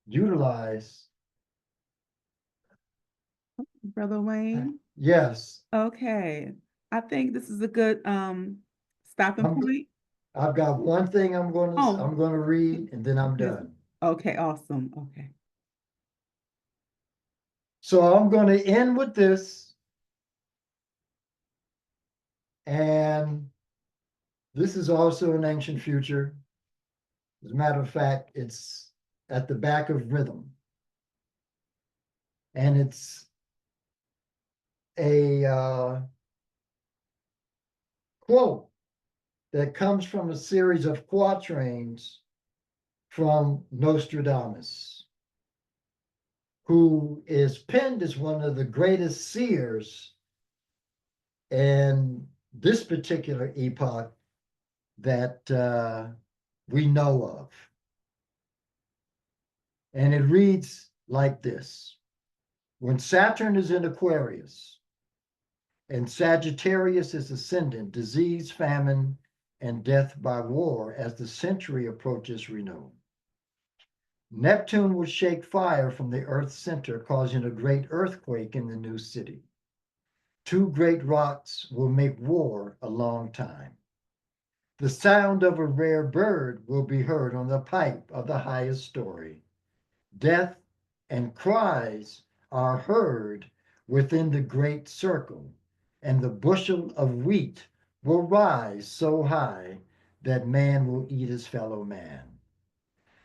Speaker 2: utilize.
Speaker 1: Brother Wayne.
Speaker 2: Yes.
Speaker 1: Okay. I think this is a good stopping point.
Speaker 2: I've got one thing I'm going to read and then I'm done.
Speaker 1: Okay, awesome. Okay.
Speaker 2: So I'm going to end with this. And this is also an ancient future. As a matter of fact, it's at the back of Rhythm. And it's a quote that comes from a series of quatrains from Nostradamus, who is penned as one of the greatest seers in this particular epoch that we know of. And it reads like this: when Saturn is in Aquarius and Sagittarius is ascendant, disease, famine, and death by war as the century approaches renown. Neptune will shake fire from the Earth's center, causing a great earthquake in the new city. Two great rocks will make war a long time. The sound of a rare bird will be heard on the pipe of the highest story. Death and cries are heard within the great circle, and the bushel of wheat will rise so high that man will eat his fellow man.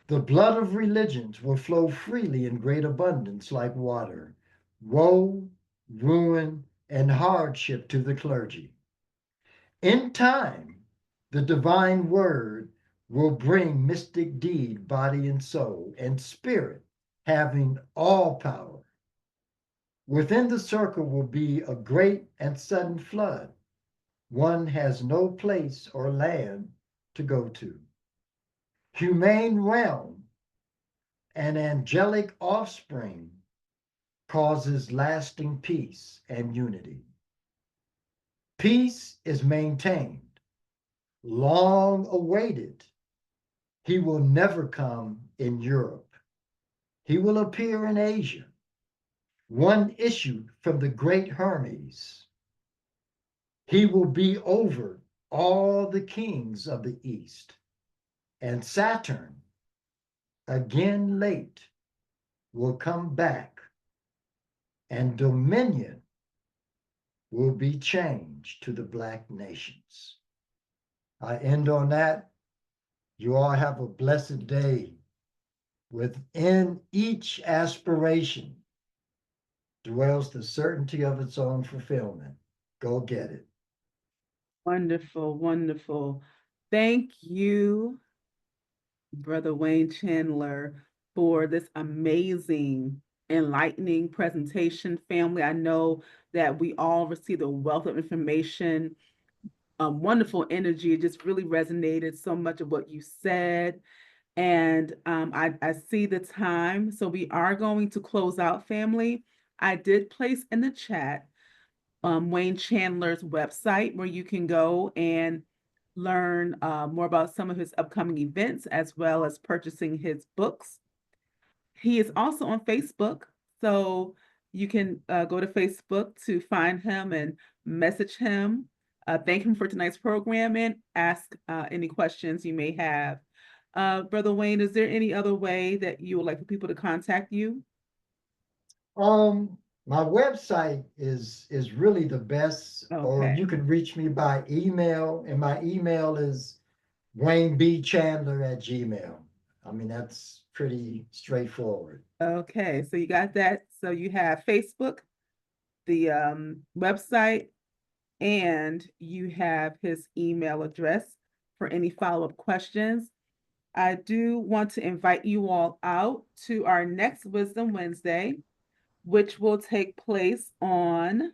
Speaker 2: The blood of religions will flow freely in great abundance like water. Woe, ruin, and hardship to the clergy. In time, the divine word will bring mystic deed, body and soul, and spirit having all power. Within the circle will be a great and sudden flood. One has no place or land to go to. Humane realm and angelic offspring causes lasting peace and unity. Peace is maintained, long awaited. He will never come in Europe. He will appear in Asia, one issued from the great Hermes. He will be over all the kings of the East. And Saturn, again late, will come back, and dominion will be changed to the Black nations. I end on that. You all have a blessed day. Within each aspiration dwells the certainty of its own fulfillment. Go get it.
Speaker 1: Wonderful, wonderful. Thank you, Brother Wayne Chandler, for this amazing, enlightening presentation, family. I know that we all received a wealth of information, wonderful energy. It just really resonated so much of what you said. And I see the time. So we are going to close out, family. I did place in the chat Wayne Chandler's website where you can go and learn more about some of his upcoming events as well as purchasing his books. He is also on Facebook, so you can go to Facebook to find him and message him. Thank him for tonight's program and ask any questions you may have. Brother Wayne, is there any other way that you would like for people to contact you?
Speaker 2: My website is really the best, or
Speaker 1: Okay.
Speaker 2: you can reach me by email, and my email is WayneBChandler@gmail. I mean, that's pretty straightforward.
Speaker 1: Okay, so you got that. So you have Facebook, the website, and you have his email address for any follow-up questions. I do want to invite you all out to our next Wisdom Wednesday, which will take place on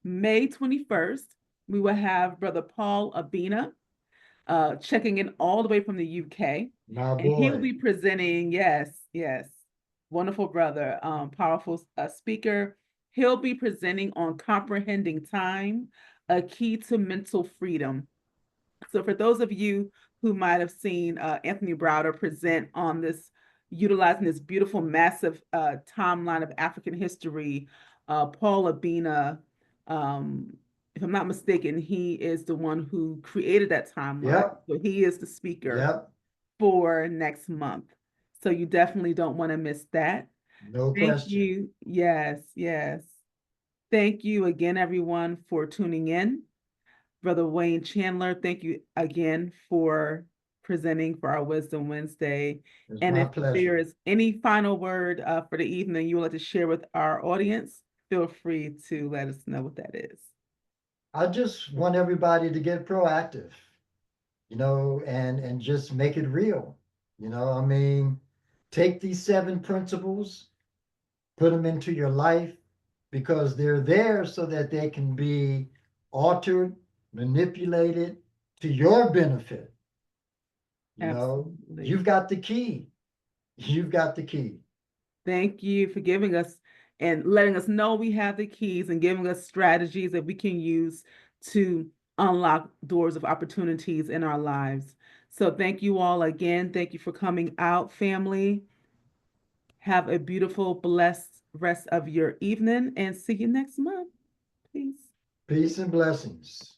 Speaker 1: May 21st. We will have Brother Paul Abina checking in all the way from the UK.
Speaker 2: My
Speaker 1: And he will
Speaker 2: boy.
Speaker 1: be presenting, yes, yes, wonderful brother, powerful speaker. He'll be presenting on comprehending time, a key to mental freedom. So for those of you who might have seen Anthony Browder present on this, utilizing this beautiful, massive timeline of African history, Paul Abina, if I'm not mistaken, he is the one who created that timeline.
Speaker 2: Yep.
Speaker 1: So he is the speaker
Speaker 2: Yep.
Speaker 1: for next month. So you definitely don't want to miss that.
Speaker 2: No
Speaker 1: Thank
Speaker 2: question.
Speaker 1: you. Yes, yes. Thank you again, everyone, for tuning in. Brother Wayne Chandler, thank you again for presenting for our Wisdom Wednesday.
Speaker 2: It's
Speaker 1: And
Speaker 2: my
Speaker 1: if there
Speaker 2: pleasure.
Speaker 1: is any final word for the evening you would like to share with our audience, feel free to let us know what that is.
Speaker 2: I just want everybody to get proactive, and just make it real. I mean, take these 7 principles, put them into your life, because they're there so that they can be altered, manipulated to your benefit.
Speaker 1: Absolutely.
Speaker 2: You've got the key. You've got the key.
Speaker 1: Thank you for giving us and letting us know we have the keys and giving us strategies that we can use to unlock doors of opportunities in our lives. So thank you all again. Thank you for coming out, family. Have a beautiful, blessed rest of your evening and see you next month. Peace.
Speaker 2: Peace and blessings.